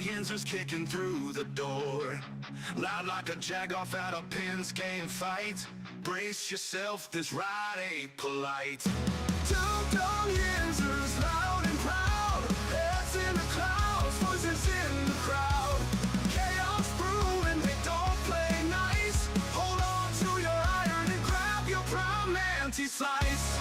Yinzers kicking through the door, loud like a jag-off at a pins game fight. Brace yourself, this ride ain't polite. Dum Yinzers, loud and proud, heads in the clouds, voices in the crowd. Chaos brewing, they don't play nice. Hold on to your iron and grab your prime anti-slice.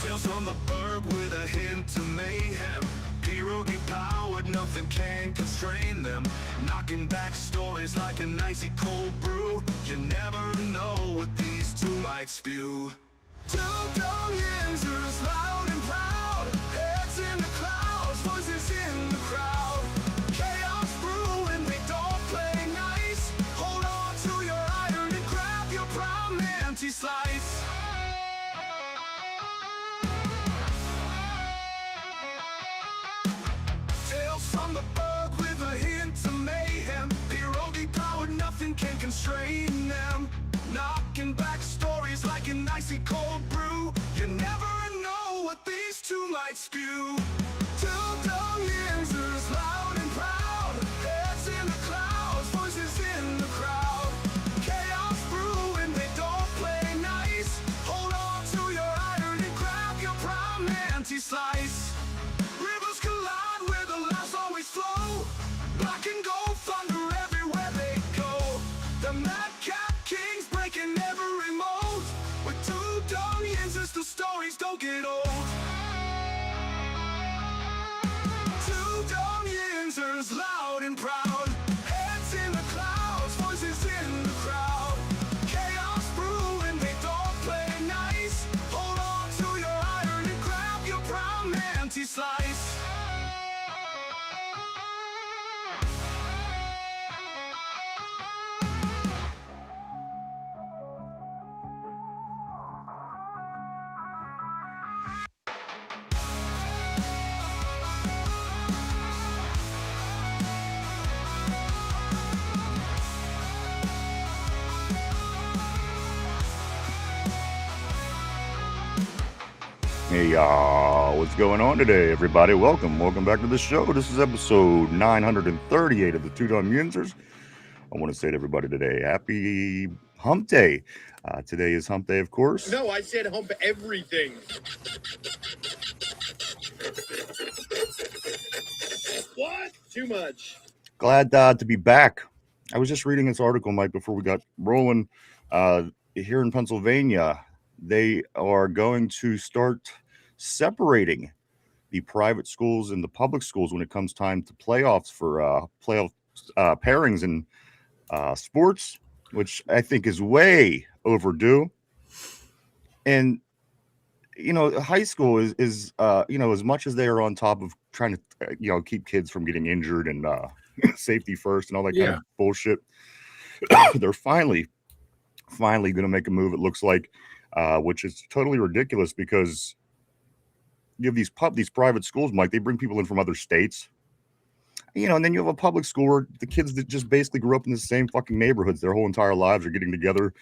Tales from the burg with a hint of mayhem. Pierogi powered, nothing can constrain them. Knocking back stories like an icy cold brew. You never know what these two might spew. Dum Yinzers, loud and proud, heads in the clouds, voices in the crowd. Chaos brewing, they don't play nice. Hold on to your iron and grab your prime anti-slice. From the bug with a hint of mayhem. Pierogi powered, nothing can constrain them. Knocking back stories like an icy cold brew. You never know what these two might spew. Dum Yinzers, loud and proud, heads in the clouds, voices in the crowd. Chaos brewing, they don't play nice. Hold on to your iron and grab your prime anti-slice. Rivers collide where the laughs always flow. Black and gold thunder everywhere they go. The madcap kings breaking every mold. With two Dum Yinzers, the stories don't get old. Two Dum Yinzers, loud and proud, heads in the clouds, voices in the crowd. Chaos brewing, they don't play nice. Hold on to your iron and grab your prime anti-slice. Hey y'all, what's going on today, everybody? Welcome back to the show. This is episode 938 of the Two Dum Yinzers. I want to say to everybody today, happy hump day. Today is hump day, of course. No, I said hump everything. What? Too much. Glad to be back. I was just reading this article, Mike, before we got rolling. Here in Pennsylvania, they are going to start separating the private schools and the public schools when it comes time to playoffs for playoff pairings in sports, which I think is way overdue. And high school is as much as they are on top of trying to keep kids from getting injured and safety first and all that kind of bullshit, they're finally going to make a move, it looks like, which is totally ridiculous because you have these private schools, Mike. They bring people in from other states, and then you have a public school where the kids that just basically grew up in the same fucking neighborhoods their whole entire lives are getting together,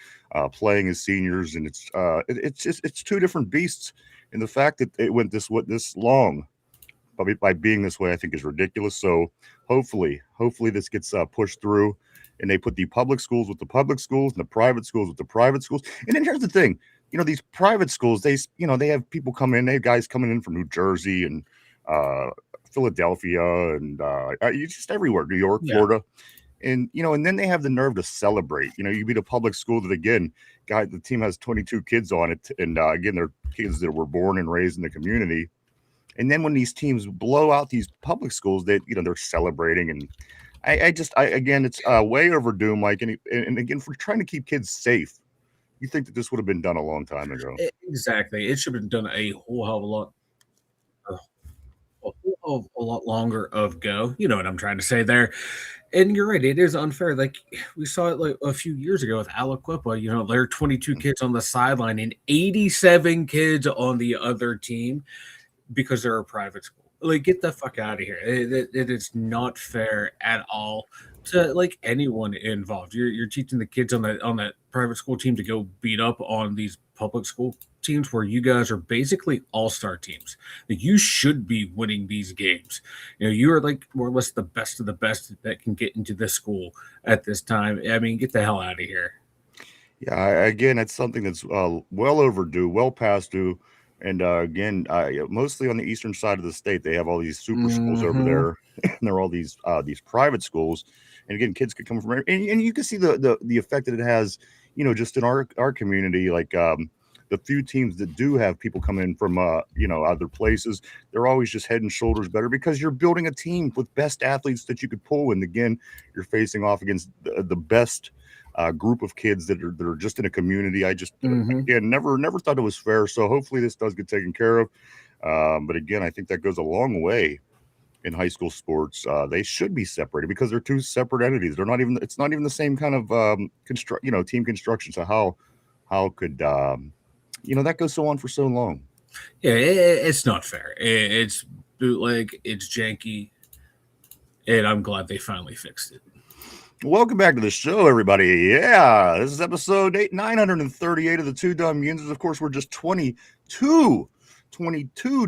playing as seniors, and it's two different beasts. And the fact that it went this long by being this way, I think is ridiculous. So hopefully this gets pushed through, and they put the public schools with the public schools and the private schools with the private schools. And then here's the thing. These private schools, they have people come in. They have guys coming in from New Jersey and Philadelphia and just everywhere, New York, Florida. And, and then they have the nerve to celebrate. You beat a public school that, again, the team has 22 kids on it. And again, they're kids that were born and raised in the community. And then when these teams blow out these public schools, they're celebrating. And again, it's way overdue, Mike. And again, for trying to keep kids safe. You think that this would have been done a long time ago? Exactly. It should have been done a whole hell of a lot longer ago. You know what I'm trying to say there. And you're right. It is unfair. Like we saw it like a few years ago with Aliquippa. There are 22 kids on the sideline and 87 kids on the other team because they're a private school. Like, get the fuck out of here. It is not fair at all to like anyone involved. You're teaching the kids on that private school team to go beat up on these public school teams where you guys are basically all-star teams. Like, you should be winning these games. You are like more or less the best of the best that can get into this school at this time. I mean, get the hell out of here. Yeah, again, it's something that's well overdue, well past due. And again, mostly on the eastern side of the state, they have all these super schools over there, and there are all these private schools. And again, kids could come from, and you can see the effect that it has, just in our community. Like the few teams that do have people come in from other places, they're always just head and shoulders better because you're building a team with best athletes that you could pull. And again, you're facing off against the best group of kids that are just in a community. I just again never thought it was fair. So hopefully this does get taken care of. But again, I think that goes a long way in high school sports. They should be separated because they're two separate entities. They're not even. It's not even the same kind of team construction. So how could that goes so on for so long? Yeah, it's not fair. It's bootleg. It's janky, and I'm glad they finally fixed it. Welcome back to the show, everybody. Yeah, this is episode 938 of the Two Dum Yinzers. Of course, we're just 22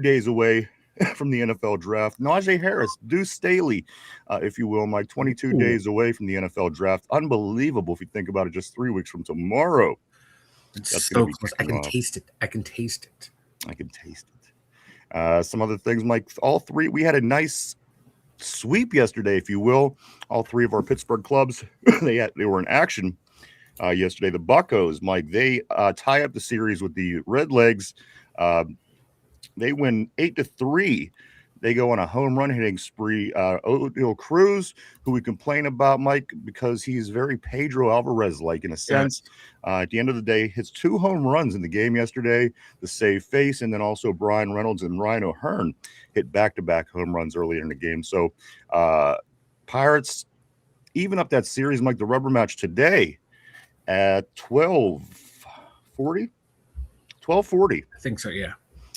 days away from the NFL draft. Najee Harris, Deuce Staley, if you will, Mike, 22 days away from the NFL draft. Unbelievable if you think about it, just 3 weeks from tomorrow. It's so close. I can taste it. I can taste it. Some other things, Mike, all three, we had a nice sweep yesterday, if you will. All three of our Pittsburgh clubs, they were in action yesterday. The Buccos, Mike, they tie up the series with the Redlegs. They win 8-3. They go on a home run hitting spree. Odell Cruz, who we complain about, Mike, because he's very Pedro Alvarez-like in a sense. At the end of the day, hits 2 home runs in the game yesterday to save face, and then also Brian Reynolds and Ryan O'Hearn hit back-to-back home runs earlier in the game. So Pirates even up that series, Mike, the rubber match today at 12:40. I think so, yeah.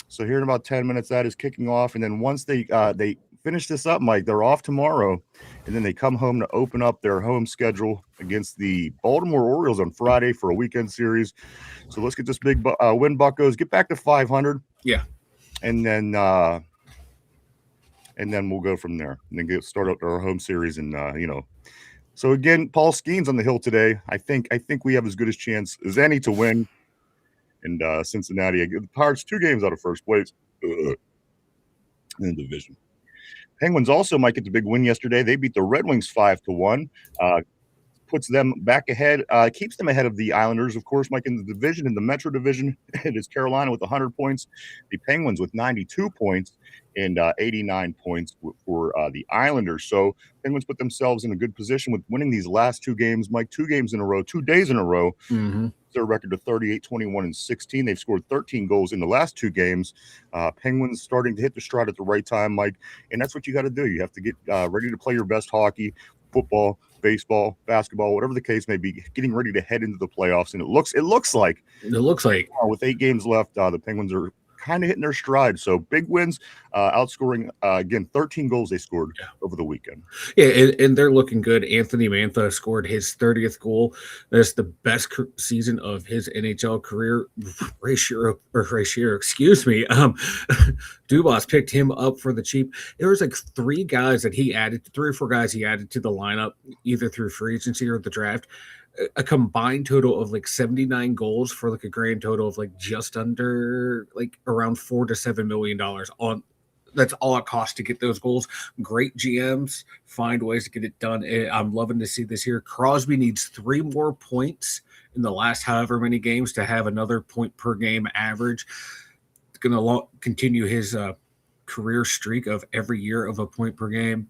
So here in about 10 minutes, that is kicking off. And then once they finish this up, Mike, they're off tomorrow. And then they come home to open up their home schedule against the Baltimore Orioles on Friday for a weekend series. So let's get this big win, Buccos, get back to 500. Yeah. And then we'll go from there and then start out our home series. And, so again, Paul Skeen's on the hill today. I think we have as good a chance as any to win. And Cincinnati, the Pirates 2 games out of first place in the division. Penguins also might get the big win yesterday. They beat the Red Wings 5-1. Puts them back ahead, keeps them ahead of the Islanders, of course, Mike, in the division, in the Metro Division. It is Carolina with 100 points, the Penguins with 92 points, and 89 points for the Islanders. So Penguins put themselves in a good position with winning these last 2 games, Mike, 2 games in a row, 2 days in a row. Their record of 38, 21, and 16. They've scored 13 goals in the last 2 games. Penguins starting to hit the stride at the right time, Mike, and that's what you got to do. You have to get ready to play your best hockey, football, baseball, basketball, whatever the case may be, getting ready to head into the playoffs. And it looks like with 8 games left, the Penguins are kind of hitting their stride. So big wins, outscoring again 13 goals they scored over the weekend. Yeah, and they're looking good. Anthony Mantha scored his 30th goal. That's the best season of his NHL career. Ratio, excuse me. Dubas picked him up for the cheap. There was like 3 or 4 guys he added to the lineup, either through free agency or the draft. A combined total of like 79 goals for like a grand total of like just under like around $4 to $7 million on. That's all it costs to get those goals. Great GMs find ways to get it done. I'm loving to see this here. Crosby needs 3 more points in the last however many games to have another point per game average. It's going to continue his career streak of every year of a point per game,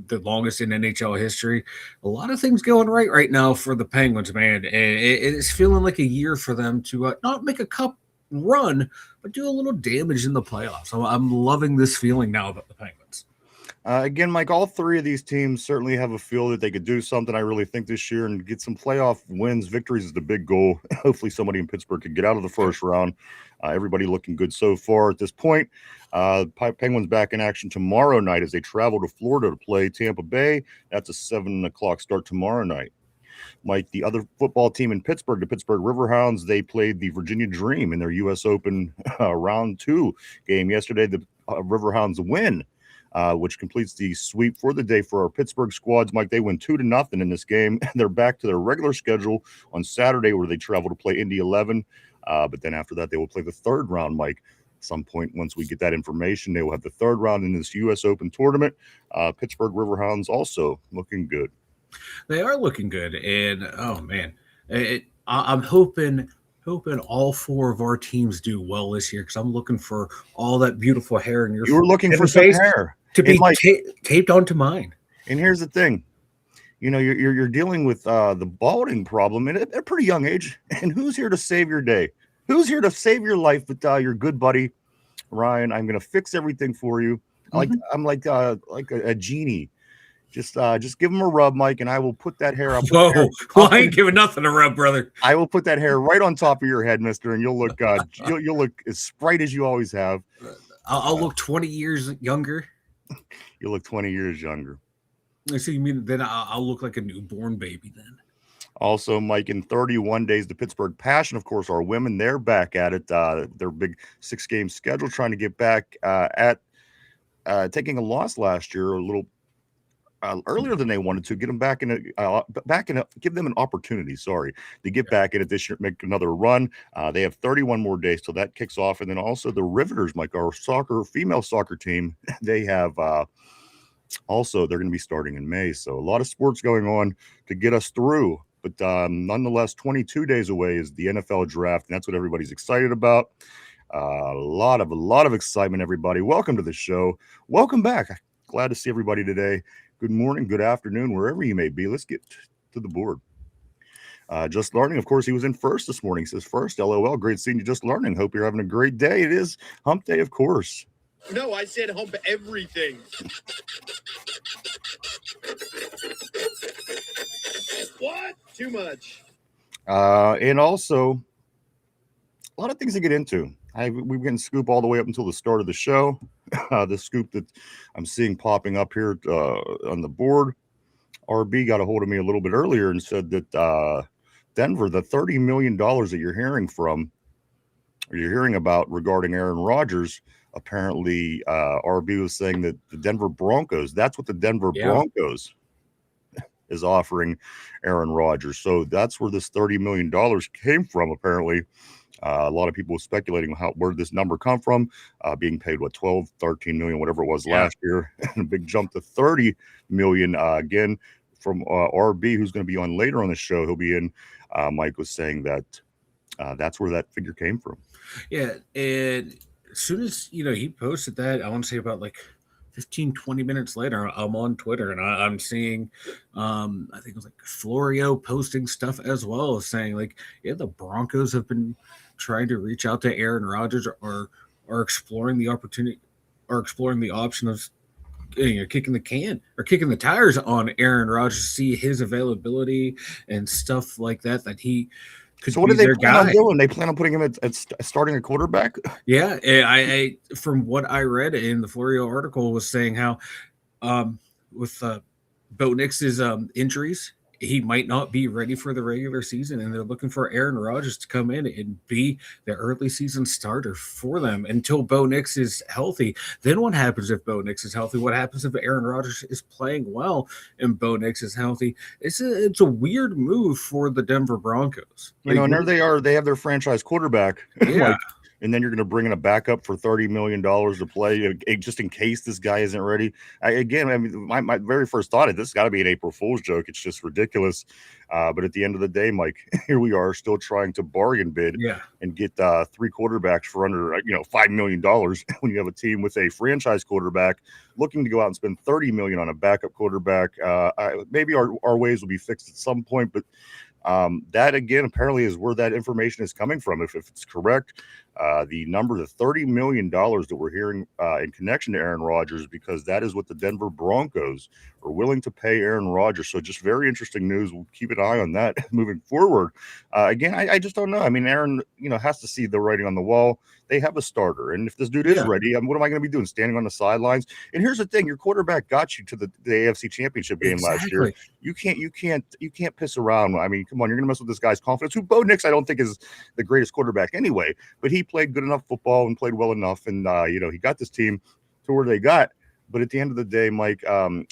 the longest in NHL history. A lot of things going right now for the Penguins, man. It's feeling like a year for them to not make a cup run, but do a little damage in the playoffs. I'm loving this feeling now about the Penguins. Again, Mike, all 3 of these teams certainly have a feel that they could do something, I really think, this year and get some playoff wins. Victories is the big goal. Hopefully somebody in Pittsburgh could get out of the first round. Everybody looking good so far at this point. Penguins back in action tomorrow night as they travel to Florida to play Tampa Bay. That's a 7 o'clock start tomorrow night. Mike, the other football team in Pittsburgh, the Pittsburgh Riverhounds, they played the Virginia Dream in their U.S. Open round 2 game yesterday. The Riverhounds win, which completes the sweep for the day for our Pittsburgh squads. Mike, they win 2-0 in this game. They're back to their regular schedule on Saturday, where they travel to play Indy 11. But then after that, they will play the third round, Mike. At some point, once we get that information, they will have the third round in this U.S. Open tournament. Pittsburgh Riverhounds also looking good. They are looking good, and oh man, I'm hoping all 4 of our teams do well this year, because I'm looking for all that beautiful hair in your. You were looking for some hair to be taped onto mine. And here's the thing, you know, you're dealing with the balding problem at a pretty young age, and who's here to save your day? Who's here to save your life but your good buddy Ryan? I'm gonna fix everything for you. I'm like a genie. Just give him a rub, Mike, and I will put that hair up. Whoa! Well, I ain't giving nothing a rub, brother. I will put that hair right on top of your head, Mister, and you'll look you'll look as sprite as you always have. I'll look 20 years younger. You'll look 20 years younger. So you mean then I'll look like a newborn baby then? Also, Mike, in 31 days, the Pittsburgh Passion, of course, our women, they're back at it. Their big 6-game schedule, trying to get back at taking a loss last year a little earlier than they wanted to, get them back in give them an opportunity, to get back in it this year, make another run. They have 31 more days till that kicks off. And then also the Riveters, Mike, our female soccer team, they have also, they're going to be starting in May. So a lot of sports going on to get us through. But nonetheless, 22 days away is the NFL draft, and that's what everybody's excited about. A lot of excitement, everybody. Welcome to the show. Welcome back. Glad to see everybody today. Good morning, good afternoon, wherever you may be. Let's get to the board. Just Learning, of course, he was in first this morning. He says, first, LOL, great seeing you, Just Learning. Hope you're having a great day. It is hump day, of course. No, I said hump everything. What? Too much. And also, a lot of things to get into. We've getting scoop all the way up until the start of the show. The scoop that I'm seeing popping up here on the board. RB got a hold of me a little bit earlier and said that Denver, the $30 million that you're hearing about regarding Aaron Rodgers, apparently RB was saying that the Denver Broncos, that's what the Denver Broncos is offering Aaron Rodgers. So that's where this $30 million came from, apparently. A lot of people were speculating where did this number come from, being paid, 12, 13 million, whatever it was last year. And a big jump to 30 million again from RB, who's going to be on later on the show. He'll be in. Mike was saying that that's where that figure came from. Yeah, and as soon as he posted that, I want to say about 15, 20 minutes later, I'm on Twitter and I'm seeing, I think it was Florio posting stuff as well, saying the Broncos have been trying to reach out to Aaron Rodgers or are exploring the opportunity or exploring the option of kicking the can or kicking the tires on Aaron Rodgers to see his availability and stuff like that he could. So what do they plan on doing? They plan on putting him at starting a quarterback? Yeah, I from what I read in the Florio article was saying how with Bo Nix's injuries, he might not be ready for the regular season, and they're looking for Aaron Rodgers to come in and be the early season starter for them until Bo Nix is healthy. Then what happens if Bo Nix is healthy? What happens if Aaron Rodgers is playing well and Bo Nix is healthy? It's a weird move for the Denver Broncos. And there they are. They have their franchise quarterback. Yeah. And then you're going to bring in a backup for $30 million to play just in case this guy isn't ready. My very first thought is this has got to be an April Fool's joke. It's just ridiculous. But at the end of the day, Mike, here we are still trying to bargain bid and get 3 quarterbacks for under $5 million when you have a team with a franchise quarterback looking to go out and spend $30 million on a backup quarterback. Maybe our ways will be fixed at some point, but that again apparently is where that information is coming from. If it's correct, the $30 million that we're hearing in connection to Aaron Rodgers, because that is what the Denver Broncos are willing to pay Aaron Rodgers. So just very interesting news. We'll keep an eye on that moving forward. Again, I just don't know. I mean, Aaron, has to see the writing on the wall. They have a starter, and if this dude is ready, what am I going to be doing? Standing on the sidelines? And here's the thing: your quarterback got you to the AFC Championship game last year. You can't piss around. I mean, come on, you're going to mess with this guy's confidence. Who Bo Nix, I don't think is the greatest quarterback anyway, but he played good enough football and played well enough, and he got this team to where they got. But at the end of the day, Mike,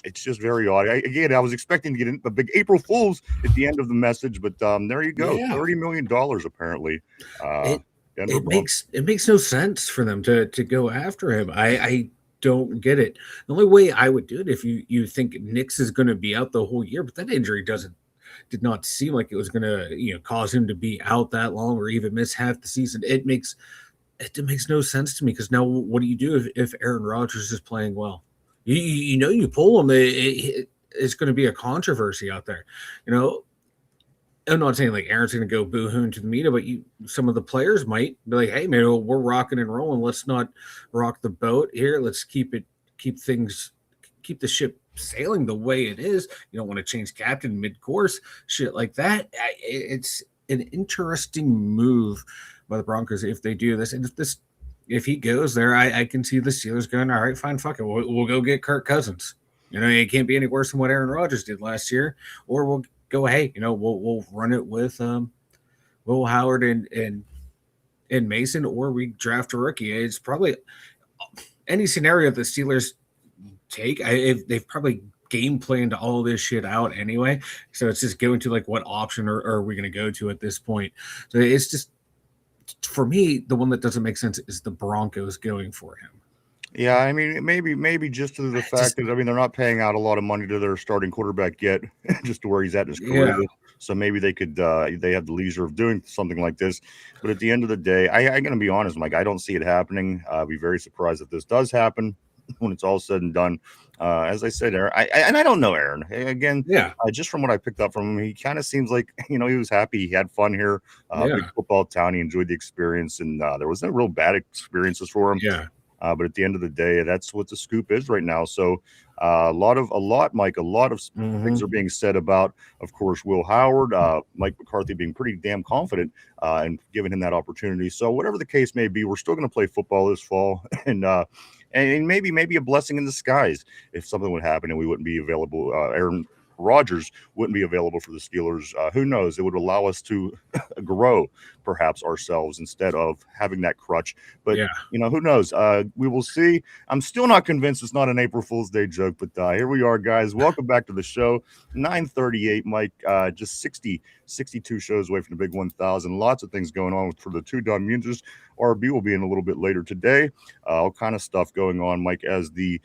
it's just very odd. I was expecting to get a big April Fool's at the end of the message, but there you go, $30 million apparently. It makes no sense for them to go after him. I don't get it. The only way I would do it, if you think Nix is going to be out the whole year, but that injury did not seem like it was going to cause him to be out that long or even miss half the season. It makes no sense to me, because now what do you do if Aaron Rodgers is playing well? You pull him, it's going to be a controversy out there. I'm not saying like Aaron's going to go boo-hoo into the media, but some of the players might be like, "Hey, man, we're rocking and rolling. Let's not rock the boat here. Let's keep the ship sailing the way it is. You don't want to change captain mid-course, shit like that." It's an interesting move by the Broncos if they do this, and if he goes there, I can see the Steelers going, "All right, fine, fuck it, we'll go get Kirk Cousins. It can't be any worse than what Aaron Rodgers did last year, or we'll go, hey, we'll run it with Will Howard and Mason, or we draft a rookie." It's probably any scenario the Steelers take. They've probably game planned all this shit out anyway, so it's just going to like, what option are we going to go to at this point? So it's just, for me, the one that doesn't make sense is the Broncos going for him. Yeah, I mean, maybe just to the fact that, they're not paying out a lot of money to their starting quarterback yet, just to where he's at in his career. Yeah. So maybe they could, they have the leisure of doing something like this. But at the end of the day, I'm going to be honest, Mike, I don't see it happening. I'd be very surprised if this does happen when it's all said and done. As I said, Aaron, I don't know Aaron. Again, just from what I picked up from him, he kind of seems like, he was happy. He had fun here. Big football town. He enjoyed the experience, and there was no real bad experiences for him. Yeah. But at the end of the day, that's what the scoop is right now. So a lot of things are being said about, of course, Will Howard, Mike McCarthy being pretty damn confident and giving him that opportunity. So whatever the case may be, we're still going to play football this fall, and maybe a blessing in disguise if something would happen and we wouldn't be available. Aaron Rodgers wouldn't be available for the Steelers. Who knows? It would allow us to grow, perhaps, ourselves instead of having that crutch. But, who knows? We will see. I'm still not convinced it's not an April Fool's Day joke, but here we are, guys. Welcome back to the show. 938, Mike. Just 62 shows away from the big 1,000. Lots of things going on for the two Dum Yinzers. RB will be in a little bit later today. All kind of stuff going on, Mike, as the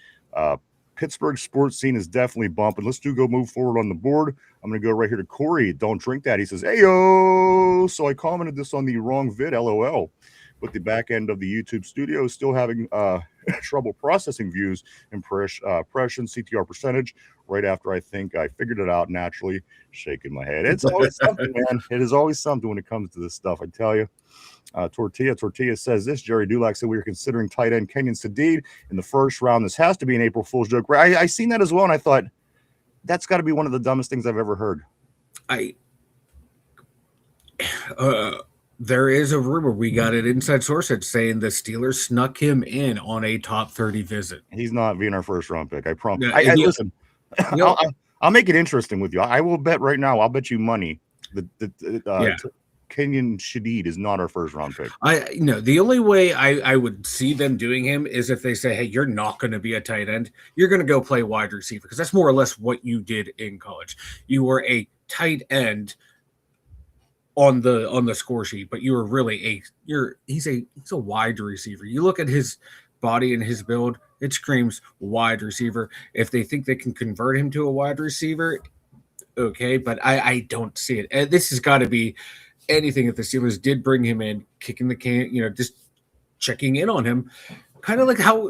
Pittsburgh sports scene is definitely bumping. Let's go move forward on the board. I'm going to go right here to Corey. Don't drink that. He says, "Ayo." So I commented this on the wrong vid, LOL. But the back end of the YouTube studio is still having trouble processing views, impression, CTR percentage. Right after I think I figured it out naturally, shaking my head. It's always something, man. It is always something when it comes to this stuff, I tell you. Tortilla says this. Jerry Dulac said we were considering tight end Kenyon Sadid in the first round. This has to be an April Fool's joke. I seen that as well, and I thought that's got to be one of the dumbest things I've ever heard. There is a rumor, we got an inside source that's saying the Steelers snuck him in on a top 30 visit. He's not being our first round pick. I promise. Listen, I'll make it interesting with you. I will bet right now. I'll bet you money that Kenyon Shadid is not our first round pick. The only way I would see them doing him is if they say, "Hey, you're not going to be a tight end. You're going to go play wide receiver," because that's more or less what you did in college. You were a tight end on the score sheet, but you were really he's a wide receiver. You look at his body and his build, it screams wide receiver. If they think they can convert him to a wide receiver, okay, but I don't see it. This has got to be anything if the Steelers did bring him in, kicking the can, just checking in on him, kind of like how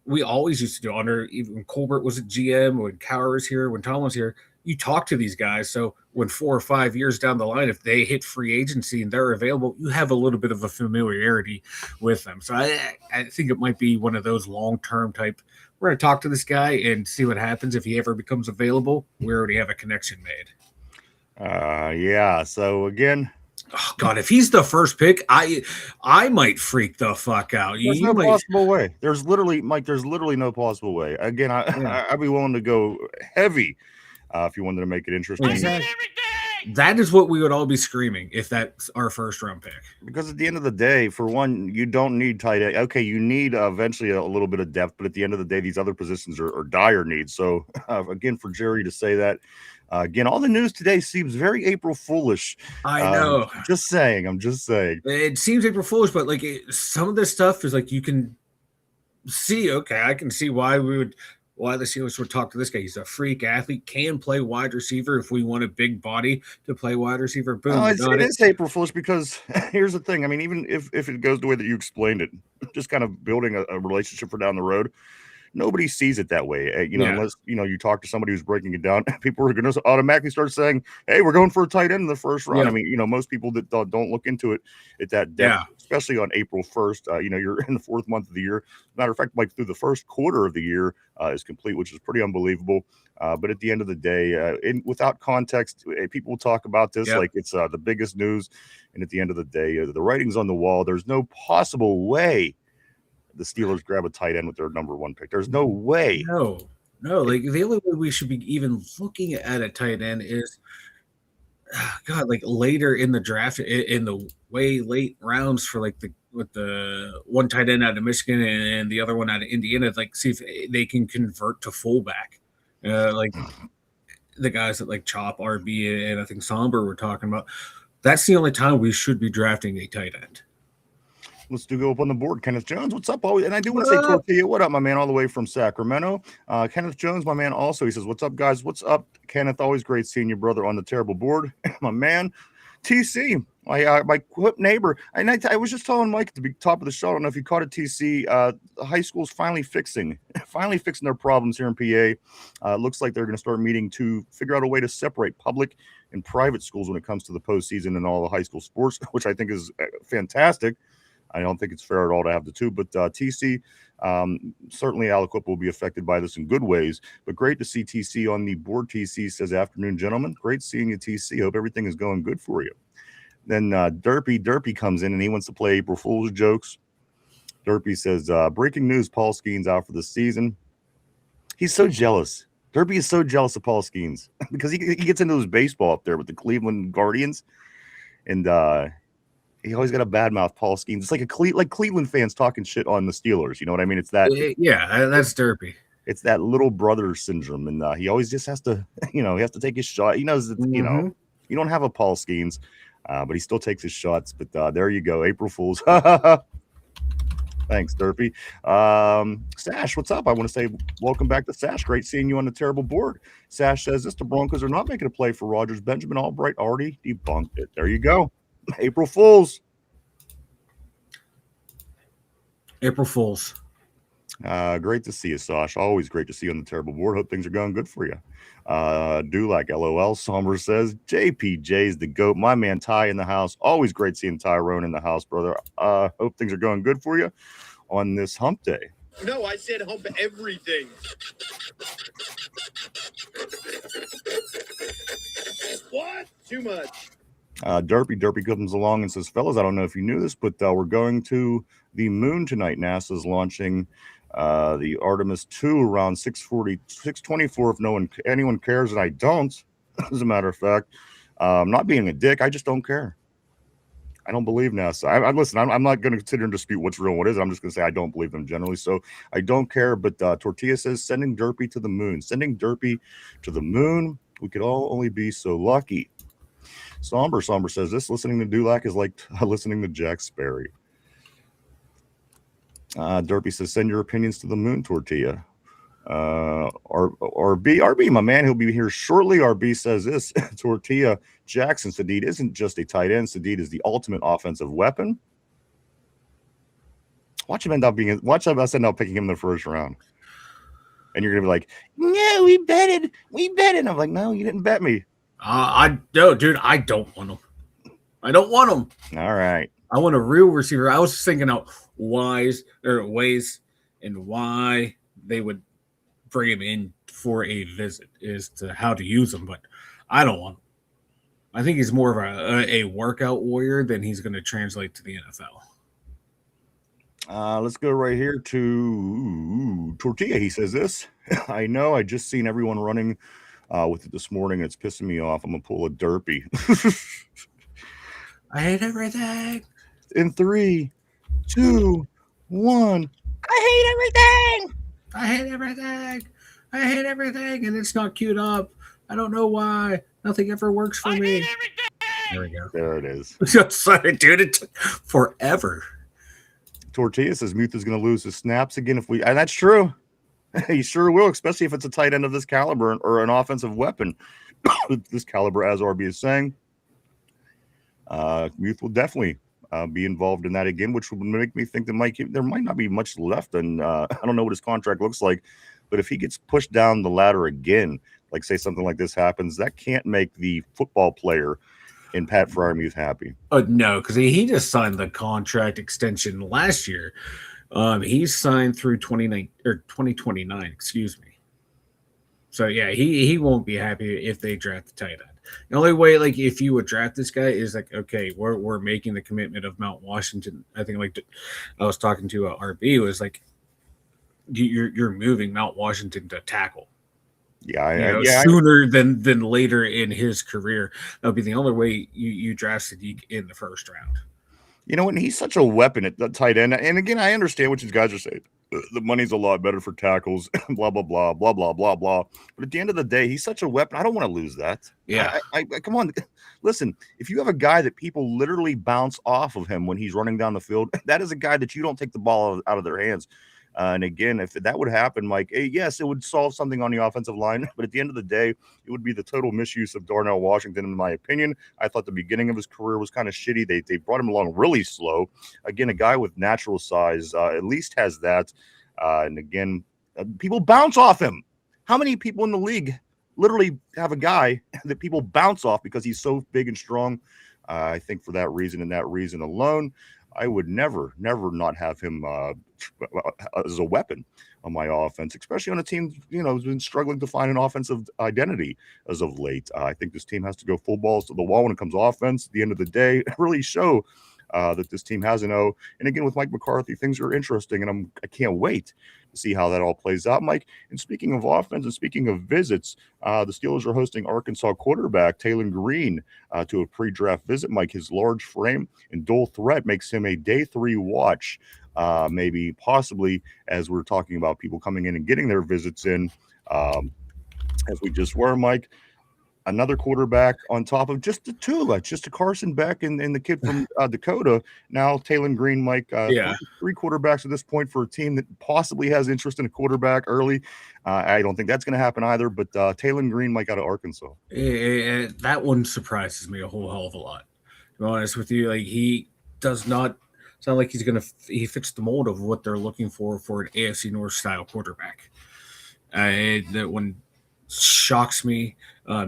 we always used to do under, even when Colbert was a GM, when Cowher was here, when Tom was here. you talk to these guys. So when 4 or 5 years down the line, if they hit free agency and they're available, you have a little bit of a familiarity with them. So I think it might be one of those long-term type. We're going to talk to this guy and see what happens if he ever becomes available. We already have a connection made. Yeah. So again, oh God, if he's the first pick, I might freak the fuck out. There's no possible way. There's literally, Mike, there's literally no possible way. Again, I'd be willing to go heavy if you wanted to make it interesting. Exactly. That is what we would all be screaming if that's our first round pick. Because at the end of the day, for one, you don't need tight end. Okay, you need eventually a little bit of depth, but at the end of the day, these other positions are dire needs. So again, for Jerry to say that, again, all the news today seems very April Foolish. I know. I'm just saying. It seems April Foolish, but like some of this stuff is like you can see. Okay, I can see why the Steelers would talk to this guy. He's a freak athlete, can play wide receiver if we want a big body to play wide receiver. Boom. It is April Foolish because here's the thing. I mean, even if it goes the way that you explained it, just kind of building a relationship for down the road. Nobody sees it that way, unless you talk to somebody who's breaking it down. People are going to automatically start saying, "Hey, we're going for a tight end in the first round." Yeah. I mean, most people that don't look into it at that depth, especially on April 1st. You're in the 4th month of the year. Matter of fact, like through the first quarter of the year is complete, which is pretty unbelievable. But at the end of the day, without context, people will talk about this like it's the biggest news. And at the end of the day, the writing's on the wall. There's no possible way the Steelers grab a tight end with their number 1 pick. There's no way. No. Like the only way we should be even looking at a tight end is, like later in the draft, in the way late rounds for like with the one tight end out of Michigan and the other one out of Indiana. Like see if they can convert to fullback, like the guys that like Chop, RB, and I think Somber were talking about. That's the only time we should be drafting a tight end. Let's go up on the board. Kenneth Jones, what's up? And I do want to say Tortilla, what up, my man, all the way from Sacramento. Kenneth Jones, my man, also. He says, what's up, guys? What's up, Kenneth? Always great seeing your brother on the terrible board. My man, TC, my neighbor. And I was just telling Mike at the top of the show, I don't know if you caught it, TC, the high school's finally fixing their problems here in PA. Looks like they're going to start meeting to figure out a way to separate public and private schools when it comes to the postseason and all the high school sports, which I think is fantastic. I don't think it's fair at all to have the two, but TC, certainly Aliquip will be affected by this in good ways, but great to see TC on the board. TC says, afternoon, gentlemen. Great seeing you, TC. Hope everything is going good for you. Then Derpy comes in and he wants to play April Fool's jokes. Derpy says, breaking news, Paul Skeens out for the season. He's so jealous. Derpy is so jealous of Paul Skeens because he gets into his baseball up there with the Cleveland Guardians, and he always got a bad mouth Paul Skeens. It's like Cleveland fans talking shit on the Steelers. You know what I mean? It's that. Yeah, that's Derpy. It's that little brother syndrome, and he always just has to, he has to take his shot. He knows that, you don't have a Paul Skeens, but he still takes his shots. But there you go, April Fools. Thanks, Derpy. Sash, what's up? I want to say welcome back to Sash. Great seeing you on the terrible board. Sash says this: the Broncos are not making a play for Rodgers. Benjamin Albright already debunked it. There you go. April Fools. April Fools. Great to see you, Sash. Always great to see you on the terrible board. Hope things are going good for you. Do like LOL. Somber says JPJ's the GOAT. My man Ty in the house. Always great seeing Tyrone in the house, brother. Hope things are going good for you on this hump day. No, I said hump everything. What? Too much. Derpy comes along and says, fellas, I don't know if you knew this, but we're going to the moon tonight. NASA's launching the Artemis 2 around 6:24 if anyone cares, and I don't. As a matter of fact, I'm not being a dick. I just don't care. I don't believe NASA. Listen, I'm not going to consider and dispute what's real and what isn't. I'm just going to say I don't believe them generally. So I don't care. But Tortilla says, sending Derpy to the moon. Sending Derpy to the moon. We could all only be so lucky. Somber says this: listening to Dulac is like listening to Jack Sperry. Derpy says, send your opinions to the moon, Tortilla. RB, my man, he'll be here shortly. RB says this: Tortilla, Jackson Sadid isn't just a tight end. Sadid is the ultimate offensive weapon. Watch us end up picking him in the first round. and you're gonna be like, "No, we betted." I'm like, "No, you didn't bet me." No, dude, I don't want him. I don't want him. All right. I want a real receiver. I was just thinking out ways and why they would bring him in for a visit as to how to use him, but I don't want him. I think he's more of a workout warrior than he's going to translate to the NFL. Let's go right here to Tortilla. He says this. I know. I just seen everyone running with it this morning. It's pissing me off. I'm gonna pull a derpy. I hate everything. In 3, 2, 1. I hate everything. I hate everything. I hate everything, and it's not queued up. I don't know why. Nothing ever works for me. There we go. There it is. Sorry, dude. It took forever. Tortilla says Muth is going to lose his snaps again if we. And that's true. He sure will, especially if it's a tight end of this caliber or an offensive weapon. This caliber, as RB is saying. Muth will definitely be involved in that again, which would make me think that there might not be much left. And I don't know what his contract looks like, but if he gets pushed down the ladder again, like say something like this happens, that can't make the football player in Pat Freiermuth happy. No, because he just signed the contract extension last year. He's signed through 2029, excuse me. So yeah, he won't be happy if they draft the tight end. The only way, like, if you would draft this guy is like, okay, we're making the commitment of Mount Washington. I think, like, I was talking to RB, was like, you're moving Mount Washington to tackle. Yeah, sooner than later in his career. That would be the only way you draft Sadiq in the first round. You know, and he's such a weapon at the tight end. And again, I understand what you guys are saying. The money's a lot better for tackles, blah, blah, blah, blah, blah, blah, blah. But at the end of the day, he's such a weapon. I don't want to lose that. Yeah. I come on. Listen, if you have a guy that people literally bounce off of him when he's running down the field, that is a guy that you don't take the ball out of their hands. And again, if that would happen, Mike, yes, it would solve something on the offensive line. But at the end of the day, it would be the total misuse of Darnell Washington, in my opinion. I thought the beginning of his career was kind of shitty. They brought him along really slow. Again, a guy with natural size at least has that. And again, people bounce off him. How many people in the league literally have a guy that people bounce off because he's so big and strong? I think for that reason and that reason alone, I would never not have him as a weapon on my offense, especially on a team, who's been struggling to find an offensive identity as of late. I think this team has to go full balls to the wall when it comes to offense. At the end of the day, really show that this team has an O. And again, with Mike McCarthy, things are interesting, and I can't wait to see how that all plays out, Mike. And speaking of offense and speaking of visits, the Steelers are hosting Arkansas quarterback Taylon Green to a pre-draft visit. Mike, his large frame and dual threat makes him a day 3 watch, maybe possibly, as we're talking about people coming in and getting their visits in, as we just were, Mike. Another quarterback on top of just a Carson Beck and the kid from Dakota. Now Taylon Green, Mike. Three quarterbacks at this point for a team that possibly has interest in a quarterback early. I don't think that's going to happen either. But Taylon Green, Mike, out of Arkansas. That one surprises me a whole hell of a lot. To be honest with you, like, he does not sound like he fits the mold of what they're looking for an AFC North style quarterback. That one shocks me.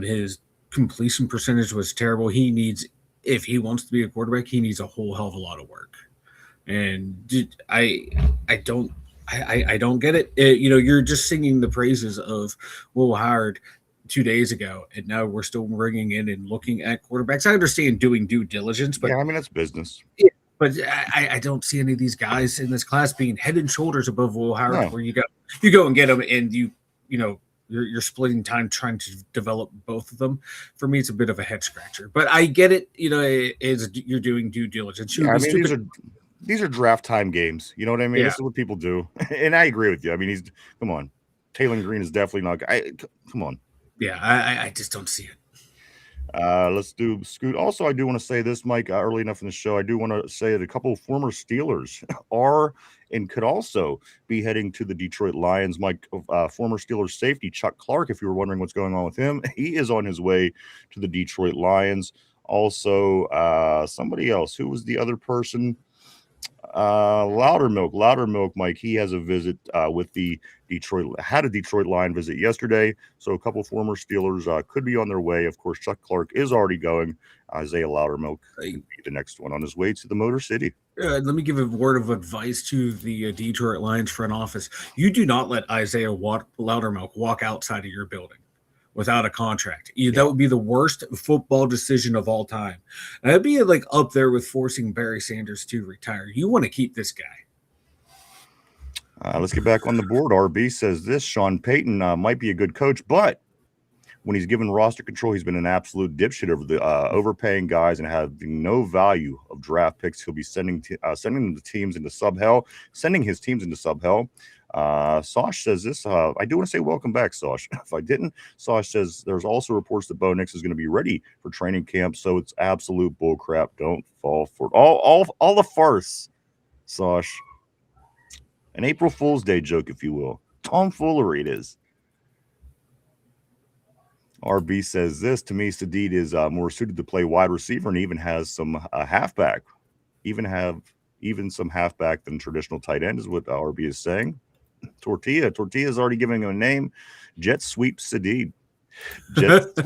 His completion percentage was terrible. If he wants to be a quarterback, he needs a whole hell of a lot of work. And I don't get it. You're just singing the praises of Will Howard 2 days ago, and now we're still bringing in and looking at quarterbacks. I understand doing due diligence, but yeah, I mean, that's business. Yeah, but I don't see any of these guys in this class being head and shoulders above Will Howard, where you go and get them, and you're splitting time trying to develop both of them. For me, it's a bit of a head scratcher, but I get it. You're doing due diligence. Yeah, I mean, these are draft time games. You know what I mean? Yeah. This is what people do, and I agree with you. I mean, come on. Taylon Green is definitely not. Come on. Yeah, I just don't see it. Let's do Scoot. Also, I do want to say this, Mike, early enough in the show. I do want to say that a couple of former Steelers are and could also be heading to the Detroit Lions. Mike, former Steelers safety Chuck Clark, if you were wondering what's going on with him, he is on his way to the Detroit Lions. Also, somebody else. Who was the other person? Loudermilk, Mike. He has a visit with the had a Detroit Lion visit yesterday. So a couple former Steelers could be on their way. Of course, Chuck Clark is already going. Isaiah Loudermilk could be the next one on his way to the Motor City. Let me give a word of advice to the Detroit Lions front office. You do not let Isaiah Loudermilk walk outside of your building without a contract. That would be the worst football decision of all time. And that'd be like up there with forcing Barry Sanders to retire. You want to keep this guy. Let's get back on the board. RB says this: Sean Payton might be a good coach, but when he's given roster control, he's been an absolute dipshit over the overpaying guys and having no value of draft picks. He'll be sending the teams into sub hell, sending his teams into sub hell. Sosh says this. I do want to say welcome back, Sosh. If I didn't, Sosh says there's also reports that Bo Nix is going to be ready for training camp, so it's absolute bullcrap. Don't fall for it. All the farce, Sosh. An April Fool's Day joke, if you will. Tomfoolery it is. RB says this: to me, Sadid is more suited to play wide receiver and even has some halfback, even some halfback than traditional tight end is what RB is saying. Tortilla is already giving him a name. Jet Sweep Sadid. Let's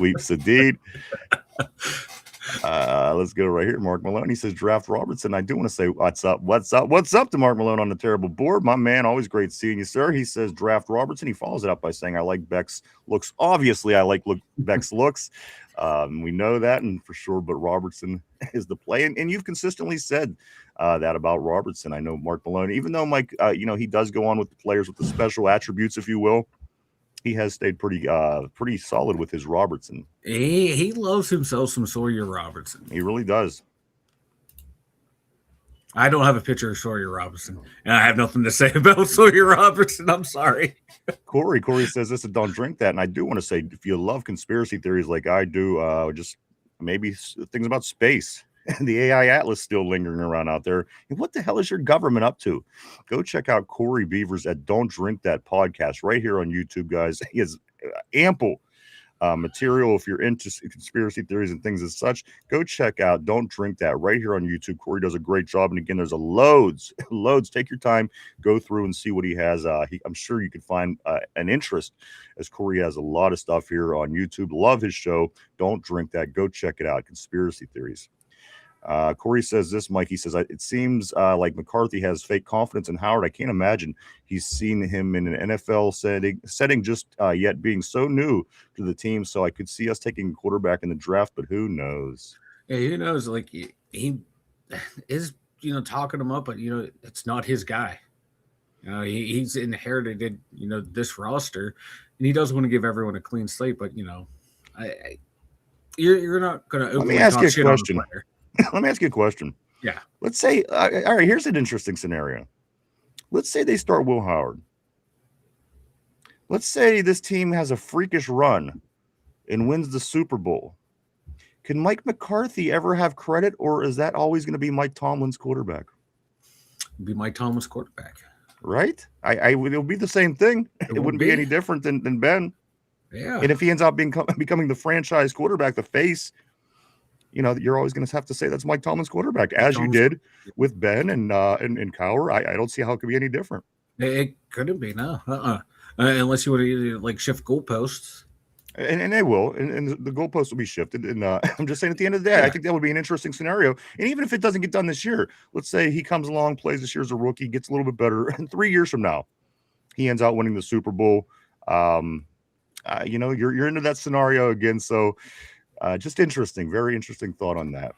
go right here. Mark Malone, he says draft Robertson. I do want to say what's up to Mark Malone on the terrible board. My man, always great seeing you, sir. He says draft Robertson. He follows it up by saying I like Beck's looks. Obviously, I like Beck's looks. We know that, and for sure, but Robertson is the play. And you've consistently said that about Robertson. I know Mark Malone, even though Mike, he does go on with the players with the special attributes, if you will. He has stayed pretty solid with his Robertson. He loves himself some Sawyer Robertson. He really does. I don't have a picture of Sawyer Robertson, and I have nothing to say about Sawyer Robertson. I'm sorry. Corey says this, and don't drink that. And I do want to say, if you love conspiracy theories like I do, just maybe things about space and the AI Atlas still lingering around out there. And what the hell is your government up to? Go check out Corey Beavers at Don't Drink That podcast right here on YouTube, guys. He has ample material if you're into conspiracy theories and things as such. Go check out Don't Drink That right here on YouTube. Corey does a great job. And again, there's a loads. Take your time, go through and see what he has. I'm sure you can find an interest, as Corey has a lot of stuff here on YouTube. Love his show. Don't Drink That. Go check it out. Conspiracy theories. Corey says this, Mike. He says, it seems like McCarthy has fake confidence in Howard. I can't imagine he's seen him in an NFL setting just yet being so new to the team. So I could see us taking a quarterback in the draft, but who knows? Yeah, who knows? Like he is, talking him up, but it's not his guy. He's inherited, this roster, and he does want to give everyone a clean slate. But you're not going to. Let me ask you a question. Let me ask you a question. Yeah. Let's say, all right, here's an interesting scenario. Let's say they start Will Howard. Let's say this team has a freakish run and wins the Super Bowl. Can Mike McCarthy ever have credit, or is that always going to be Mike Tomlin's quarterback? Be Mike Tomlin's quarterback. Right? It'll be the same thing. It wouldn't be any different than Ben. Yeah. And if he ends up becoming the franchise quarterback, the face, you're always going to have to say that's Mike Tomlin's quarterback, as you did with Ben and Cowher. I don't see how it could be any different. It couldn't be, no. Unless you want to shift goalposts. And they will, and the goalposts will be shifted. And I'm just saying, at the end of the day, I think that would be an interesting scenario. And even if it doesn't get done this year, let's say he comes along, plays this year as a rookie, gets a little bit better, and 3 years from now, he ends out winning the Super Bowl. You're into that scenario again. So just interesting, very interesting thought on that.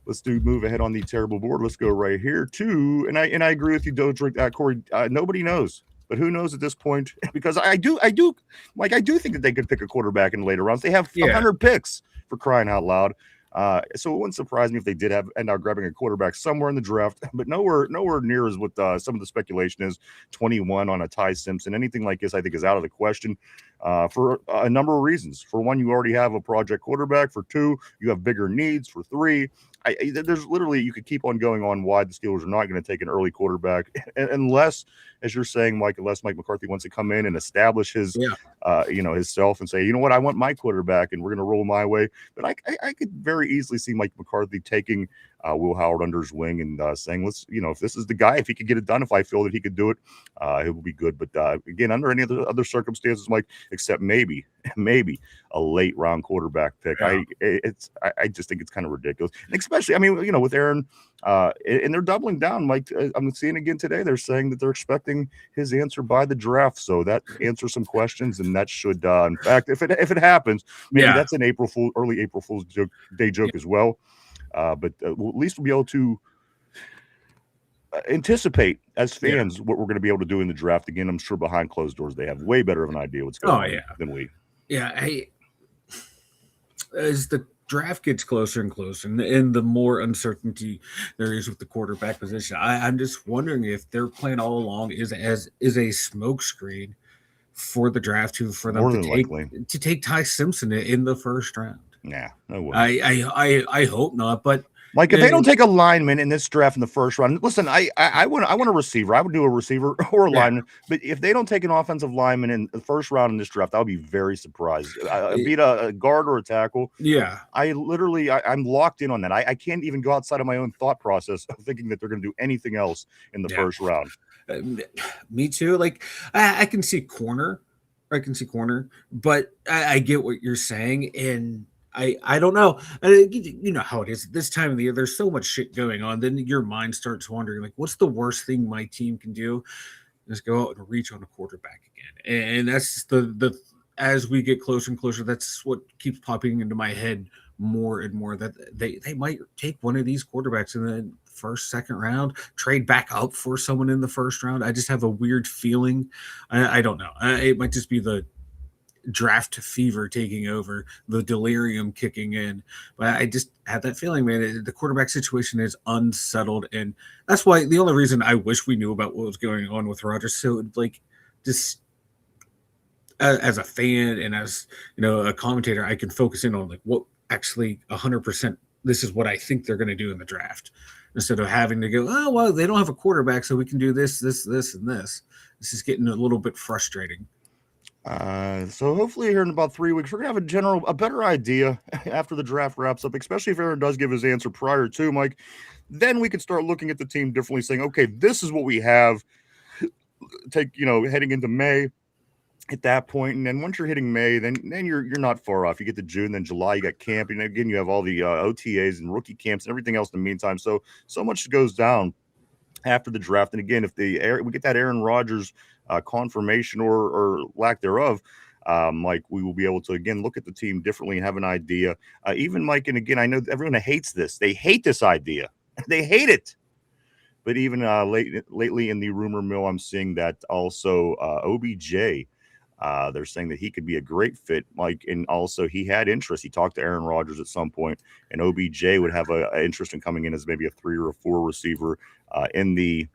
Let's move ahead on the terrible board. Let's go right here to, and I agree with you. Don't drink that, Corey. Nobody knows. But who knows at this point? Because I do think that they could pick a quarterback in later rounds. They have 100 picks, for crying out loud. So it wouldn't surprise me if they did end up grabbing a quarterback somewhere in the draft, but nowhere near as what some of the speculation is. 21 on a Ty Simpson, anything like this, I think is out of the question for a number of reasons. For one, you already have a project quarterback. For two, you have bigger needs. For three, there's literally, you could keep on going on why the Steelers are not going to take an early quarterback unless, as you're saying, Mike, unless Mike McCarthy wants to come in and establish his, himself and say, you know what, I want my quarterback and we're going to roll my way. But I could very easily see Mike McCarthy taking Will Howard under his wing and saying, let's, if this is the guy, if he could get it done, if I feel that he could do it, it will be good. But again, under any other circumstances, Mike, except maybe a late round quarterback pick, Yeah. I just think it's kind of ridiculous. And especially, I mean, with Aaron, and they're doubling down. Mike, I'm seeing again today, they're saying that they're expecting his answer by the draft. So that answers some questions, and that should, in fact, if it happens, maybe that's an early April Fool's Day joke as well. But at least we'll be able to anticipate as fans what we're going to be able to do in the draft. Again, I'm sure behind closed doors they have way better of an idea what's going on than we. Yeah, as the draft gets closer and closer, and the more uncertainty there is with the quarterback position, I'm just wondering if their plan all along is a smokescreen for the draft for them to take Ty Simpson in the first round. Nah, no way. I hope not, but Like if they don't take a lineman in this draft in the first round, listen, I want a receiver. I would do a receiver or a lineman, but if they don't take an offensive lineman in the first round in this draft, I'll be very surprised. Beat a guard or a tackle. Yeah, I'm locked in on that. I can't even go outside of my own thought process of thinking that they're going to do anything else in the first round. Me too. Like I can see corner, but I get what you're saying, and I don't know. You know how it is this time of the year. There's so much shit going on. Then your mind starts wondering, like, what's the worst thing my team can do? Just go out and reach on a quarterback again. And that's the as we get closer and closer, that's what keeps popping into my head more and more, that they might take one of these quarterbacks in the first, second round, trade back up for someone in the first round. I just have a weird feeling. I don't know. It might just be the draft fever taking over, the delirium kicking in, but I just had that feeling, man. The quarterback situation is unsettled, and that's why the only reason I wish we knew about what was going on with Rodgers, so like just as a fan and as a commentator, I can focus in on like what actually 100% this is what I think they're going to do in the draft, instead of having to go, oh well, they don't have a quarterback, so we can do this and this. This is getting a little bit frustrating. So hopefully here in about 3 weeks, we're gonna have a better idea after the draft wraps up, especially if Aaron does give his answer prior to Mike. Then we could start looking at the team differently, saying, okay, this is what we have. Heading into May at that point, and then once you're hitting May, then you're not far off. You get to June, then July, you got camp, and again you have all the OTAs and rookie camps and everything else in the meantime. So much goes down after the draft. And again, if we get that Aaron Rodgers confirmation or lack thereof, Mike, we will be able to again look at the team differently and have an idea. Even Mike, and again, I know everyone hates this. They hate this idea. They hate it. But even lately in the rumor mill, I'm seeing that also OBJ. They're saying that he could be a great fit, Mike, and also he had interest. He talked to Aaron Rodgers at some point, and OBJ would have an interest in coming in as maybe a 3 or a 4 receiver in the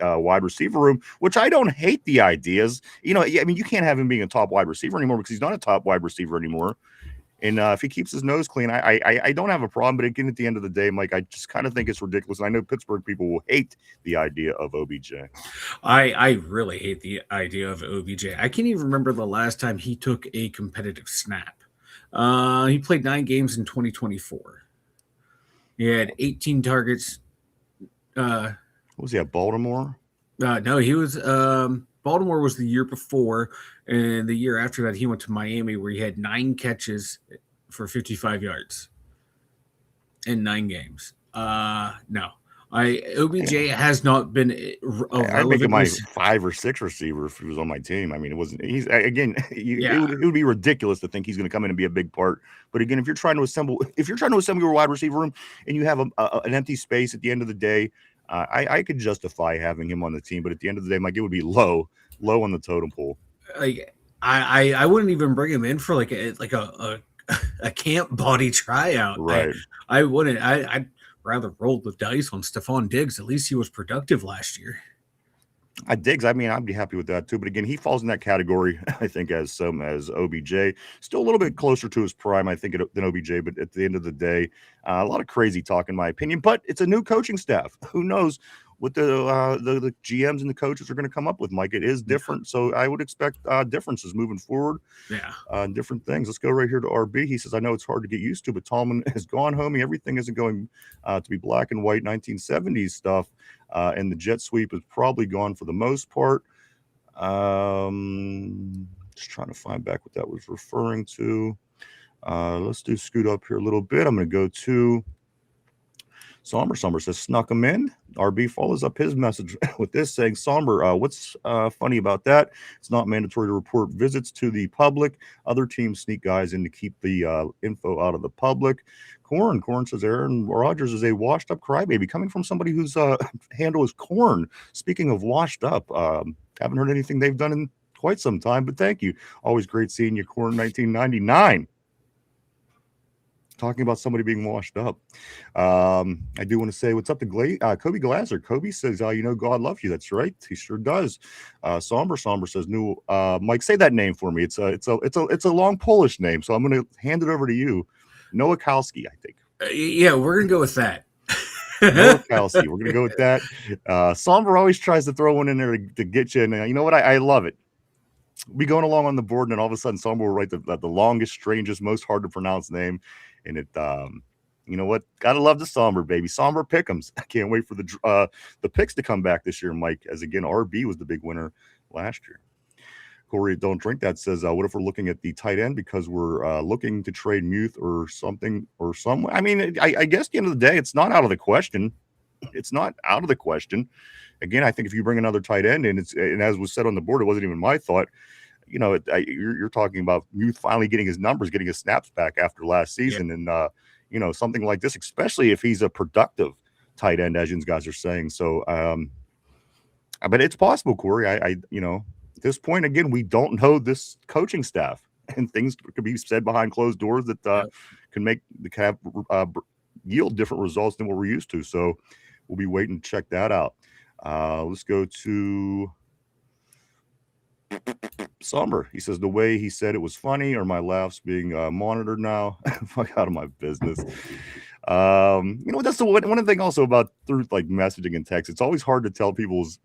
wide receiver room, which I don't hate the ideas. I mean, you can't have him being a top wide receiver anymore because he's not a top wide receiver anymore. And if he keeps his nose clean, I don't have a problem. But again, at the end of the day, Mike, I just kind of think it's ridiculous. And I know Pittsburgh people will hate the idea of OBJ. I really hate the idea of OBJ. I can't even remember the last time he took a competitive snap. He played 9 games in 2024. He had 18 targets. Was he at Baltimore? No, he was Baltimore was the year before, and the year after that he went to Miami, where he had 9 catches for 55 yards in 9 games. No, OBJ has not been. I make him my 5 or 6 receiver if he was on my team. I mean, it wasn't. He's again. It would be ridiculous to think he's going to come in and be a big part. But again, if you're trying to assemble your wide receiver room and you have an empty space at the end of the day, I could justify having him on the team. But at the end of the day, Mike, it would be low on the totem pole. Like I wouldn't even bring him in for like a camp body tryout. Right. I wouldn't. I'd rather roll the dice on Stephon Diggs. At least he was productive last year. Diggs, I mean, I'd be happy with that too. But again, he falls in that category, I think, as OBJ. Still a little bit closer to his prime, I think, than OBJ. But at the end of the day, a lot of crazy talk, in my opinion. But it's a new coaching staff. Who knows what the GMs and the coaches are going to come up with, Mike. It is different, so I would expect differences moving forward. Yeah. Different things. Let's go right here to RB. He says, I know it's hard to get used to, but Tallman has gone, homie. Everything isn't going to be black and white 1970s stuff, and the jet sweep is probably gone for the most part. Just trying to find back what that was referring to. Let's do scoot up here a little bit. I'm going to go to Somber. Somber says, snuck him in. RB follows up his message with this, saying, Somber, what's funny about that? It's not mandatory to report visits to the public. Other teams sneak guys in to keep the info out of the public. Corn says, Aaron Rodgers is a washed-up crybaby, coming from somebody whose handle is Corn. Speaking of washed up, haven't heard anything they've done in quite some time, but thank you. Always great seeing you, Corn 1999. Talking about somebody being washed up. I do want to say what's up to Kobe Glazer. Kobe says, God loves you. That's right. He sure does. Somber says, Mike, say that name for me. It's a long Polish name, so I'm going to hand it over to you. Nowakowski, I think. Yeah, we're going to go with that. Nowakowski. We're going to go with that. Somber always tries to throw one in there to get you. And you know what? I love it. We going along on the board, and then all of a sudden, Somber will write the longest, strangest, most hard to pronounce name. And it, you know what? Gotta love the Somber, baby. Somber pick'ems. I can't wait for the picks to come back this year, Mike. As again, RB was the big winner last year. Corey, don't drink that, says, what if we're looking at the tight end because we're looking to trade Muth or something or someone? I mean, I guess at the end of the day, it's not out of the question. It's not out of the question. Again, I think if you bring another tight end in, and as was said on the board, it wasn't even my thought. You're talking about Muth finally getting his numbers, getting his snaps back after last season. Yeah. And, something like this, especially if he's a productive tight end, as you guys are saying. So, but it's possible, Corey. At this point, again, we don't know this coaching staff, and things could be said behind closed doors that can yield different results than what we're used to. So we'll be waiting to check that out. Let's go to Somber. He says, the way he said it was funny, or my laughs being monitored now. Fuck out of my business. That's the one thing also about through like messaging and text. It's always hard to tell people's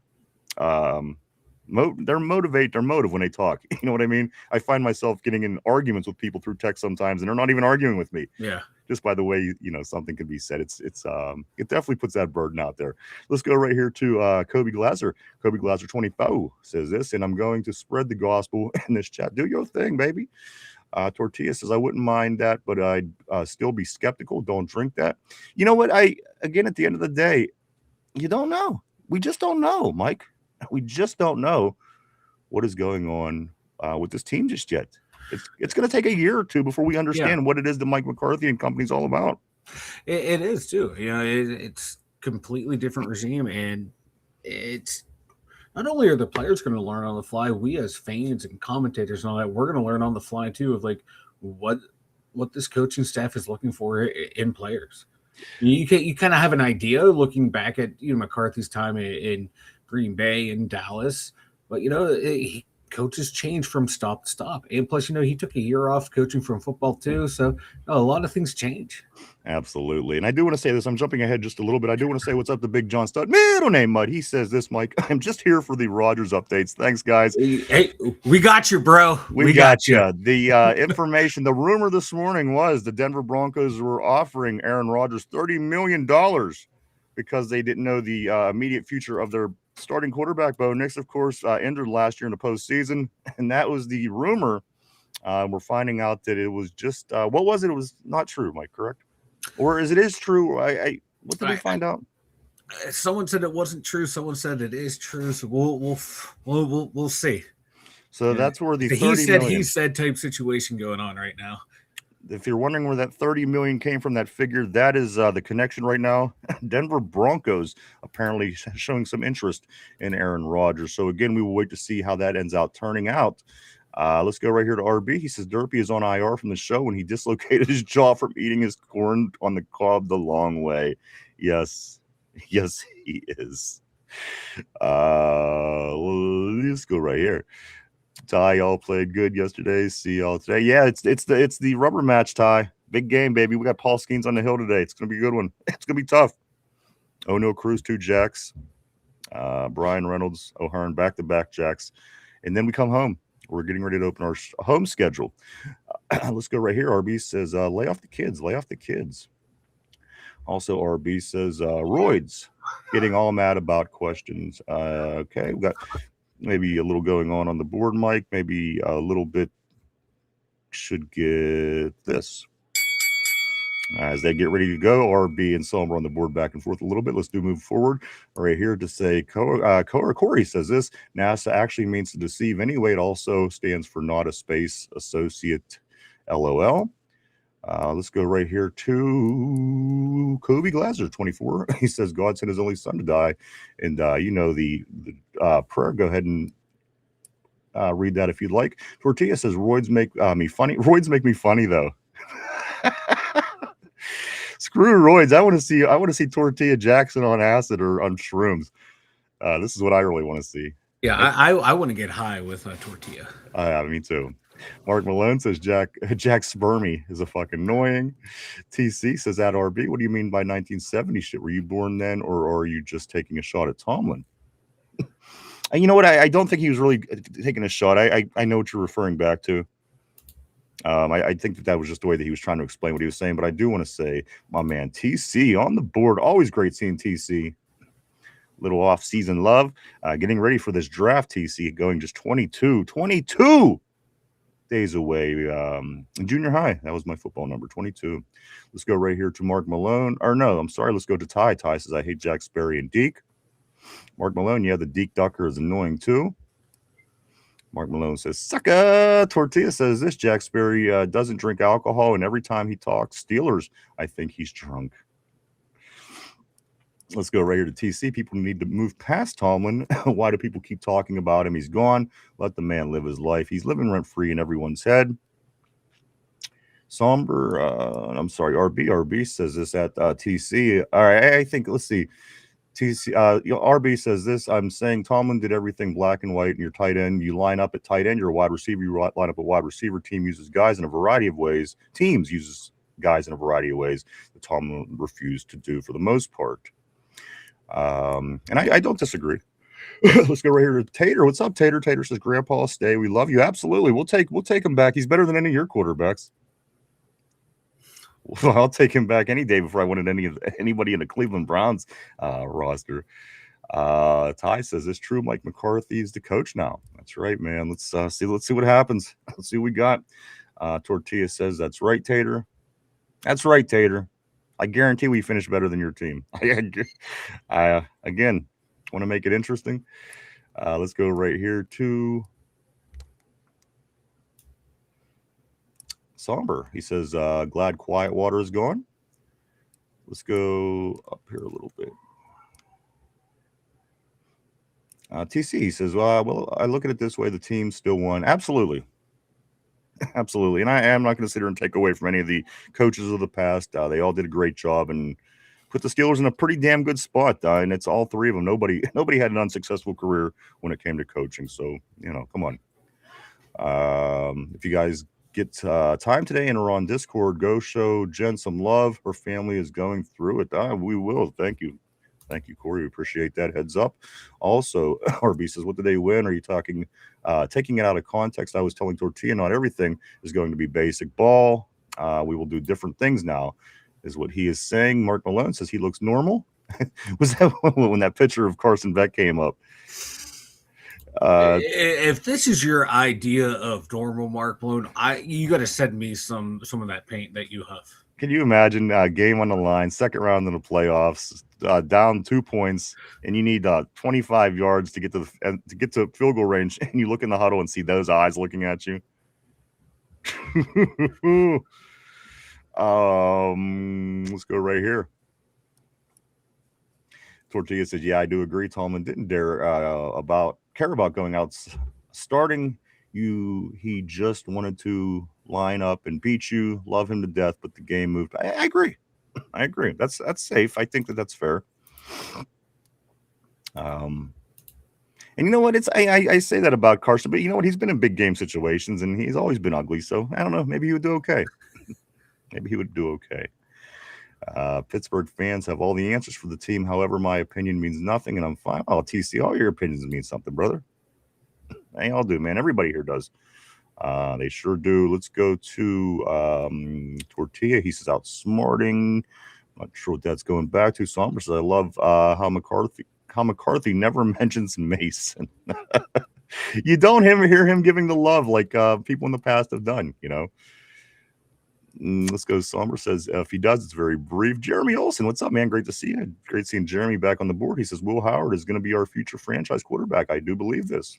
their motive when they talk. You know what I mean? I find myself getting in arguments with people through text sometimes, and they're not even arguing with me. Yeah. Just by the way, something can be said. It definitely puts that burden out there. Let's go right here to Kobe Glazer. Kobe Glazer 25 says this, and I'm going to spread the gospel in this chat. Do your thing, baby. Tortilla says, I wouldn't mind that, but I'd still be skeptical. Don't drink that. You know what? Again, at the end of the day, you don't know. We just don't know, Mike. We just don't know what is going on with this team just yet. It's going to take a year or two before we understand what it is that Mike McCarthy and company's all about. It is too. It's completely different regime, and it's not only are the players going to learn on the fly, we as fans and commentators and all that, we're going to learn on the fly too of like what this coaching staff is looking for in players. You kind of have an idea looking back at McCarthy's time in Green Bay and Dallas, but coaches change from stop to stop, and plus he took a year off coaching from football too, so a lot of things change. Absolutely. And I do want to say this, I'm jumping ahead just a little bit. I do want to say what's up to Big John Stud, middle name Mud. He says this, Mike, I'm just here for the Rodgers updates. Thanks, guys. Hey, we got you, bro. We got you. The information, the rumor this morning was the Denver Broncos were offering Aaron Rodgers $30 million because they didn't know the immediate future of their starting quarterback. Bo Nix, of course, injured last year in the postseason, and that was the rumor. We're finding out that it was just what was it? It was not true, Mike. Correct? Or is true? What did we find out? Someone said it wasn't true. Someone said it is true. So we'll see. So that's where the he said type situation going on right now. If you're wondering where that $30 million came from, that figure, that is the connection right now. Denver Broncos apparently showing some interest in Aaron Rodgers. So again, we will wait to see how that ends out turning out. Let's go right here to RB. He says Derpy is on IR from the show when he dislocated his jaw from eating his corn on the cob the long way. Yes, he is. Let's go right here. Ty, y'all played good yesterday. See y'all today. Yeah, it's the rubber match, Ty. Big game, baby. We got Paul Skeens on the hill today. It's gonna be a good one. It's gonna be tough. Oh no, Cruz 2 Jacks. Brian Reynolds, O'Hearn, back-to-back jacks. And then we come home. We're getting ready to open our home schedule. Let's go right here. RB says, lay off the kids. Lay off the kids. Also, RB says, roids, getting all mad about questions. Okay, we got maybe a little going on the board, Mike. Maybe a little bit should get this. As they get ready to go, RB and Selmer on the board back and forth a little bit. Let's move forward. Right here to say, Corey says this. NASA actually means to deceive anyway. It also stands for not a space associate, LOL. Let's go right here to Kobe Glazer, 24. He says, God sent his only son to die. And the prayer, go ahead and read that if you'd like. Tortilla says, roids make me funny. Roids make me funny, though. Screw roids. I want to see Tortilla Jackson on acid or on shrooms. This is what I really want to see. Yeah, I want to get high with a tortilla. Me too. Mark Malone says Jack Spermy is a fucking annoying. TC says at RB, what do you mean by 1970 shit? Were you born then, or are you just taking a shot at Tomlin? And you know what? I don't think he was really taking a shot. I know what you're referring back to. I think that was just the way that he was trying to explain what he was saying. But I do want to say, my man TC on the board. Always great seeing TC. Little off-season love. Getting ready for this draft, TC. Going just 22 days away. Junior high. That was my football number, 22. Let's go right here to Mark Malone. Or no, I'm sorry. Let's go to Ty. Ty says, I hate Jack Sperry and Deke. Mark Malone, yeah, the Deke Ducker is annoying too. Mark Malone says, sucker. Tortilla says this, Jack Sperry doesn't drink alcohol, and every time he talks Steelers, I think he's drunk. Let's go right here to TC. People need to move past Tomlin. Why do people keep talking about him? He's gone. Let the man live his life. He's living rent-free in everyone's head. Somber, RB says this at TC. All right, I think, let's see. TC, RB says this. I'm saying Tomlin did everything black and white in your tight end. You line up at tight end, you're a wide receiver. You line up a wide receiver. Team uses guys in a variety of ways. Teams uses guys in a variety of ways that Tomlin refused to do for the most part. And I don't disagree. Let's go right here to Tater. What's up, Tater? Tater says, Grandpa, stay. We love you. Absolutely. We'll take him back. He's better than any of your quarterbacks. Well, I'll take him back any day before I wanted anybody in the Cleveland Browns roster. Ty says, it's true. Mike McCarthy's the coach now. That's right, man. Let's see what happens. Let's see what we got. Tortilla says, that's right, Tater. That's right, Tater. I guarantee we finish better than your team. I again want to make it interesting. Let's go right here to Somber. He says, glad quiet water is gone. Let's go up here a little bit. TC says, well, I look at it this way. The team still won. Absolutely. Absolutely. And I am not going to sit here and take away from any of the coaches of the past. They all did a great job and put the Steelers in a pretty damn good spot. And it's all three of them. Nobody had an unsuccessful career when it came to coaching. So, come on. If you guys get time today and are on Discord, go show Jen some love. Her family is going through it. We will. Thank you. Thank you, Corey. We appreciate that. Heads up. Also, RB says, what did they win? Are you talking, taking it out of context? I was telling Tortilla, not everything is going to be basic ball. We will do different things now, is what he is saying. Mark Malone says he looks normal. Was that when that picture of Carson Beck came up? If this is your idea of normal, Mark Malone, you got to send me some of that paint that you have. Can you imagine a game on the line, second round in the playoffs, down 2 points, and you need 25 yards to get to field goal range, and you look in the huddle and see those eyes looking at you? Let's go right here. Tortilla says, yeah, I do agree. Tomlin didn't care about going out starting. He just wanted to line up and beat you. Love him to death, but the game moved. I agree. I agree. That's safe. I think that's fair. And you know what? I say that about Carson, but you know what? He's been in big game situations and he's always been ugly. So I don't know. Maybe he would do okay. Maybe he would do okay. Pittsburgh fans have all the answers for the team. However, my opinion means nothing, and I'm fine. Oh, TC, all your opinions mean something, brother. They all do, man. Everybody here does. They sure do. Let's go to Tortilla. He says outsmarting. Not sure what that's going back to. Somber says I love how McCarthy never mentions Mason. You don't hear him giving the love like people in the past have done, you know. Let's go. Somber says if he does, it's very brief. Jeremy Olson, what's up, man? Great to see you. Great seeing Jeremy back on the board. He says Will Howard is going to be our future franchise quarterback. I do believe this.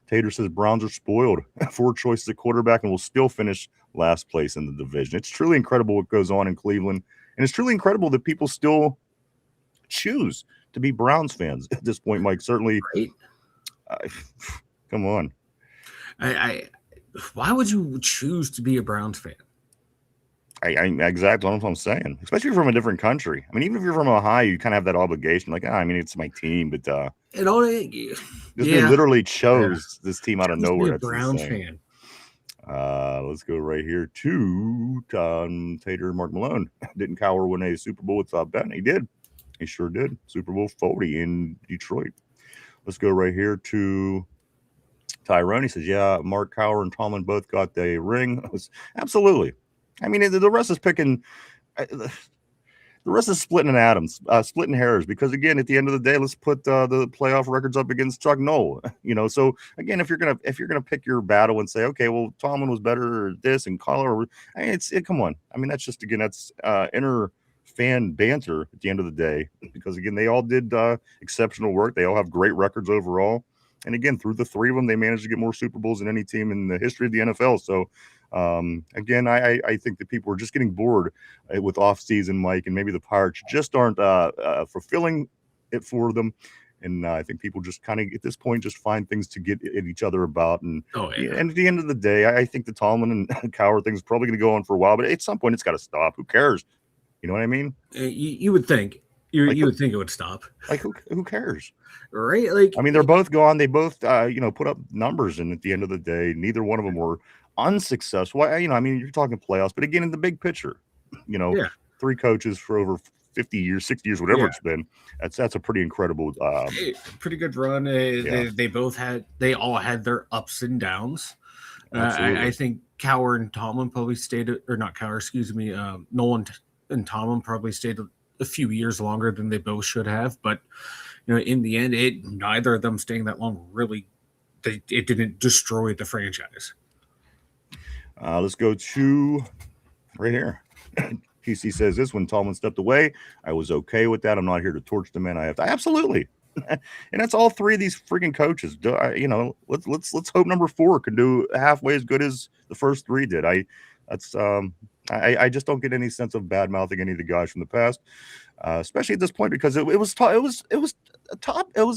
Tater says Browns are spoiled. 4 choices at quarterback and will still finish last place in the division. It's truly incredible what goes on in Cleveland. And it's truly incredible that people still choose to be Browns fans at this point, Mike. Certainly. Right. Come on. Why would you choose to be a Browns fan? Exactly what I'm saying. Especially if you're from a different country. I mean, even if you're from Ohio, you kind of have that obligation. Like, I mean, it's my team, but they literally chose this team out of nowhere. A Browns fan. Let's go right here to Tater Mark Malone. Didn't Cowher win a Super Bowl with Ben? He did. He sure did. Super Bowl 40 in Detroit. Let's go right here to Tyrone. He says, yeah, Mark Cowher and Tomlin both got the ring. Absolutely. I mean, the rest is picking. The rest is splitting splitting hairs. Because again, at the end of the day, let's put the playoff records up against Chuck Noll. You know, so again, if you're gonna pick your battle and say, okay, well, Tomlin was better at this and Collar, I mean, come on. I mean, that's just that's inner fan banter at the end of the day. Because again, they all did exceptional work. They all have great records overall. And again, through the 3 of them, they managed to get more Super Bowls than any team in the history of the NFL. So. Again, I think that people are just getting bored with off-season, Mike, and maybe the Pirates just aren't fulfilling it for them. And I think people just kind of at this point just find things to get at each other about. And and at the end of the day, I think the Tomlin and Cowher thing is probably going to go on for a while, but at some point it's got to stop. Who cares? You know what I mean? You would think. You would think it would stop. Like who cares? Right? Like I mean, they're both gone. They both put up numbers, and at the end of the day, neither one of them were unsuccessful. I mean, you're talking playoffs, but again, in the big picture, 3 coaches for over 50 years, 60 years, whatever it's been. That's a pretty incredible, pretty good run. They all had their ups and downs. I think Cowher and Tomlin probably stayed, or not Cowher, excuse me, Nolan and Tomlin probably stayed a few years longer than they both should have. But in the end, neither of them staying that long really, it didn't destroy the franchise. Let's go to right here. PC says this: when Tomlin stepped away, I was okay with that. I'm not here to torch the man. Absolutely, and that's all 3 of these freaking coaches. Let's hope number 4 can do halfway as good as the first 3 did. I just don't get any sense of bad mouthing any of the guys from the past, especially at this point because it was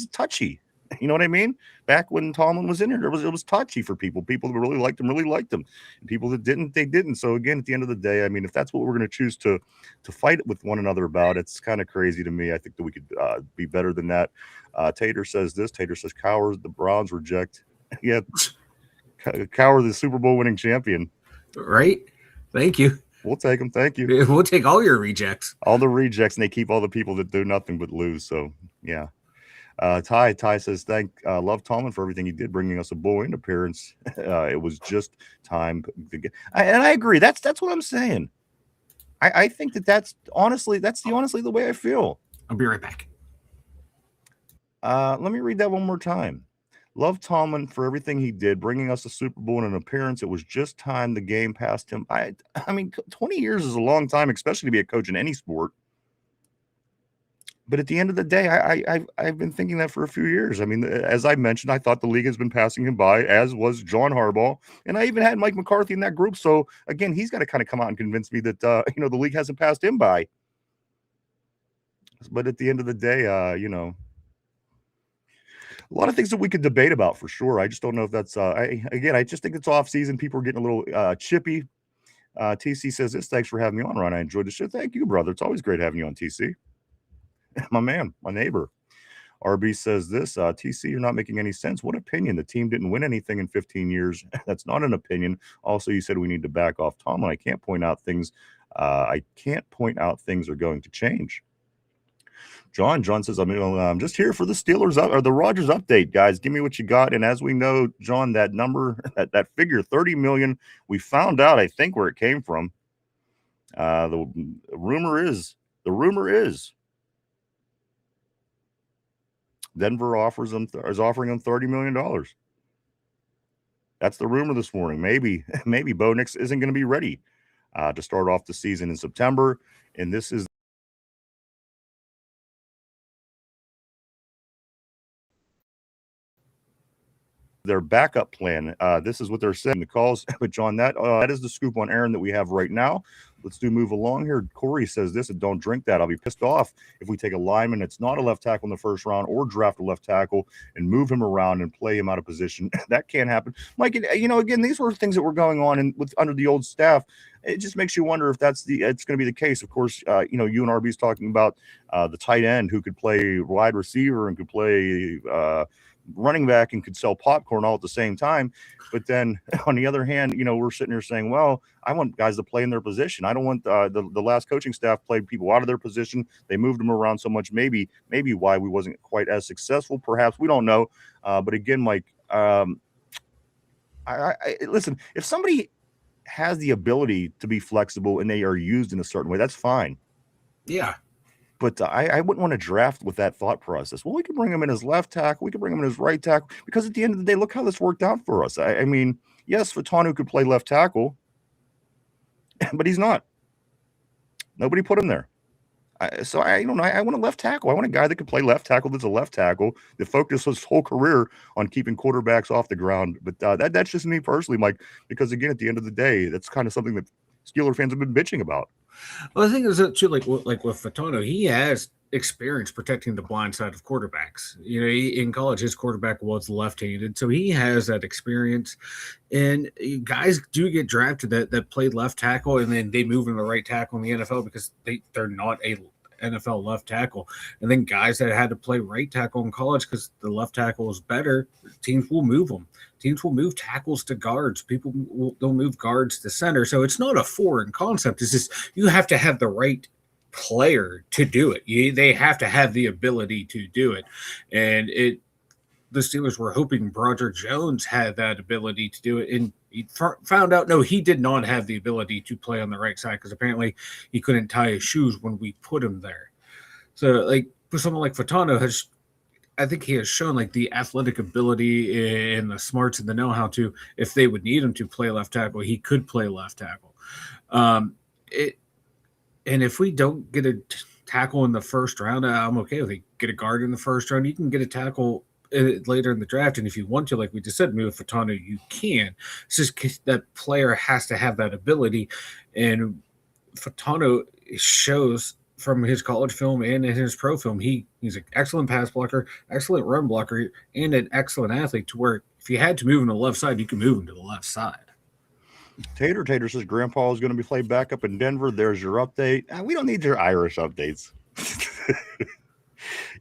touchy. You know what I mean? Back when Tomlin was in here, it was touchy for people. People that really liked him. And people that didn't, they didn't. So again, at the end of the day, I mean, if that's what we're going to choose to fight with one another about, it's kind of crazy to me. I think that we could be better than that. Tater says this. Tater says Cowher, the Browns reject. Yeah, Cowher, the Super Bowl winning champion. Right. Thank you. We'll take them. Thank you. We'll take all your rejects. All the rejects, and they keep all the people that do nothing but lose. So yeah. Ty says, love Tomlin for everything he did, bringing us a bowl-in appearance. It was just time to get. And I agree. That's what I'm saying. I think that's honestly the way I feel. I'll be right back. Let me read that one more time. Love Tomlin for everything he did, bringing us a Super Bowl and an appearance. It was just time the game passed him. I mean, 20 years is a long time, especially to be a coach in any sport. But at the end of the day, I've been thinking that for a few years. I mean, as I mentioned, I thought the league has been passing him by, as was John Harbaugh. And I even had Mike McCarthy in that group. So, again, he's got to kind of come out and convince me that, the league hasn't passed him by. But at the end of the day, a lot of things that we could debate about for sure. I just don't know if that's, I just think it's off season. People are getting a little chippy. TC says this. Thanks for having me on, Ron. I enjoyed the show. Thank you, brother. It's always great having you on, TC. My man, my neighbor. RB says this, TC, you're not making any sense. What opinion? The team didn't win anything in 15 years. That's not an opinion. Also, you said we need to back off Tomlin. I can't point out things I can't point out things are going to change. John says, I'm just here for the Steelers or the Rodgers update, guys. Give me what you got. And as we know, John, that number, that figure, 30 million, we found out, I think, where it came from. The rumor is Denver is offering him $30 million. That's the rumor this morning. Maybe Bo Nix isn't going to be ready to start off the season in September. And this is their backup plan. This is what they're saying. The calls, but John, that is the scoop on Aaron that we have right now. Let's move along here. Corey says this, and don't drink that. I'll be pissed off if we take a lineman that's not a left tackle in the first round or draft a left tackle and move him around and play him out of position. That can't happen. Mike, again, these were things that were going on under the old staff. It just makes you wonder if it's going to be the case. Of course, you and RB's talking about the tight end who could play wide receiver and could play running back and could sell popcorn all at the same time. But then on the other hand, we're sitting here saying, well, I want guys to play in their position. I don't want the last coaching staff played people out of their position. They moved them around so much. Maybe why we wasn't quite as successful. Perhaps we don't know. But again, Mike, I listen, if somebody has the ability to be flexible and they are used in a certain way, that's fine. Yeah. But I wouldn't want to draft with that thought process. Well, we could bring him in as left tackle. We could bring him in as right tackle. Because at the end of the day, look how this worked out for us. I mean, yes, Fatanu could play left tackle, but he's not. Nobody put him there. So I don't know. I want a left tackle. I want a guy that could play left tackle that's a left tackle that focused his whole career on keeping quarterbacks off the ground. But that's just me personally, Mike, because, again, at the end of the day, that's kind of something that Steeler fans have been bitching about. Well, the thing is that too, like with Fatano, he has experience protecting the blind side of quarterbacks. In college, his quarterback was left-handed, so he has that experience. And guys do get drafted that played left tackle, and then they move in the right tackle in the NFL because they're not a NFL left tackle. And then guys that had to play right tackle in college because the left tackle is better, teams will move them. Teams will move tackles to guards. They'll move guards to center. So it's not a foreign concept. It's just you have to have the right player to do it. They have to have the ability to do it. And the Steelers were hoping Roger Jones had that ability to do it. And he found out, no, he did not have the ability to play on the right side because apparently he couldn't tie his shoes when we put him there. So, like, for someone like Fatano, I think he has shown, like, the athletic ability and the smarts and the know-how to, if they would need him to play left tackle, he could play left tackle. And if we don't get a tackle in the first round, I'm okay with it. Get a guard in the first round. You can get a tackle later in the draft, and if you want to, like we just said, move Fatano, you can. It's just that player has to have that ability, and Fatano shows from his college film and in his pro film, he's an excellent pass blocker, excellent run blocker, and an excellent athlete to where if you had to move him to the left side, you can move him to the left side. Tater says Grandpa is going to be played back up in Denver. There's your update. We don't need your Irish updates.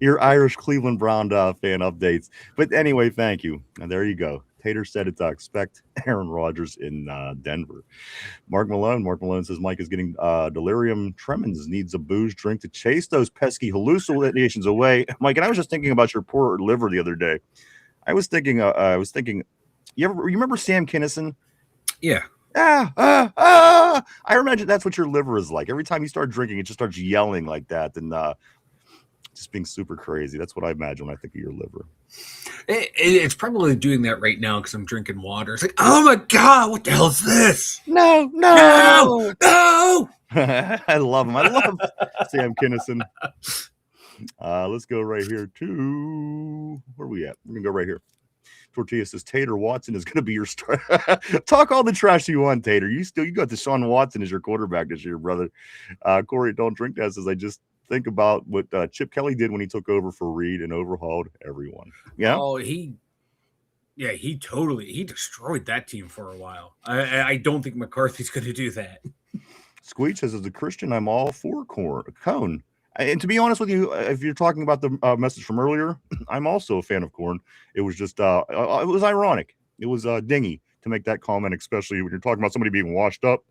Your Irish Cleveland Brown fan updates. But anyway, thank you. And there you go. Tater said it to expect Aaron Rodgers in Denver. Mark Malone says Mike is getting delirium tremens, needs a booze drink to chase those pesky hallucinations away. Mike, and I was just thinking about your poor liver the other day. I was thinking, you remember Sam Kinison? Yeah. I imagine that's what your liver is like. Every time you start drinking, it just starts yelling like that and just being super crazy. That's what I imagine when I think of your liver. It's probably doing that right now because I'm drinking water. It's like, oh my God, what the hell is this? No. I love him. I love Sam Kinison. Let's go right here to where are we at? We're gonna go right here. Tortilla says Tater Watson is going to be your star. Talk all the trash you want, Tater. You got Deshaun Watson as your quarterback this year, brother. Corey, don't drink that. Says I just think about what Chip Kelly did when he took over for Reed and overhauled everyone. Yeah. Oh, he destroyed that team for a while. I don't think McCarthy's going to do that. Squeech says, as a Christian, I'm all for Cone. And to be honest with you, if you're talking about the message from earlier, I'm also a fan of corn. It was just, it was ironic. It was dingy to make that comment, especially when you're talking about somebody being washed up.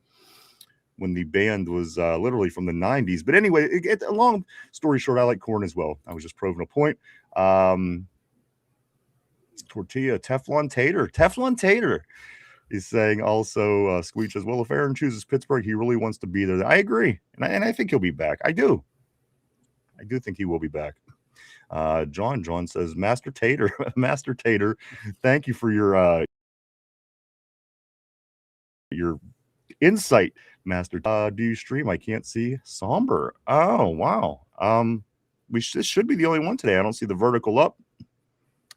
when the band was literally from the 90s. But anyway, a long story short, I like corn as well. I was just proving a point. Tortilla, Teflon Tater. He's saying also, Squeech as well, if Aaron chooses Pittsburgh, he really wants to be there. I agree. And I think he'll be back. I do think he will be back. John says, Master Tater, thank you for your insight, Master. Do you stream? I can't see Somber. Oh, wow. This should be the only one today. I don't see the vertical up.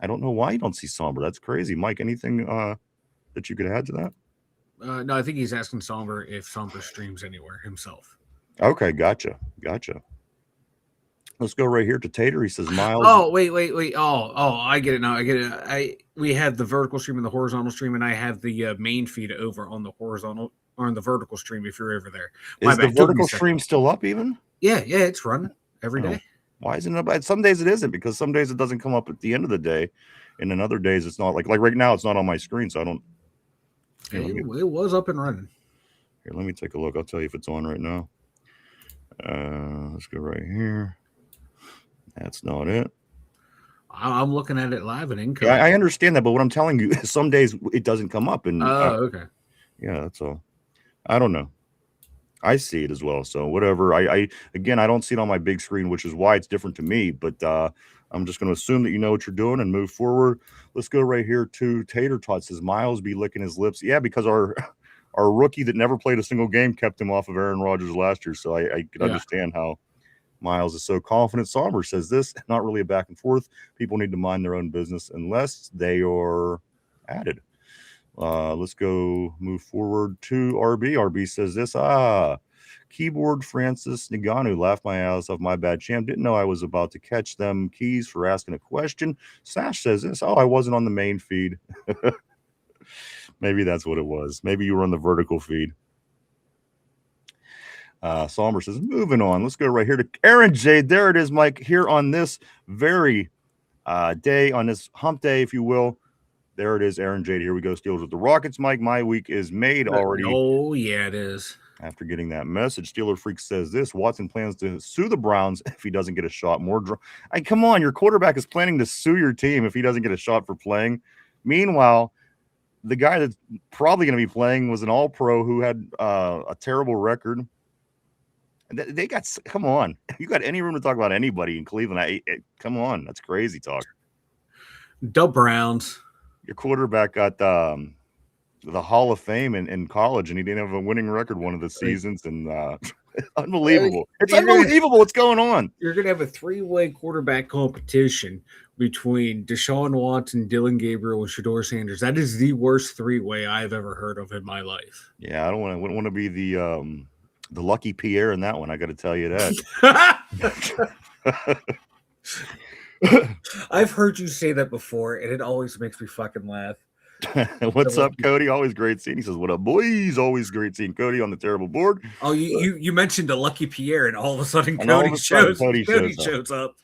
I don't know why you don't see Somber. That's crazy. Mike, anything that you could add to that? No, I think he's asking Somber if Somber streams anywhere himself. Okay, gotcha. Let's go right here to Tater. He says, Miles. Oh, wait. Oh, I get it now. We have the vertical stream and the horizontal stream, and I have the main feed over on the horizontal or on the vertical stream. If you're over there, is the vertical stream still up even? Yeah, it's running every day. Why isn't it up? Some days it isn't, because some days it doesn't come up at the end of the day, and then other days it's not. Like right now, it's not on my screen, so I don't. It was up and running. Here, let me take a look. I'll tell you if it's on right now. Let's go right here. That's not it. I'm looking at it live and income. Yeah, I understand that, but what I'm telling you, some days it doesn't come up. And okay. Yeah, that's all. I don't know. I see it as well. So whatever. I don't see it on my big screen, which is why it's different to me. But I'm just going to assume that you know what you're doing and move forward. Let's go right here to Tater Tot. Says Miles be licking his lips. Yeah, because our rookie that never played a single game kept him off of Aaron Rodgers last year. So I can understand how Miles is so confident. Somber says this, not really a back and forth. People need to mind their own business unless they are added. Let's go move forward to RB. RB says this. Keyboard Francis Naganu laughed my ass off. My bad, champ. Didn't know I was about to catch them keys for asking a question. Sash says this. Oh, I wasn't on the main feed. Maybe that's what it was. Maybe you were on the vertical feed. Somber says, moving on. Let's go right here to Aaron J. There it is, Mike. Here on this very day, on this hump day, if you will. There it is, Aaron J. Here we go, Steelers with the Rockets, Mike. My week is made already. Oh, yeah, it is. After getting that message, Steeler Freak says this. Watson plans to sue the Browns if he doesn't get a shot. Come on, your quarterback is planning to sue your team if he doesn't get a shot for playing. Meanwhile, the guy that's probably going to be playing was an all-pro who had a terrible record. They got, come on. You got any room to talk about anybody in Cleveland? Come on. That's crazy talk. The Browns. Your quarterback got the Hall of Fame in college, and he didn't have a winning record one of the seasons. And unbelievable. It's unbelievable what's going on. You're going to have a three-way quarterback competition between Deshaun Watson, Dylan Gabriel, and Shedeur Sanders. That is the worst three-way I've ever heard of in my life. Yeah, wouldn't want to be the lucky Pierre in that one. I got to tell you that. I've heard you say that before, and it always makes me fucking laugh. What's up, Cody? Always great seeing. He says, "What up, boys? Always great seeing Cody on the terrible board." Oh, you mentioned a lucky Pierre, and all of a sudden Cody shows up.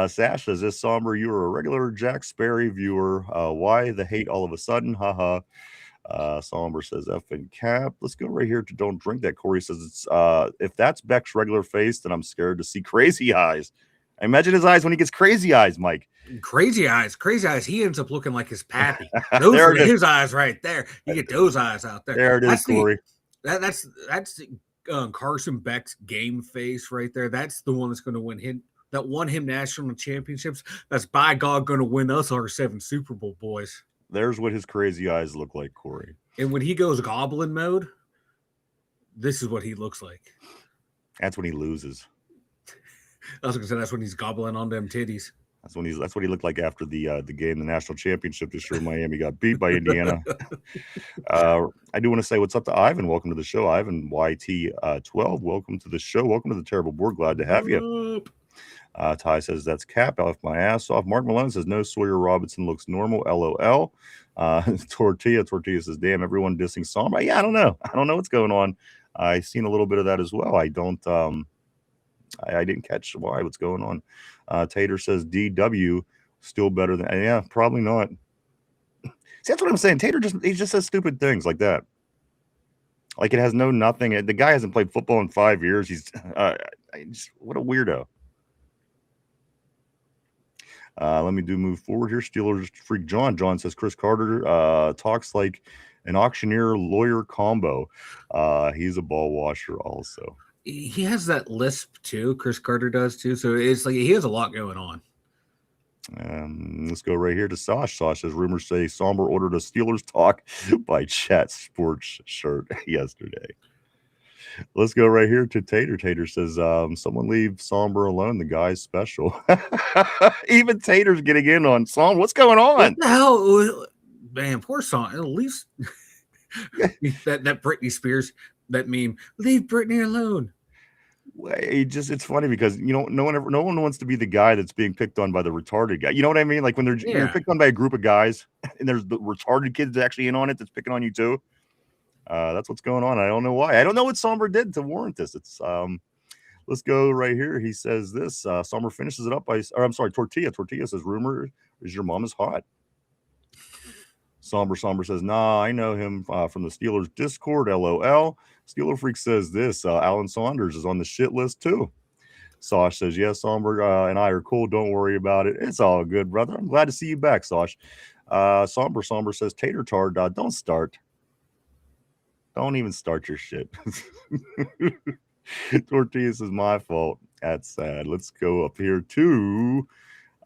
Sash says, "This Somber, you are a regular Jack Sperry viewer. Why the hate all of a sudden? Haha." Somber says F and cap. Let's go right here to Don't Drink That. Corey says it's if that's Beck's regular face, then I'm scared to see crazy eyes. I imagine his eyes when he gets crazy eyes, Mike. Crazy eyes. He ends up looking like his pappy. Those are his eyes right there. You get those eyes out there. There it is, Corey. That's Carson Beck's game face right there. That's the one that's going to win him. That won him national championships. That's by God going to win us our 7 Super Bowl, boys. There's what his crazy eyes look like, Corey. And when he goes goblin mode, this is what he looks like. That's when he loses. I was going to say that's when he's gobbling on them titties. That's what he looked like after the game, the national championship this year. Miami got beat by Indiana. I do want to say what's up to Ivan. Welcome to the show, Ivan YT12. Welcome to the show. Welcome to the terrible board. Glad to have you. Ty says that's cap. I'll have my ass off. Mark Malone says no. Sawyer Robinson looks normal. LOL. Tortilla says damn. Everyone dissing Somber. Yeah, I don't know what's going on. I seen a little bit of that as well. I don't. I didn't catch what's going on. Tater says DW still better than yeah, probably not. See, that's what I'm saying. Tater just says stupid things like that. Like, it has no nothing. The guy hasn't played football in 5 years. He's what a weirdo. Let me move forward here. Steelers freak John. John says Chris Carter talks like an auctioneer lawyer combo. He's a ball washer also. He has that lisp too. Chris Carter does too. So it's like he has a lot going on. Let's go right here to Sosh. Sosh says rumors say Somber ordered a Steelers talk by Chat Sports shirt yesterday. Let's go right here to Tater. Tater says, someone leave Somber alone. The guy's special. Even Tater's getting in on Somber. What's going on? What the hell? Man, poor Somber. At least that Britney Spears, that meme, leave Britney alone. It's funny because no one wants to be the guy that's being picked on by the retarded guy. You know what I mean? Like when you're picked on by a group of guys and there's the retarded kids actually in on it that's picking on you too. That's what's going on. I don't know why. I don't know what Somber did to warrant this. It's let's go right here. He says this. Somber finishes it up by, or I'm sorry, Tortilla. Tortilla says, rumor is your mom is hot. Somber says, nah, I know him from the Steelers Discord, LOL. Steeler Freak says this, Alan Saunders is on the shit list too. Sosh says, yes, Somber and I are cool. Don't worry about it. It's all good, brother. I'm glad to see you back, Sosh. Somber says, Tater Tard, don't start. Don't even start your shit. Tortillas is my fault. That's sad. Let's go up here to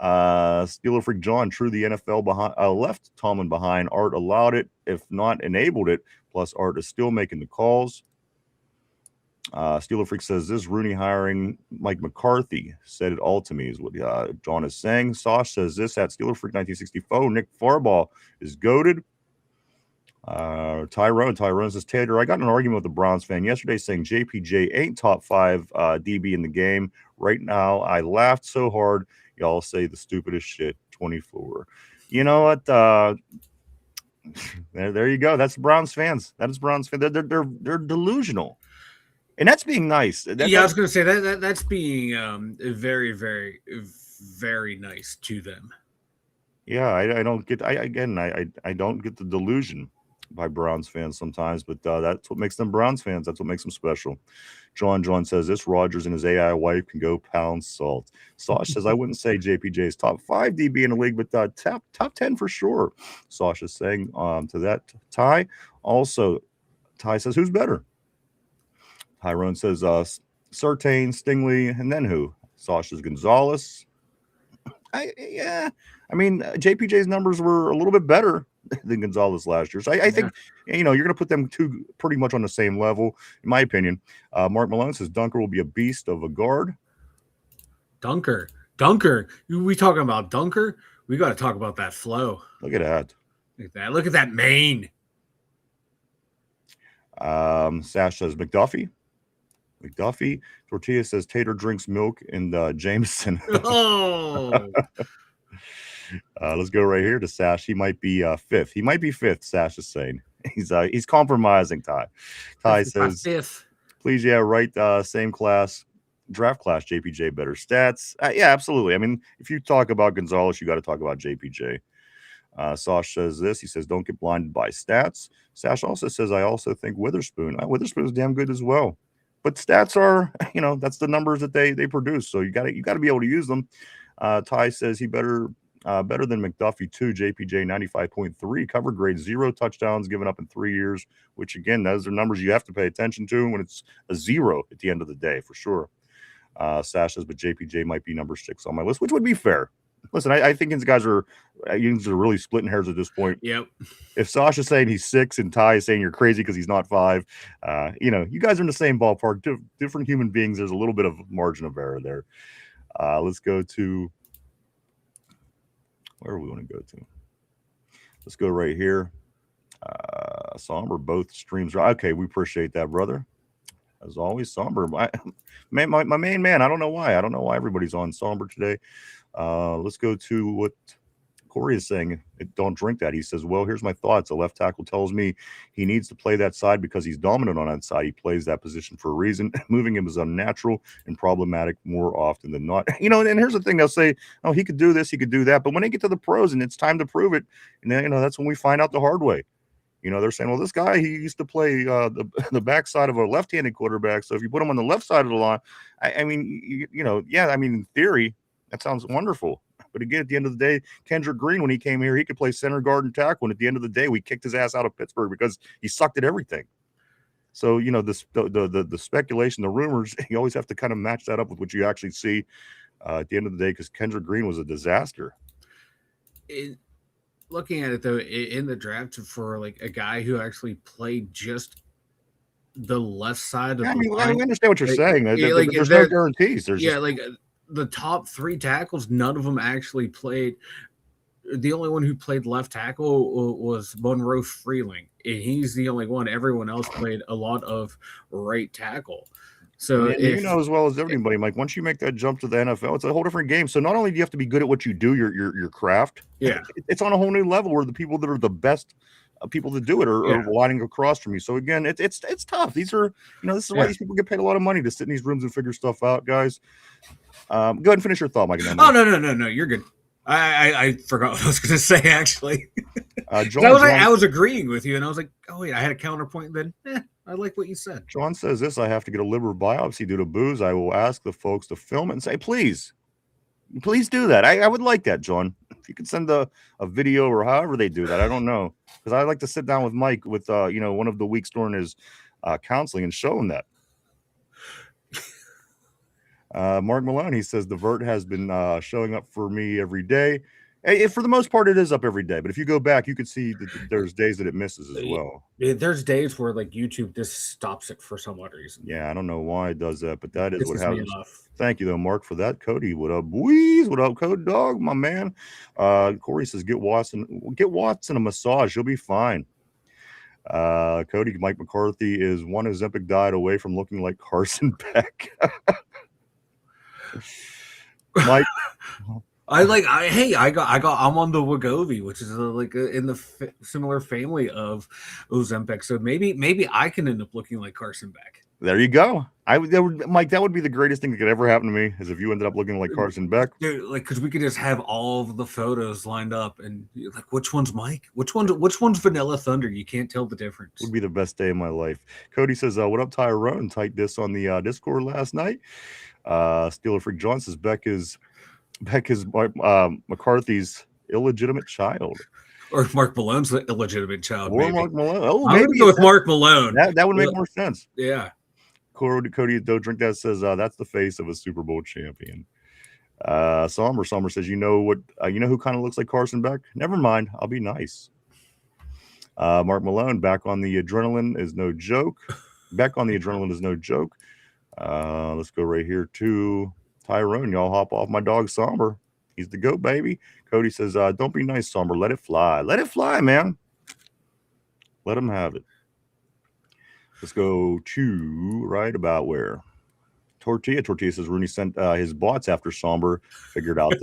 Steeler Freak John. True, the NFL left Tomlin behind. Art allowed it, if not enabled it. Plus, Art is still making the calls. Steeler Freak says this: Rooney hiring Mike McCarthy said it all to me, is what John is saying. Sosh says this at Steeler Freak 1964. Nick Farbaugh is goated. Tyrone says, Tater, I got in an argument with a Browns fan yesterday saying JPJ ain't top 5 DB in the game. Right now, I laughed so hard. Y'all say the stupidest shit. 24. You know what? There you go. That's Browns fans. That is Browns fans. They're delusional. And that's being nice. I was going to say that's being very, very, very nice to them. Yeah, I don't get. I don't get the delusion by Browns fans sometimes, but that's what makes them Browns fans. That's what makes them special. John says this: Rodgers and his AI wife can go pound salt. Sosh says I wouldn't say JPJ is top 5 DB in the league, but top 10 for sure. Sosh is saying to that. Ty also. Ty says who's better? Tyrone says Surtain, Stingley, and then who? Sosh says Gonzalez. I mean, JPJ's numbers were a little bit better than Gonzalez last year. So I think, you're going to put them two pretty much on the same level, in my opinion. Mark Malone says Dunker will be a beast of a guard. Dunker. We talking about Dunker? We got to talk about that flow. Look at that. Look at that mane. Sash says McDuffie. Tortilla says Tater drinks milk and Jameson. Oh. Let's go right here to Sash. He might be 5th. He might be 5th, Sash is saying. He's compromising, Ty. Ty says, 5th. Please, right, same class, draft class, JPJ better stats. Yeah, absolutely. I mean, if you talk about Gonzalez, you got to talk about JPJ. Sash says this. He says, don't get blinded by stats. Sash also says, I also think Witherspoon. Witherspoon is damn good as well. But stats are, that's the numbers that they produce. So you got to be able to use them. Ty says he better than McDuffie too. JPJ 95.3 cover grade, 0 touchdowns given up in 3 years. Which again, those are numbers you have to pay attention to when it's a 0 at the end of the day for sure. Sash says, but JPJ might be number 6 on my list, which would be fair. Listen, I think these guys are really splitting hairs at this point. Yep. If Sasha's saying he's 6 and Ty is saying you're crazy because he's not 5, you guys are in the same ballpark. Different human beings. There's a little bit of margin of error there. Let's go to where we want to go to. Let's go right here. Somber, both streams are okay. We appreciate that, brother. As always, Somber. My main man. I don't know why. Everybody's on Somber today. Let's go to what Corey is saying. Don't drink that. He says, well, here's my thoughts. A left tackle tells me he needs to play that side because he's dominant on that side. He plays that position for a reason. Moving him is unnatural and problematic more often than not. And here's the thing. They'll say, oh, he could do this, he could do that. But when they get to the pros and it's time to prove it, and then, that's when we find out the hard way. You know, they're saying, well, this guy, he used to play the backside of a left-handed quarterback. So if you put him on the left side of the line, I mean, yeah, I mean, in theory, that sounds wonderful. But again, at the end of the day, Kendrick Green, when he came here, he could play center, guard, and tackle. And at the end of the day, we kicked his ass out of Pittsburgh because he sucked at everything. So, you know, the speculation, the rumors, you always have to kind of match that up with what you actually see at the end of the day, because Kendrick Green was a disaster. Looking at it, though, in the draft for like a guy who actually played just the left side of I the mean, I line. understand what you're saying. There's no guarantees. There's like the top 3 tackles, none of them actually played. The only one who played left tackle was Monroe Freeling, and he's the only one. Everyone else played a lot of right tackle. So you know as well as everybody, Mike, once you make that jump to the NFL, it's a whole different game. So not only do you have to be good at what you do, your craft, it's on a whole new level where the people that are the best people to do it are lining across from you. So again, it's tough. These are, this is why these people get paid a lot of money to sit in these rooms and figure stuff out, guys. Go ahead and finish your thought, Mike. Oh, no, you're good. I forgot what I was going to say, actually. John, I was agreeing with you, and I was like, oh, wait, I had a counterpoint then. I like what you said. John says this: I have to get a liver biopsy due to booze. I will ask the folks to film it and say, please do that. I would like that, John. If you could send a video or however they do that, I don't know, because I like to sit down with Mike with one of the weeks during his counseling and show him that. Mark Malone, he says the vert has been showing up for me every day. For the most part, it is up every day. But if you go back, you could see that there's days that it misses as well. There's days where like YouTube just stops it for some odd reason. Yeah, I don't know why it does that, but that is what happens. Thank you, though, Mark, for that. Cody, what up, boys? What up, Code Dog, my man? Corey says, get Watson a massage. You'll be fine. Cody, Mike McCarthy is one Ozempic diet away from looking like Carson Beck. Mike. I'm on the Wegovy, which is in the similar family of Ozempic. So maybe I can end up looking like Carson Beck. There you go. Mike, that would be the greatest thing that could ever happen to me, is if you ended up looking like Carson Beck. Dude, because we could just have all of the photos lined up, and like, which one's Mike? Which one's Vanilla Thunder? You can't tell the difference. Would be the best day of my life. Cody says, "What up, Tyrone? Tight diss on the Discord last night." Steeler Freak John says, Beck is McCarthy's illegitimate child, or Mark Malone's illegitimate child, or maybe. Mark Malone. Oh, I'm gonna go with Mark Malone. That would make more sense. Yeah. Cody Don't Drink That says that's the face of a Super Bowl champion. Somber says, you know who kind of looks like Carson Beck? Never mind, I'll be nice. Mark Malone, back on the adrenaline is no joke. Beck on the adrenaline is no joke. Let's go right here to Tyrone. Y'all hop off my dog Somber. He's the GOAT, baby. Cody says, don't be nice, Somber. Let it fly. Let it fly, man. Let him have it. Let's go to right about where. Tortilla says Rooney sent his bots after Somber figured out.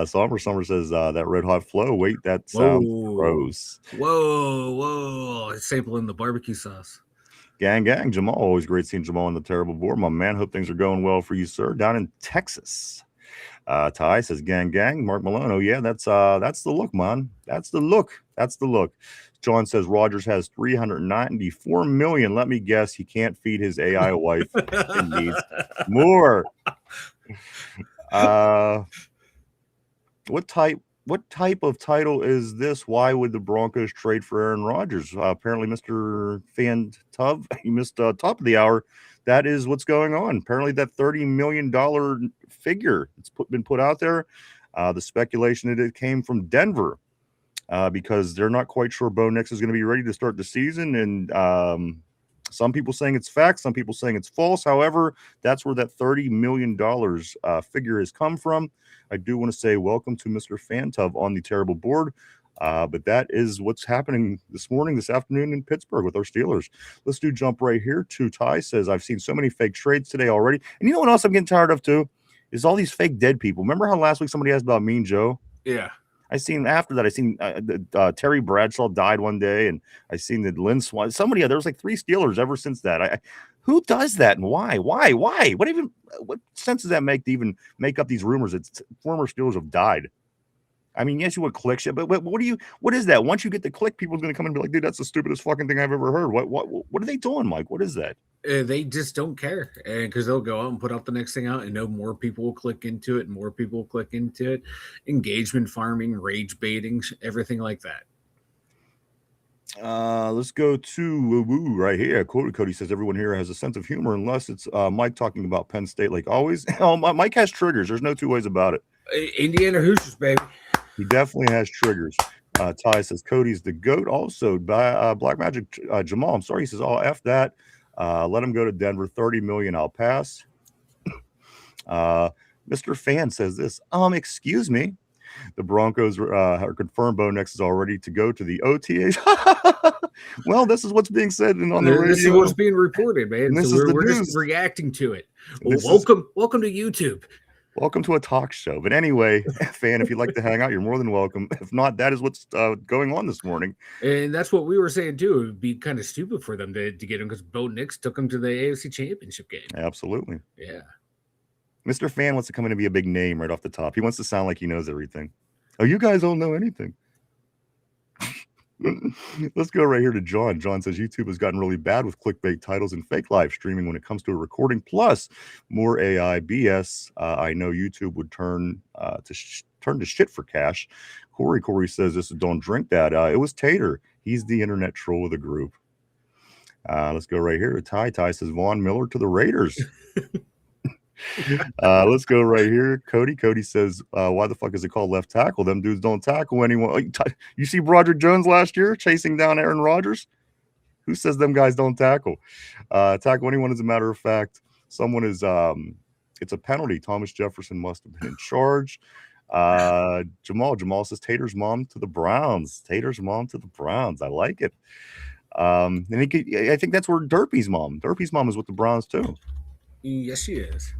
Somber says that red hot flow. Wait, that sounds gross. Whoa. It's sampling the barbecue sauce. Gang, Jamal. Always great seeing Jamal on the terrible board. My man, hope things are going well for you, sir. Down in Texas. Ty says, gang. Mark Malone. Oh, yeah, that's the look, man. That's the look. John says Rodgers has $394 million. Let me guess, he can't feed his AI wife. He needs more. What type of title is this? Why would the Broncos trade for Aaron Rodgers? Apparently, Mr. Fan Tub, you missed top of the hour. That is what's going on. Apparently, that $30 million figure it's been put out there. The speculation that it came from Denver. Because they're not quite sure Bo Nix is going to be ready to start the season. And some people saying it's fact, some people saying it's false. However, that's where that $30 million figure has come from. I do want to say welcome to Mr. Fantub on the terrible board. But that is what's happening this afternoon in Pittsburgh with our Steelers. Let's jump right here to Ty says, I've seen so many fake trades today already. And you know what else I'm getting tired of too? Is all these fake dead people. Remember how last week somebody asked about Mean Joe? Yeah. After that, Terry Bradshaw died one day, and I seen that Lynn Swan. There was like 3 Steelers ever since that. Who does that and why? What sense does that make to even make up these rumors that former Steelers have died? I mean, yes, you would click shit, but what is that? Once you get the click, people are going to come and be like, dude, that's the stupidest fucking thing I've ever heard. What are they doing, Mike? What is that? They just don't care, and because they'll go out and put up the next thing out, and know more people will click into it, and more people will click into it. Engagement farming, rage baiting, everything like that. Let's go to woo right here. Cody says everyone here has a sense of humor, unless it's Mike talking about Penn State like always. Oh, Mike has triggers. There's no two ways about it. Indiana Hoosiers, baby. He definitely has triggers. Ty says Cody's the GOAT. Also, by Black Magic Jamal. I'm sorry. He says, oh, F that. Let him go to Denver. 30 million. I'll pass. Mr. Fan says this. Excuse me. The Broncos are confirmed Bo Nix is all ready to go to the OTAs. Well, this is what's being said on the radio. This is what's being reported, man. This So is the we're news. just reacting to it. This Welcome to YouTube. Welcome to a talk show. But anyway, Fan, if you'd like to hang out, you're more than welcome. If not, that is what's going on this morning. And that's what we were saying, too. It would be kind of stupid for them to get him because Bo Nix took him to the AFC Championship game. Absolutely. Yeah. Mr. Fan wants to come in and be a big name right off the top. He wants to sound like he knows everything. Oh, you guys don't know anything. Let's go right here to John. John says YouTube has gotten really bad with clickbait titles and fake live streaming when it comes to a recording. Plus, more AI BS. I know YouTube would turn to shit for cash. Corey says this is don't drink that. It was Tater. He's the internet troll of the group. Let's go right here. Ty says Von Miller to the Raiders. Let's go right here. Cody says, why the fuck is it called left tackle? Them dudes don't tackle anyone. You see Broderick Jones last year chasing down Aaron Rodgers? Who says them guys don't tackle? Tackle anyone, as a matter of fact. Someone is it's a penalty. Thomas Jefferson must have been in charge. Jamal says Tater's mom to the Browns. Tater's mom to the Browns. I like it. And I think that's where Derpy's mom is with the Browns too. Yes, she is.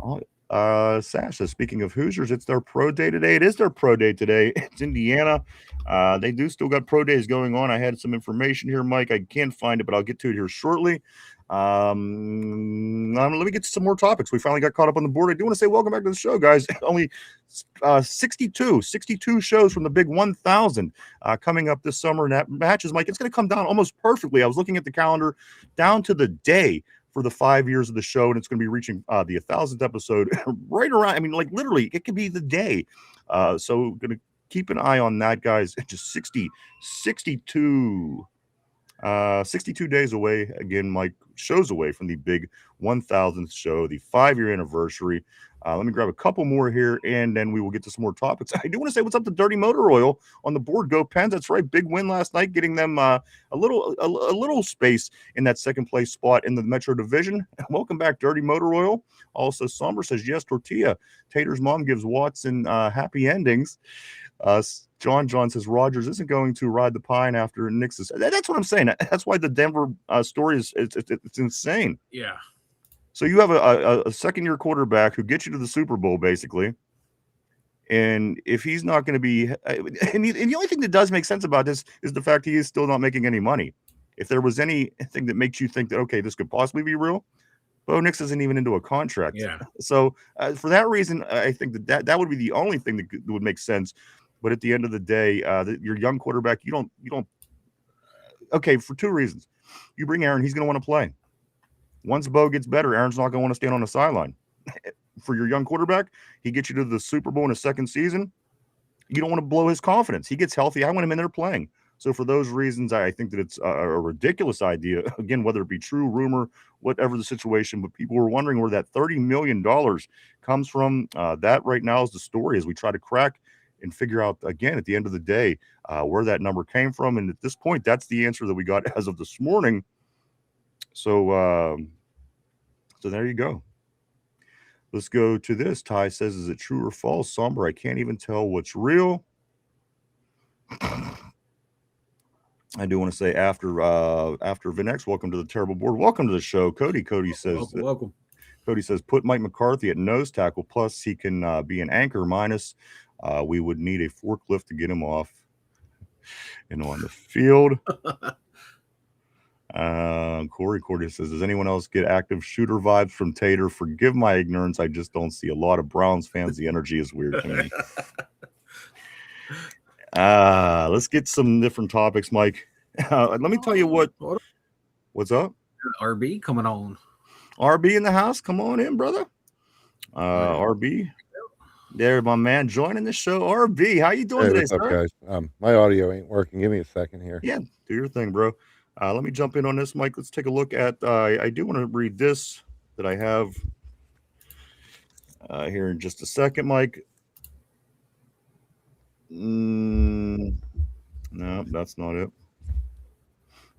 Sasha, speaking of Hoosiers, it's their pro day today. It is their pro day today. It's Indiana. They do still got pro days going on. I had some information here, Mike. I can't find it, but I'll get to it here shortly. Let me get to some more topics. We finally got caught up on the board. I do want to say welcome back to the show, guys. Only 62 shows from the big 1,000 coming up this summer. And that matches, Mike, it's going to come down almost perfectly. I was looking at the calendar down to the day for the 5 years of the show, and it's going to be reaching the 1,000th episode right around. I mean, like literally, it could be the day. So going to keep an eye on that, guys. Just 62 days away. Again, Mike, shows away from the big 1,000th show, the 5-year anniversary. Let me grab a couple more here, and then we will get to some more topics. I do want to say what's up to Dirty Motor Oil on the board. Go Pens. That's right. Big win last night, getting them a little space in that second place spot in the Metro Division. Welcome back, Dirty Motor Oil. Also, Somber says, yes, Tortilla. Tater's mom gives Watson happy endings. John says Rodgers isn't going to ride the pine after Nix's. That's what I'm saying. That's why the Denver story is it's insane. Yeah. So you have a second-year quarterback who gets you to the Super Bowl, basically. And if he's not going to be – and the only thing that does make sense about this is the fact he is still not making any money. If there was anything that makes you think that, okay, this could possibly be real, Bo Nix isn't even into a contract. Yeah. So for that reason, I think that would be the only thing that would make sense. But at the end of the day, your young quarterback, you don't – okay, for two reasons. You bring Aaron, he's going to want to play. Once Bo gets better, Aaron's not going to want to stand on the sideline. For your young quarterback, he gets you to the Super Bowl in his second season. You don't want to blow his confidence. He gets healthy. I want him in there playing. So for those reasons, I think that it's a ridiculous idea. Again, whether it be true, rumor, whatever the situation, but people were wondering where that $30 million comes from. That right now is the story as we try to crack and figure out, again, at the end of the day, where that number came from. And at this point, that's the answer that we got as of this morning. So there you go. Let's go to this. Ty says, is it true or false? Somber, I can't even tell what's real. I do want to say after Vinex, welcome to the terrible board. Welcome to the show. Cody says, welcome. Cody says, put Mike McCarthy at nose tackle. Plus, he can be an anchor. Minus, we would need a forklift to get him off and on the field. Corey says, does anyone else get active shooter vibes from Tater? Forgive my ignorance. I just don't see a lot of Browns fans. The energy is weird to me. Let's get some different topics, Mike. Let me tell you what's up. RB coming on. RB in the house. Come on in, brother. RB. There, my man, joining the show. RB, how you doing today, what's up, sir? guys? My audio ain't working. Give me a second here. Yeah, do your thing, bro. Let me jump in on this, Mike. Let's take a look at. I do want to read this that I have here in just a second, Mike. No, that's not it.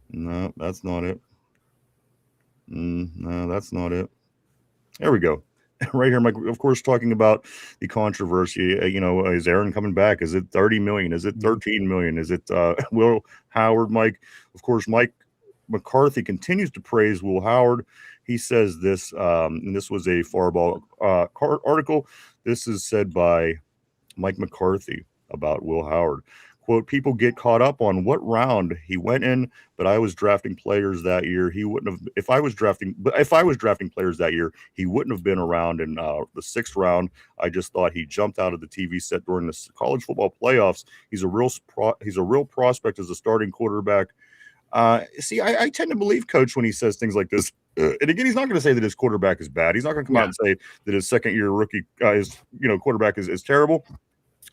No, that's not it. No, that's not it. There we go. Right here, Mike. Of course, talking about the controversy. Is Aaron coming back? Is it 30 million? Is it 13 million? Is it Will Howard, Mike? Of course, Mike McCarthy continues to praise Will Howard. He says this, and this was a Farball article. This is said by Mike McCarthy about Will Howard. Quote, people get caught up on what round he went in, but I was drafting players that year. He wouldn't have, if I was drafting players that year, he wouldn't have been around in the 6th round. I just thought he jumped out of the TV set during the college football playoffs. He's a real prospect as a starting quarterback. See, I tend to believe Coach when he says things like this. And again, he's not going to say that his quarterback is bad. He's not going to come out and say that his second-year rookie quarterback is terrible.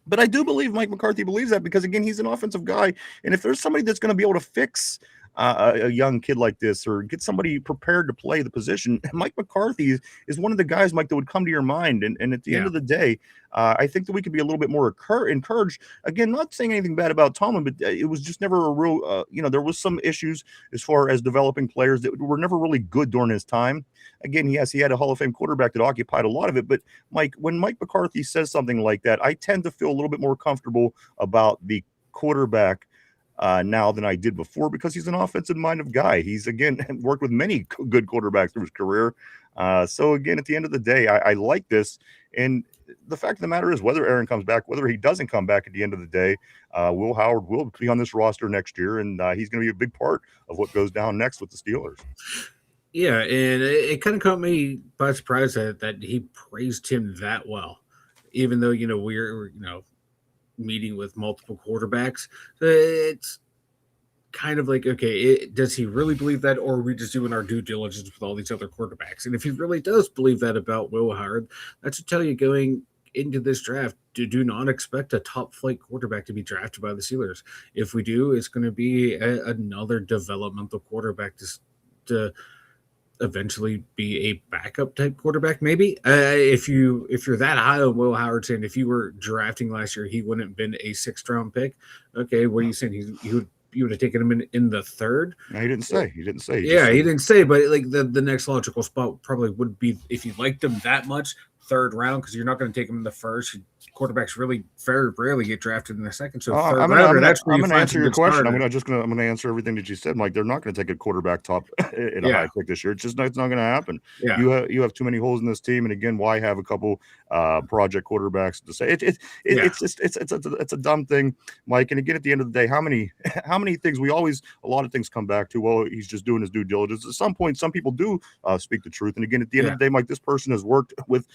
But I do believe Mike McCarthy believes that because, again, he's an offensive guy. And if there's somebody that's going to be able to fix a young kid like this or get somebody prepared to play the position, Mike McCarthy is one of the guys, Mike, that would come to your mind. And at the end of the day, I think that we could be a little bit more encouraged. Again, not saying anything bad about Tomlin, but it was just never a real, there was some issues as far as developing players that were never really good during his time. Again, yes, he had a Hall of Fame quarterback that occupied a lot of it. But, Mike, when Mike McCarthy says something like that, I tend to feel a little bit more comfortable about the quarterback now than I did before because he's an offensive-minded guy. He's, again, worked with many good quarterbacks through his career. So, again, at the end of the day, I like this. And the fact of the matter is whether Aaron comes back, whether he doesn't come back at the end of the day, Will Howard will be on this roster next year, and he's going to be a big part of what goes down next with the Steelers. Yeah, and it kind of caught me by surprise that he praised him that well, even though, we're meeting with multiple quarterbacks. It's kind of like, okay, does he really believe that, or are we just doing our due diligence with all these other quarterbacks? And if he really does believe that about Will Howard, that should tell you going into this draft, do not expect a top flight quarterback to be drafted by the Steelers. If we do, it's going to be another developmental quarterback to eventually be a backup type quarterback, maybe. If you're that high on Will Howard, saying if you were drafting last year, he wouldn't have been a 6th round pick. Okay, what are you saying? You would have taken him in the 3rd? No, he didn't say. He didn't say. He didn't say. But like the next logical spot probably would be, if you liked him that much, 3rd round, because you're not going to take him in the 1st. Quarterbacks really very rarely get drafted in the 2nd. So I'm going to answer your question. I'm going to answer everything that you said, Mike. They're not going to take a quarterback top in a high pick this year. It's not going to happen. Yeah. You have too many holes in this team, and again, why have a couple project quarterbacks to say it's a dumb thing, Mike. And again, at the end of the day, how many things a lot of things come back to, well, he's just doing his due diligence. At some point, some people do speak the truth, and again, at the end of the day, Mike, this person has worked with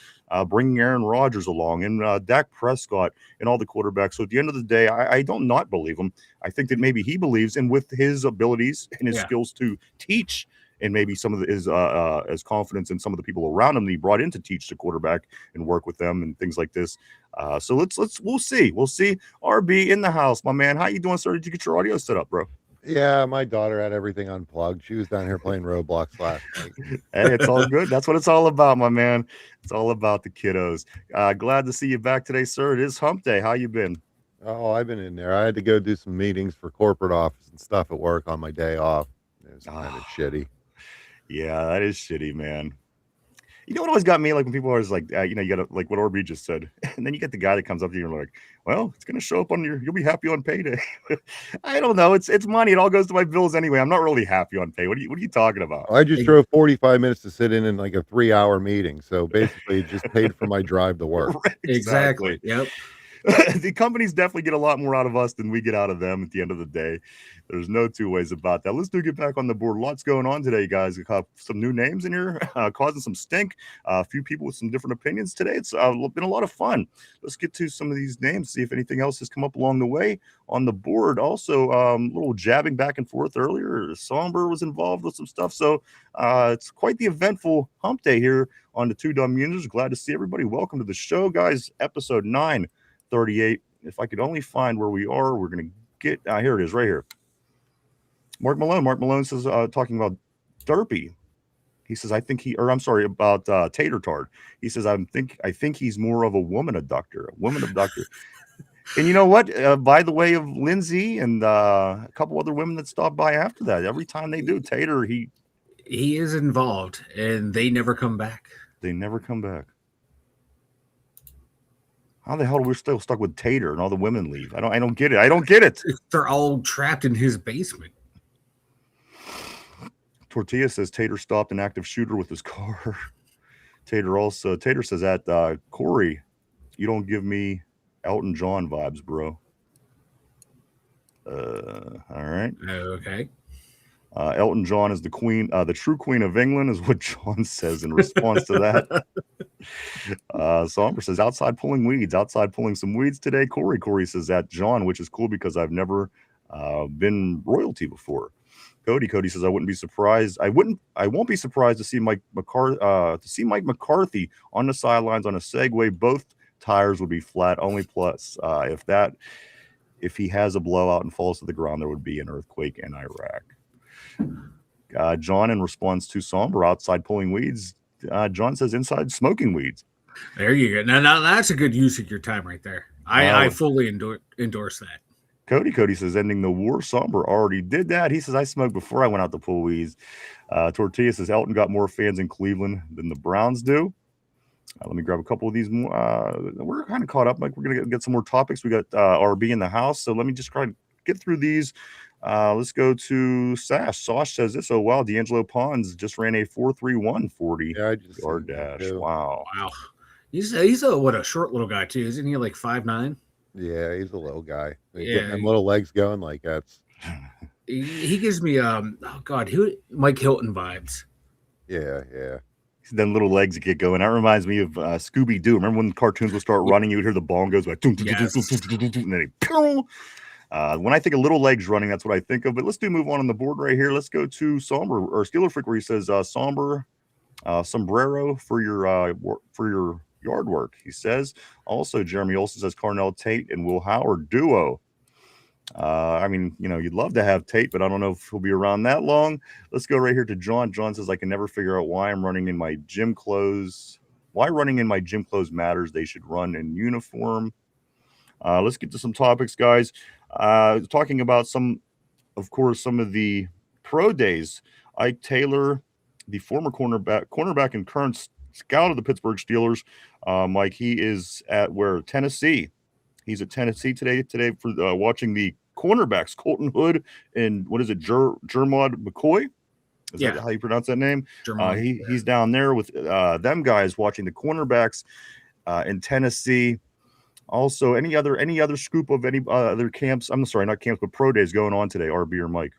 bringing Aaron Rodgers along and Dak Prescott and all the quarterbacks. So at the end of the day, I don't not believe him. I think that maybe he believes, and with his abilities and his skills to teach, and maybe some of his confidence in some of the people around him that he brought in to teach the quarterback and work with them and things like this. So we'll see. RB in the house, my man. How you doing, sir? Did you get your audio set up, bro? Yeah, my daughter had everything unplugged. She was down here playing Roblox last night. Hey, it's all good. That's what it's all about, my man. It's all about the kiddos. Glad to see you back today, sir. It is hump day. How you been? Oh, I've been in there. I had to go do some meetings for corporate office and stuff at work on my day off. It was kind of shitty. Yeah, that is shitty, man. You know what always got me? Like when people are always like, you got to, like what Orby just said. And then you get the guy that comes up to you and like, well, it's going to show up on you'll be happy on payday. I don't know. It's money. It all goes to my bills anyway. I'm not really happy on pay. What are you talking about? I just drove 45 minutes to sit in like a 3-hour meeting. So basically it just paid for my drive to work. Right, exactly. Yep. The companies definitely get a lot more out of us than we get out of them at the end of the day. There's no two ways about that. Let's get back on the board. Lots going on today, guys. Some new names in here, causing some stink. A few people with some different opinions today. It's been a lot of fun. Let's get to some of these names, see if anything else has come up along the way on the board. Also, a little jabbing back and forth earlier. Somber was involved with some stuff. So it's quite the eventful hump day here on the Two Dum Yinzers. Glad to see everybody. Welcome to the show, guys. Episode 938. If I could only find where we are, we're going to get here it is right here. Mark Malone says, talking about Derpy. He says, about Tater Tart. He says, I think he's more of a woman abductor. And you know what? By the way of Lindsay and a couple other women that stopped by after that, every time they do, Tater, he is involved, and they never come back. They never come back. How the hell are we still stuck with Tater and all the women leave? I don't get it. They're all trapped in his basement. Tortilla says Tater stopped an active shooter with his car. Tater says that Corey, you don't give me Elton John vibes, bro. All right. Okay. Elton John is the queen, the true queen of England, is what John says in response to that. Somber says outside pulling some weeds today. Corey says that John, which is cool because I've never been royalty before. Cody says I won't be surprised to see Mike McCarthy on the sidelines on a Segway. Both tires would be flat. Only plus if he has a blowout and falls to the ground, there would be an earthquake in Iraq. John, in response to Somber outside pulling weeds, John says inside smoking weeds. There you go. Now that's a good use of your time right there. I fully endorse that. Cody says ending the war. Somber already did that. He says I smoked before I went out to pull weeds. Tortilla says Elton got more fans in Cleveland than the Browns do. Let me grab a couple of these more. We're kind of caught up. Like we're gonna get some more topics. We got RB in the house, so let me just try to get through these. Let's go to Sash. Sash says this. Oh wow, D'Angelo Pons just ran a 4.31 40-yard dash. Wow. He's a short little guy too, isn't he? Like 5'9". Yeah, he's a little guy. Getting them little legs going like that's. He gives me Mike Hilton vibes. Yeah. Then little legs that get going. That reminds me of Scooby Doo. Remember when cartoons would start running, you would hear the ball goes like, and then when I think of little legs running, that's what I think of. But let's move on the board right here. Let's go to Somber or Steeler Freak, where he says Somber sombrero for your yard work. He says also Jeremy Olsen says Carnell Tate and Will Howard duo. I mean, you'd love to have Tate, but I don't know if he'll be around that long. Let's go right here to John. John says, I can never figure out why running in my gym clothes matters. They should run in uniform. Let's get to some topics, guys. Talking about some of the pro days. Ike Taylor, the former cornerback and current scout of the Pittsburgh Steelers. Mike, he is at Tennessee. He's at Tennessee today for watching the cornerbacks, Colton Hood and what is it, Jermod McCoy? Is that how you pronounce that name? He's down there with them guys watching the cornerbacks in Tennessee. Also, any other scoop of any other camps? I'm sorry, not camps, but pro days going on today. RB or Mike?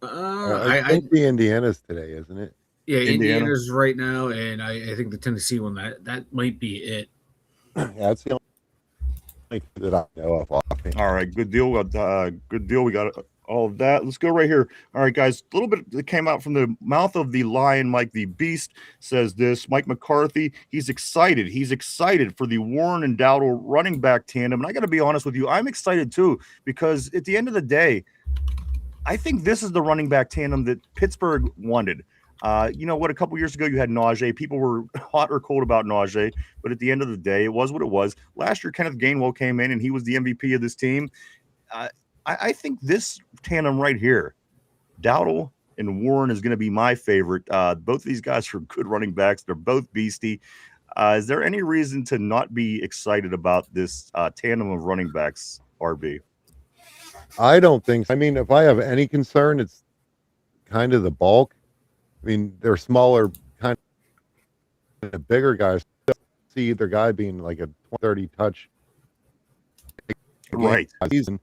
I think the Indiana's today, isn't it? Yeah, Indiana's right now, and I think the Tennessee one that might be it. That's the only that I know of. All right, good deal. Good deal. We got all of that. Let's go right here. All right, guys. A little bit that came out from the mouth of the lion, Mike the Beast, says this. Mike McCarthy, he's excited. He's excited for the Warren and Dowdle running back tandem. And I got to be honest with you, I'm excited too, because at the end of the day, I think this is the running back tandem that Pittsburgh wanted. You know what? A couple years ago, you had Najee. People were hot or cold about Najee, but at the end of the day, it was what it was. Last year, Kenneth Gainwell came in, and he was the MVP of this team. I think this tandem right here, Dowdle and Warren, is going to be my favorite. Both of these guys are good running backs. They're both beastie. Is there any reason to not be excited about this tandem of running backs, RB? I don't think so. I mean, if I have any concern, it's kind of the bulk. I mean, they're smaller, kind of bigger guys. see either guy being like a 30 touch Right. season.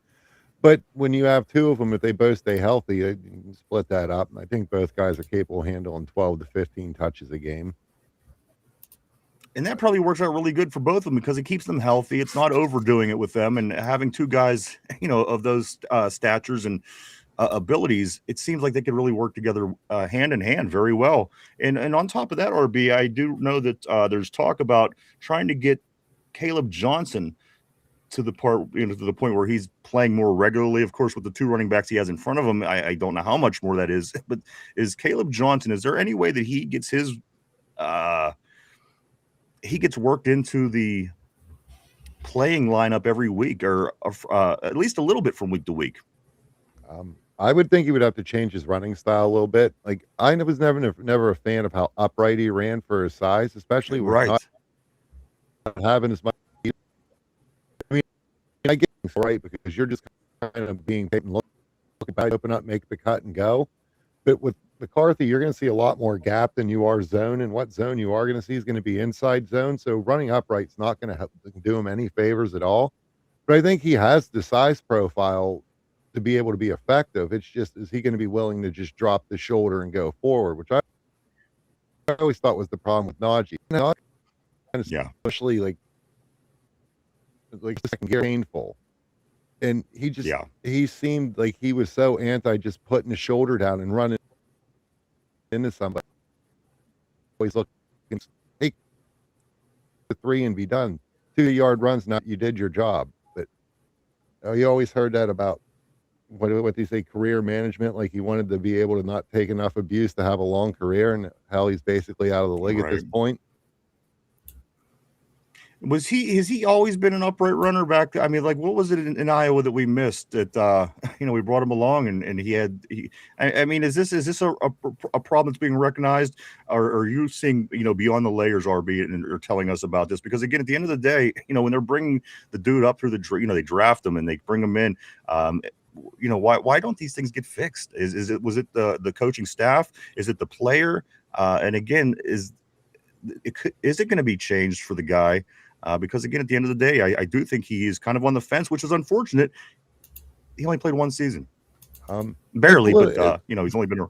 But when you have two of them, if they both stay healthy, you can split that up. And I think both guys are capable of handling 12 to 15 touches a game. And that probably works out really good for both of them because it keeps them healthy. It's not overdoing it with them, and having two guys, of those statures and abilities, it seems like they could really work together hand in hand very well. And on top of that, RB, I do know that there's talk about trying to get Caleb Johnson to the point where he's playing more regularly. Of course, with the two running backs he has in front of him, I don't know how much more that is. But is Caleb Johnson? Is there any way that he gets his he gets worked into the playing lineup every week, or at least a little bit from week to week? I would think he would have to change his running style a little bit. Like, I was never a fan of how upright he ran for his size, especially with Right. not having as much. I mean, I get it right because you're just kind of being taken look back, open up, make the cut, and go. But with McCarthy, you're going to see a lot more gap than you are zone, and what zone you are going to see is going to be inside zone. So running upright's not going to do him any favors at all. But I think he has the size profile to be able to be effective. It's just, is he going to be willing to just drop the shoulder and go forward, which I always thought was the problem with Najee. Yeah. Especially like second gear painful. And he seemed like he was so anti just putting the shoulder down and running into somebody. Always looking, take the 3 and be done. 2-yard runs, not you did your job. But you always heard that about what they say, career management. Like, he wanted to be able to not take enough abuse to have a long career, and hell, he's basically out of the league at this point. Has he always been an upright runner back? I mean, like, what was it in Iowa that we missed that, we brought him along and I mean, is this a problem that's being recognized, or are you seeing, beyond the layers, RB, and are telling us about this? Because again, at the end of the day, when they're bringing the dude up through they draft him and they bring him in, why don't these things get fixed? Was it the coaching staff? Is it the player? And again, is it going to be changed for the guy? Because again, at the end of the day, I do think he is kind of on the fence, which is unfortunate. He only played one season, barely, but he's only been.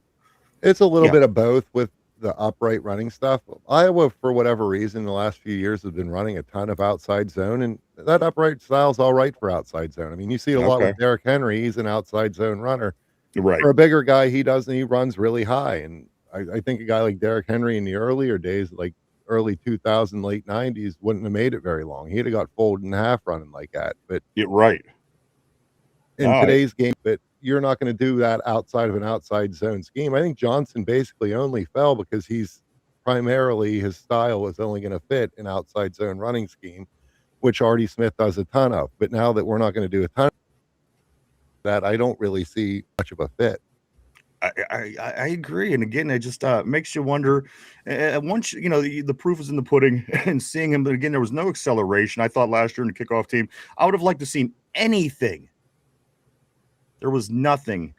It's a little bit of both with the upright running stuff. Iowa, for whatever reason, the last few years have been running a ton of outside zone, and that upright style is all right for outside zone. I mean, you see a lot with Derrick Henry. He's an outside zone runner. Right. For a bigger guy, he runs really high, and I think a guy like Derrick Henry in the earlier days, like early 2000, late 90s, wouldn't have made it very long. He'd have got folded in half running like that. But right. In today's game, but you're not going to do that outside of an outside zone scheme. I think Johnson basically only fell because his style was only going to fit an outside zone running scheme, which Artie Smith does a ton of. But now that we're not going to do a ton of that, I don't really see much of a fit. I agree, and again, it just makes you wonder. Once the proof is in the pudding, and seeing him, but again, there was no acceleration. I thought last year in the kickoff team, I would have liked to see anything. There was nothing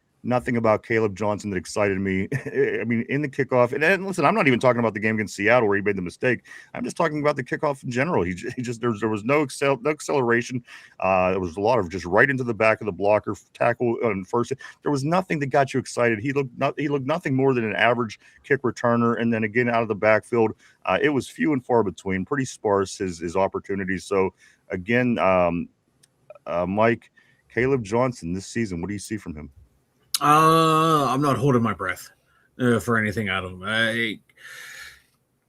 about Caleb Johnson that excited me. I mean, in the kickoff, and listen, I'm not even talking about the game against Seattle where he made the mistake. I'm just talking about the kickoff in general. He just there was no acceleration. There was a lot of just right into the back of the blocker, tackle on first. There was nothing that got you excited. He looked nothing more than an average kick returner, and then again out of the backfield, it was few and far between. Pretty sparse his opportunities. So again, Mike, Caleb Johnson this season, what do you see from him? I'm not holding my breath for anything out of him.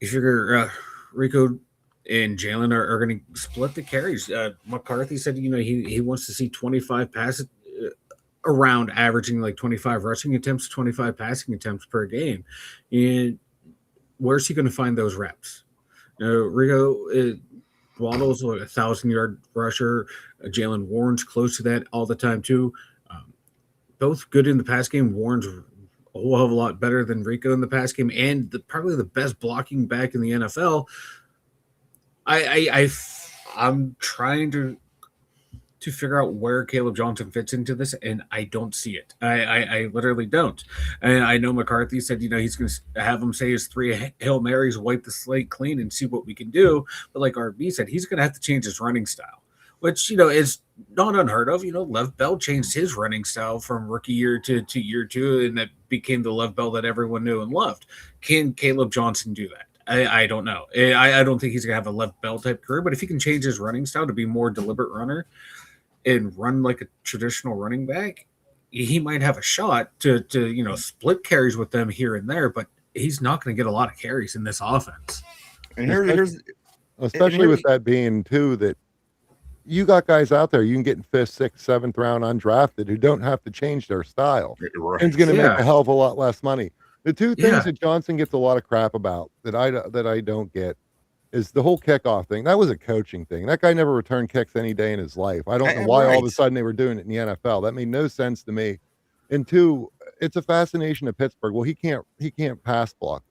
You figure Rico and Jalen are going to split the carries. McCarthy said, he wants to see 25 passes around, averaging like 25 rushing attempts, 25 passing attempts per game. And where's he going to find those reps? Rico Waddle's like a 1,000-yard rusher. Jalen Warren's close to that all the time too. Both good in the pass game. Warren's a whole hell of a lot better than Rico in the pass game, and probably the best blocking back in the NFL. I'm trying to to figure out where Caleb Johnson fits into this, and I don't see it. I literally don't. And I know McCarthy said, he's going to have him say his 3 Hail Marys, wipe the slate clean, and see what we can do. But like RB said, he's going to have to change his running style, which, is not unheard of. Lev Bell changed his running style from rookie year to year 2, and that became the Lev Bell that everyone knew and loved. Can Caleb Johnson do that? I don't know. I don't think he's going to have a Lev Bell type career, but if he can change his running style to be more deliberate runner and run like a traditional running back, he might have a shot to split carries with them here and there, but he's not going to get a lot of carries in this offense. And especially with that being too, that you got guys out there you can get in 5th, 6th, 7th round undrafted who don't have to change their style. Right. And it's going to make a hell of a lot less money. The two things that Johnson gets a lot of crap about that I don't get is the whole kickoff thing. That was a coaching thing. That guy never returned kicks any day in his life. I don't know why all of a sudden they were doing it in the NFL. That made no sense to me. And 2, it's a fascination of Pittsburgh. Well, he can't pass block.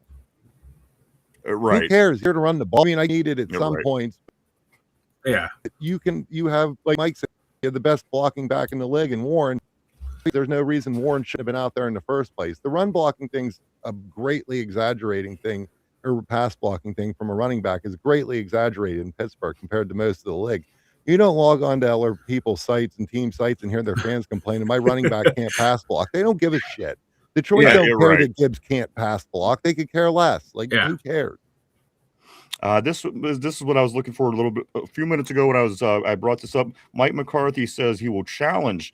Right. Who cares? Here to run the ball. I mean, I need it at some points. Yeah. You have, like Mike said, you have the best blocking back in the league, and Warren. There's no reason Warren should have been out there in the first place. The run blocking thing's a greatly exaggerating thing, or pass blocking thing from a running back is greatly exaggerated in Pittsburgh compared to most of the league. You don't log on to other people's sites and team sites and hear their fans complaining, my running back can't pass block. They don't give a shit. Detroit don't care that Gibbs can't pass block. They could care less. Who cares? This is what I was looking for a few minutes ago when I brought this up. Mike McCarthy says he will challenge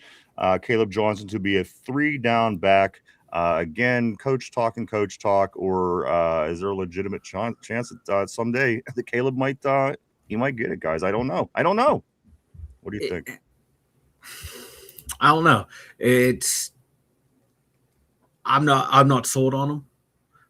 Caleb Johnson to be a 3-down back. Again, coach talk, or is there a legitimate chance that someday that Caleb might he might get it, guys? I don't know. What do you think? I don't know. I'm not sold on him.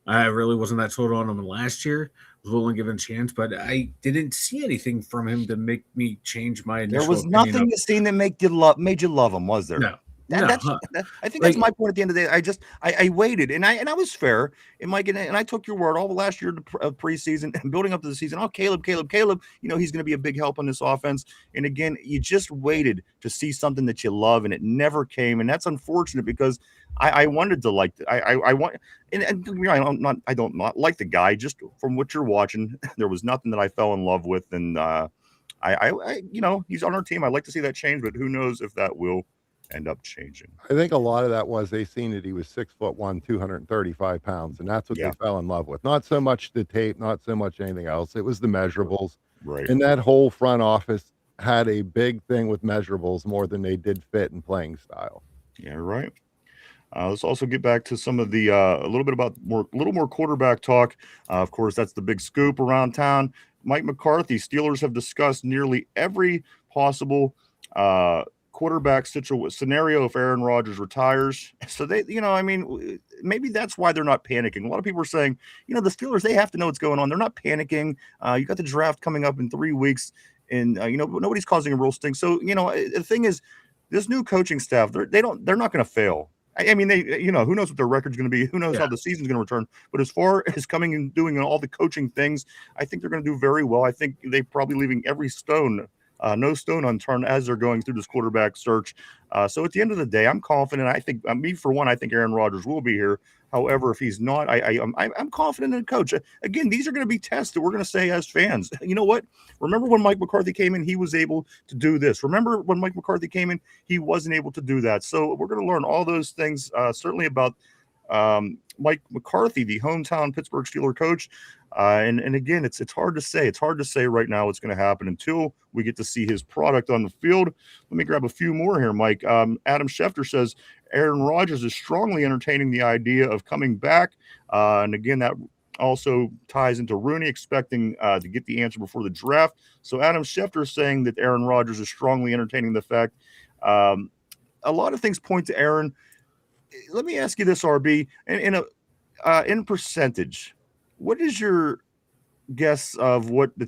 I really wasn't that sold on him last year. I was willing to give him a chance, but I didn't see anything from him to make me change my initial. There was nothing to see that made you love him, was there? No. I think that's my point at the end of the day. I waited and I was fair in Mike, and I took your word all the last year of preseason and building up to the season. Oh, Caleb, he's going to be a big help on this offense. And again, you just waited to see something that you love, and it never came. And that's unfortunate because I wanted to like I want and I don't not like the guy. Just from what you're watching, there was nothing that I fell in love with, and he's on our team. I'd like to see that change, but who knows if that will end up changing. I think a lot of that was they seen that he was 6'1", 235 pounds, and that's what they fell in love with. Not so much the tape, not so much anything else. It was the measurables. Right. And that whole front office had a big thing with measurables more than they did fit and playing style. Yeah, right. Let's also get back to some of the a little bit about a little more quarterback talk. Of course, that's the big scoop around town. Mike McCarthy, Steelers have discussed nearly every possible quarterback scenario if Aaron Rodgers retires. So they, maybe that's why they're not panicking. A lot of people are saying, the Steelers, they have to know what's going on. They're not panicking. You got the draft coming up in 3 weeks, and nobody's causing a real stink. So the thing is, this new coaching staff, they're not going to fail. I mean, they, who knows what their record's going to be? Who knows how the season's going to return? But as far as coming and doing all the coaching things, I think they're going to do very well. I think they're probably leaving every stone, no stone unturned as they're going through this quarterback search. So at the end of the day, I'm confident. I think, me for one, I think Aaron Rodgers will be here. However, if he's not, I'm confident in the coach. Again, these are going to be tests that we're going to say as fans. You know what? Remember when Mike McCarthy came in, he was able to do this. Remember when Mike McCarthy came in, he wasn't able to do that. So we're going to learn all those things, certainly about Mike McCarthy, the hometown Pittsburgh Steelers coach. And again, it's hard to say. It's hard to say right now what's going to happen until we get to see his product on the field. Let me grab a few more here, Mike. Adam Schefter says Aaron Rodgers is strongly entertaining the idea of coming back. And again, that also ties into Rooney expecting to get the answer before the draft. So Adam Schefter is saying that Aaron Rodgers is strongly entertaining the fact. A lot of things point to Aaron. Let me ask you this, RB, in percentage, what is your guess of what the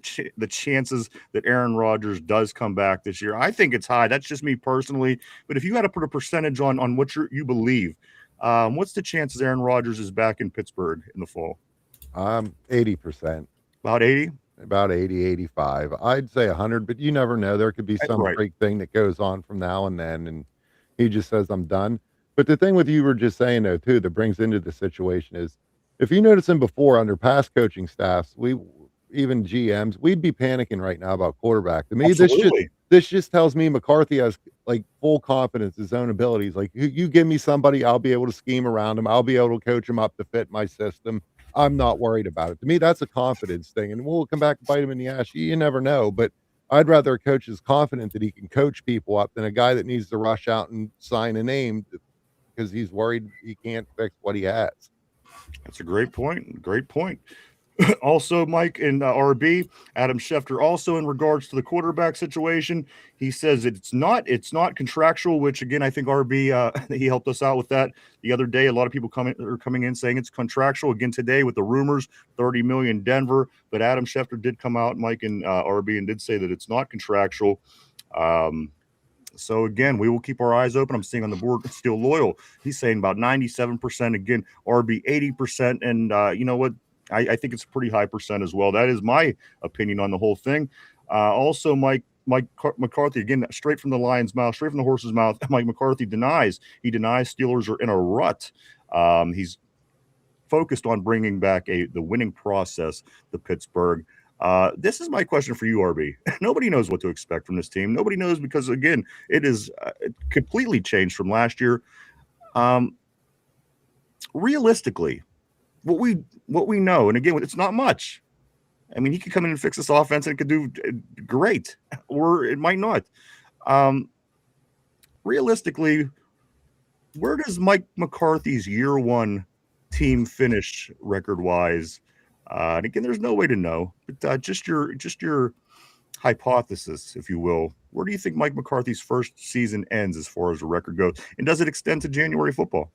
chances that Aaron Rodgers does come back this year? I think it's high. That's just me personally. But if you had to put a percentage on what you believe, what's the chances Aaron Rodgers is back in Pittsburgh in the fall? 80%. About 80? about 80, 85. I'd say 100, but you never know. There could be some Right. freak thing that goes on from now and then, and he just says, I'm done. But the thing with you were just saying, though, too, that brings into the situation is if you notice him before under past coaching staffs, even GMs, we'd be panicking right now about quarterback. To me, Absolutely. this just tells me McCarthy has like full confidence in his own abilities. Like you give me somebody, I'll be able to scheme around him. I'll be able to coach him up to fit my system. I'm not worried about it. To me, that's a confidence thing, and we'll come back and bite him in the ass. You never know, but I'd rather a coach is confident that he can coach people up than a guy that needs to rush out and sign a name because he's worried he can't fix what he has. That's a great point. Great point. Also, Mike and RB, Adam Schefter, also in regards to the quarterback situation, he says it's not contractual, which again, I think RB, he helped us out with that the other day. A lot of people are coming in saying it's contractual again today with the rumors, 30 million Denver, but Adam Schefter did come out, Mike and RB, and did say that it's not contractual. So again, we will keep our eyes open. I'm seeing on the board still loyal. He's saying about 97%. Again, RB 80%. And you know what? I think it's a pretty high percent as well. That is my opinion on the whole thing. Also, Mike McCarthy, again, straight from the lion's mouth, straight from the horse's mouth. Mike McCarthy denies Steelers are in a rut. He's focused on bringing back the winning process to Pittsburgh. This is my question for you, RB. Nobody knows what to expect from this team. Nobody knows because, again, it is completely changed from last year. Realistically, what we know, and again, it's not much. I mean, he could come in and fix this offense and it could do great, or it might not. Realistically, where does Mike McCarthy's year one team finish record-wise? And again, there's no way to know, but just your hypothesis, if you will. Where do you think Mike McCarthy's first season ends as far as the record goes? And does it extend to January football?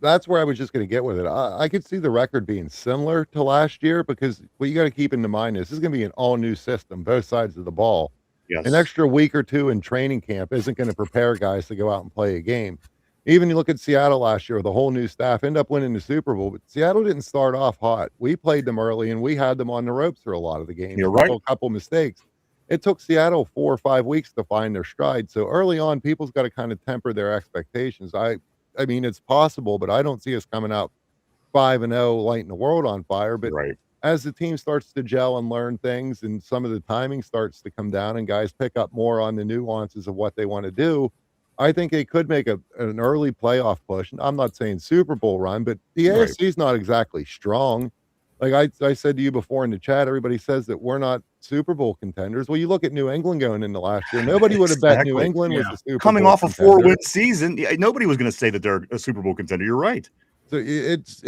That's where I was just going to get with it. I could see the record being similar to last year because what you got to keep in mind is this is going to be an all new system, both sides of the ball. Yes. An extra week or two in training camp isn't going to prepare guys to go out and play a game. Even you look at Seattle last year with a whole new staff, end up winning the Super Bowl, but Seattle didn't start off hot. We played them early and we had them on the ropes for a lot of the games. You're right. A couple mistakes. It took Seattle 4 or 5 weeks to find their stride. So early on, people's got to kind of temper their expectations. I mean, it's possible, but I don't see us coming out 5-0, lighting the world on fire. But Right. as the team starts to gel and learn things and some of the timing starts to come down and guys pick up more on the nuances of what they want to do, I think they could make an early playoff push. And I'm not saying Super Bowl run, but the AFC is not exactly strong. Like I said to you before in the chat, everybody says that we're not Super Bowl contenders. Well, you look at New England going into last year. Nobody would have bet New England was a Super Coming Bowl off a contender. 4-win season, nobody was going to say that they're a Super Bowl contender. You're right. So it's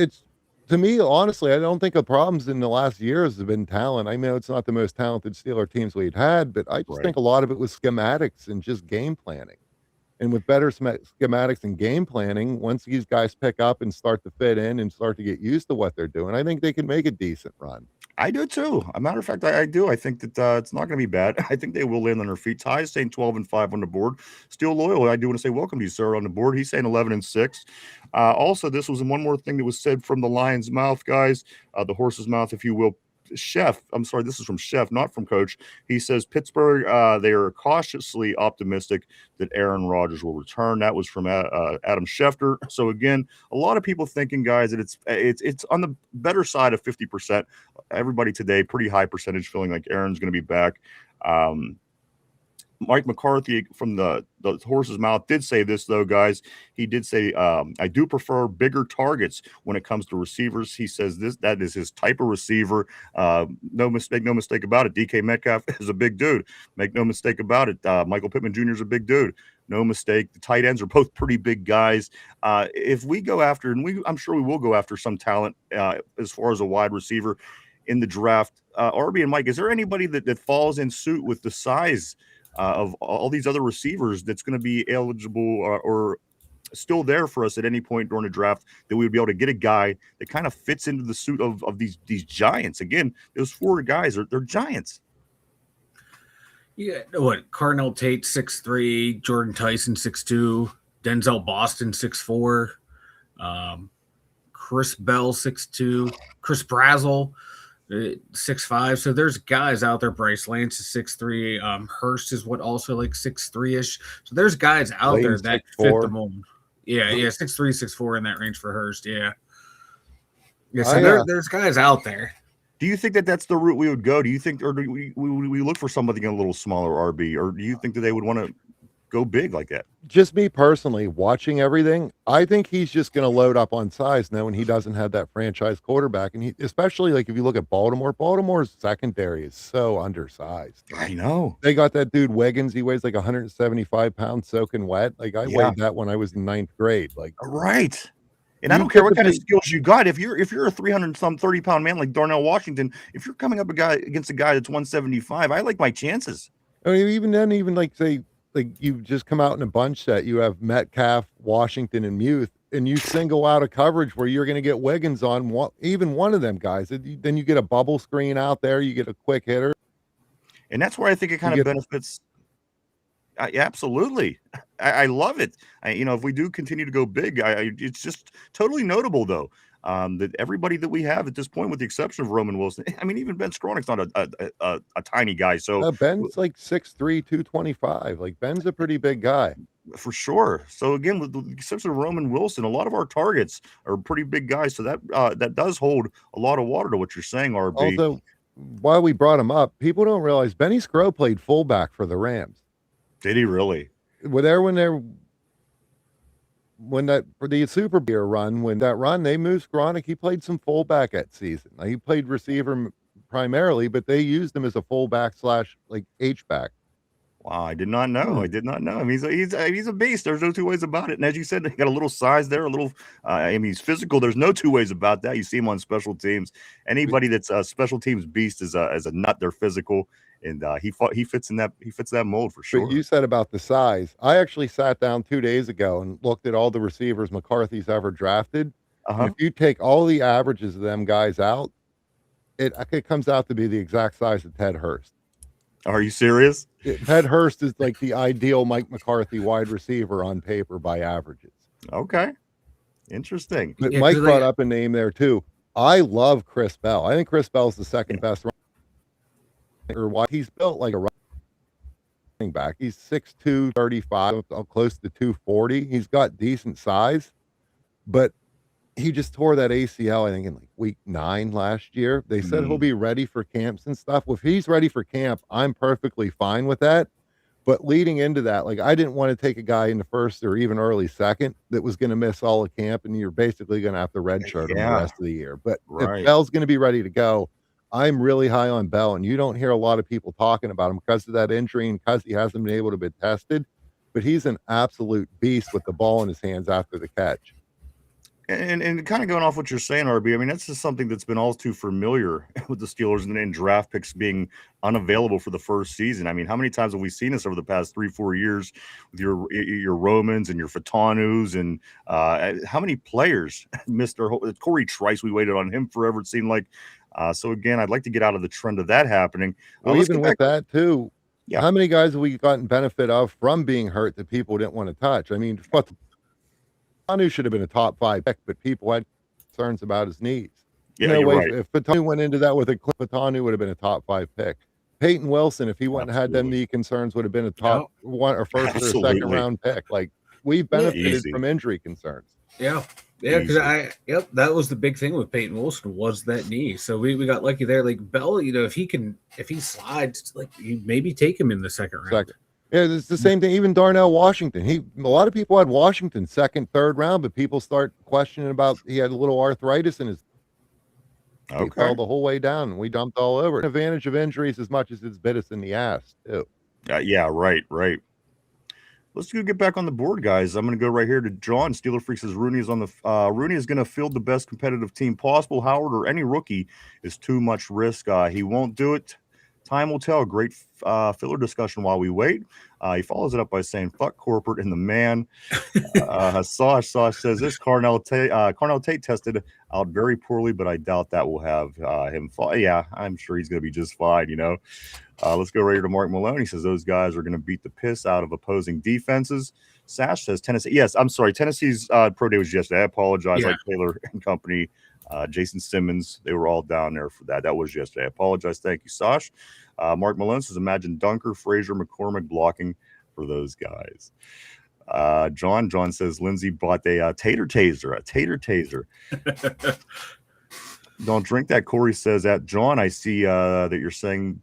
to me, honestly, I don't think the problems in the last years have been talent. I know it's not the most talented Steeler teams we've had, but I just think a lot of it was schematics and just game planning. And with better schematics and game planning, once these guys pick up and start to fit in and start to get used to what they're doing, I think they can make a decent run. I do too. A matter of fact, I do. I think that it's not going to be bad. I think they will land on their feet. Ty is saying 12-5 on the board. Still loyal. I do want to say welcome to you, sir, on the board. He's saying 11-6. Also, this was one more thing that was said from the lion's mouth, guys, the horse's mouth, if you will. Chef, I'm sorry, this is from Chef, not from Coach. He says Pittsburgh, they are cautiously optimistic that Aaron Rodgers will return. That was from Adam Schefter. So again, a lot of people thinking, guys, that it's on the better side of 50%. Everybody today, pretty high percentage, feeling like Aaron's going to be back. Mike McCarthy from the horse's mouth did say this, though, guys. He did say, I do prefer bigger targets when it comes to receivers. He says that is his type of receiver. No mistake about it. DK Metcalf is a big dude. Make no mistake about it. Michael Pittman Jr. is a big dude. No mistake. The tight ends are both pretty big guys. If we go after, and I'm sure we will go after some talent as far as a wide receiver in the draft. RB and Mike, is there anybody that falls in suit with the size of all these other receivers that's going to be eligible or still there for us at any point during the draft that we would be able to get a guy that kind of fits into the suit of these giants? Again, those 4 guys they're giants. Yeah, what? Cardinal Tate 6'3", Jordan Tyson 6'2", Denzel Boston 6'4", Chris Bell 6'2", Chris Brazzell. 6'5". So there's guys out there. Bryce Lance is 6'3". Hurst is what also like 6'3" ish. So there's guys out there Layton's that fit the 6'4". mold. Yeah, 6'3", 6'4" in that range for Hurst. Yeah. Yeah, so I, there's guys out there. Do you think that that's the route we would go? Do you think, or do we look for somebody a little smaller RB, or do you think that they would want to go big like that? Just me personally, watching everything, I think he's just going to load up on size knowing he doesn't have that franchise quarterback. And he, especially like if you look at Baltimore's secondary is so undersized. I know. They got that dude Wiggins. He weighs like 175 pounds soaking wet. Like I Yeah. weighed that when I was in 9th grade. Like, Right. And I You don't care what kind of typically- skills you got. If you're a 330-pound man like Darnell Washington, if you're coming up against a guy that's 175, I like my chances. I mean, even then, even like say, like you just come out in a bunch set, you have Metcalf, Washington, and Muth, and you single out a coverage where you're going to get Wiggins on even one of them guys. Then you get a bubble screen out there, you get a quick hitter. And that's where I think it kind of benefits. Yeah, absolutely. I love it. If we do continue to go big, it's just totally notable, though, that everybody that we have at this point, with the exception of Roman Wilson, I mean, even Ben Skronik's not a tiny guy. So Ben's like 6'3", 225. Like Ben's a pretty big guy. For sure. So again, with the exception of Roman Wilson, a lot of our targets are pretty big guys. So that does hold a lot of water to what you're saying, RB. Also, while we brought him up, people don't realize Benny Skro played fullback for the Rams. Did he really? For the Super Beer run, they moved Skronik. He played some fullback that season. He played receiver primarily, but they used him as a fullback / like H-back. Wow, I did not know. I did not know. I mean, he's a beast. There's no two ways about it. And as you said, he got a little size there, a little. He's physical. There's no two ways about that. You see him on special teams. Anybody that's a special teams beast is a nut. They're physical, and he fits in that. He fits that mold for sure. But you said about the size. I actually sat down 2 days ago and looked at all the receivers McCarthy's ever drafted. And if you take all the averages of them guys out, it comes out to be the exact size of Ted Hurst. Are you serious? Ted Hurst is like the ideal Mike McCarthy wide receiver on paper by averages. Okay. Interesting. But Mike brought up a name there too. I love Chris Bell. I think Chris Bell's the second best running. He's built like a running back. He's 6'2", 35, close to 240. He's got decent size, but he just tore that ACL, I think, in like week 9 last year. They said he'll be ready for camps and stuff. Well, if he's ready for camp, I'm perfectly fine with that. But leading into that, like I didn't want to take a guy in the first or even early second that was going to miss all of camp, and you're basically going to have to redshirt him the rest of the year. But if Bell's going to be ready to go, I'm really high on Bell, and you don't hear a lot of people talking about him because of that injury and because he hasn't been able to be tested. But he's an absolute beast with the ball in his hands after the catch. And kind of going off what you're saying, RB, I mean, that's just something that's been all too familiar with the Steelers and draft picks being unavailable for the first season. I mean, how many times have we seen this over the past 3-4 years with your Romans and your Fatanus, and how many players missed their whole Corey Trice? We waited on him forever, it seemed like. So again, I'd like to get out of the trend of that happening. Well, even with that too, yeah. How many guys have we gotten benefit of from being hurt that people didn't want to touch? I mean, Fatanu should have been a top 5 pick, but people had concerns about his knees. Yeah, you're right. If Fatanu went into that with a clip, Fatanu would have been a top 5 pick. Peyton Wilson, if he wouldn't have had them knee concerns, would have been a top 1 or first or second round pick. Like we've benefited from injury concerns. Yeah, because that was the big thing with Peyton Wilson was that knee. So we got lucky there. Like Bell, if he slides, like you maybe take him in the second round. Yeah, it's the same thing. Even Darnell Washington. A lot of people had Washington second, third round, but people start questioning about he had a little arthritis in his. He fell the whole way down, and we dumped all over it. Advantage of injuries as much as it's bit us in the ass too. Yeah, right. Let's get back on the board, guys. I'm going to go right here to John. Steeler Freak says Rooney is on the Rooney is going to field the best competitive team possible. Howard or any rookie is too much risk. He won't do it. Time will tell. Great filler discussion while we wait. He follows it up by saying, fuck corporate and the man. Sauce says this Carnell Tate tested out very poorly, but I doubt that will have him fall. Yeah, I'm sure he's going to be just fine, Let's go right here to Mark Malone. He says those guys are going to beat the piss out of opposing defenses. Sash says Tennessee. Yes, I'm sorry. Tennessee's pro day was yesterday. I apologize, like Taylor and company. Jason Simmons, they were all down there for that. That was yesterday. I apologize. Thank you, Sash. Mark Malone says, imagine Dunker, Frazier, McCormick blocking for those guys. John says Lindsay bought a tater taser. Don't drink that. Corey says that. John, I see that you're saying,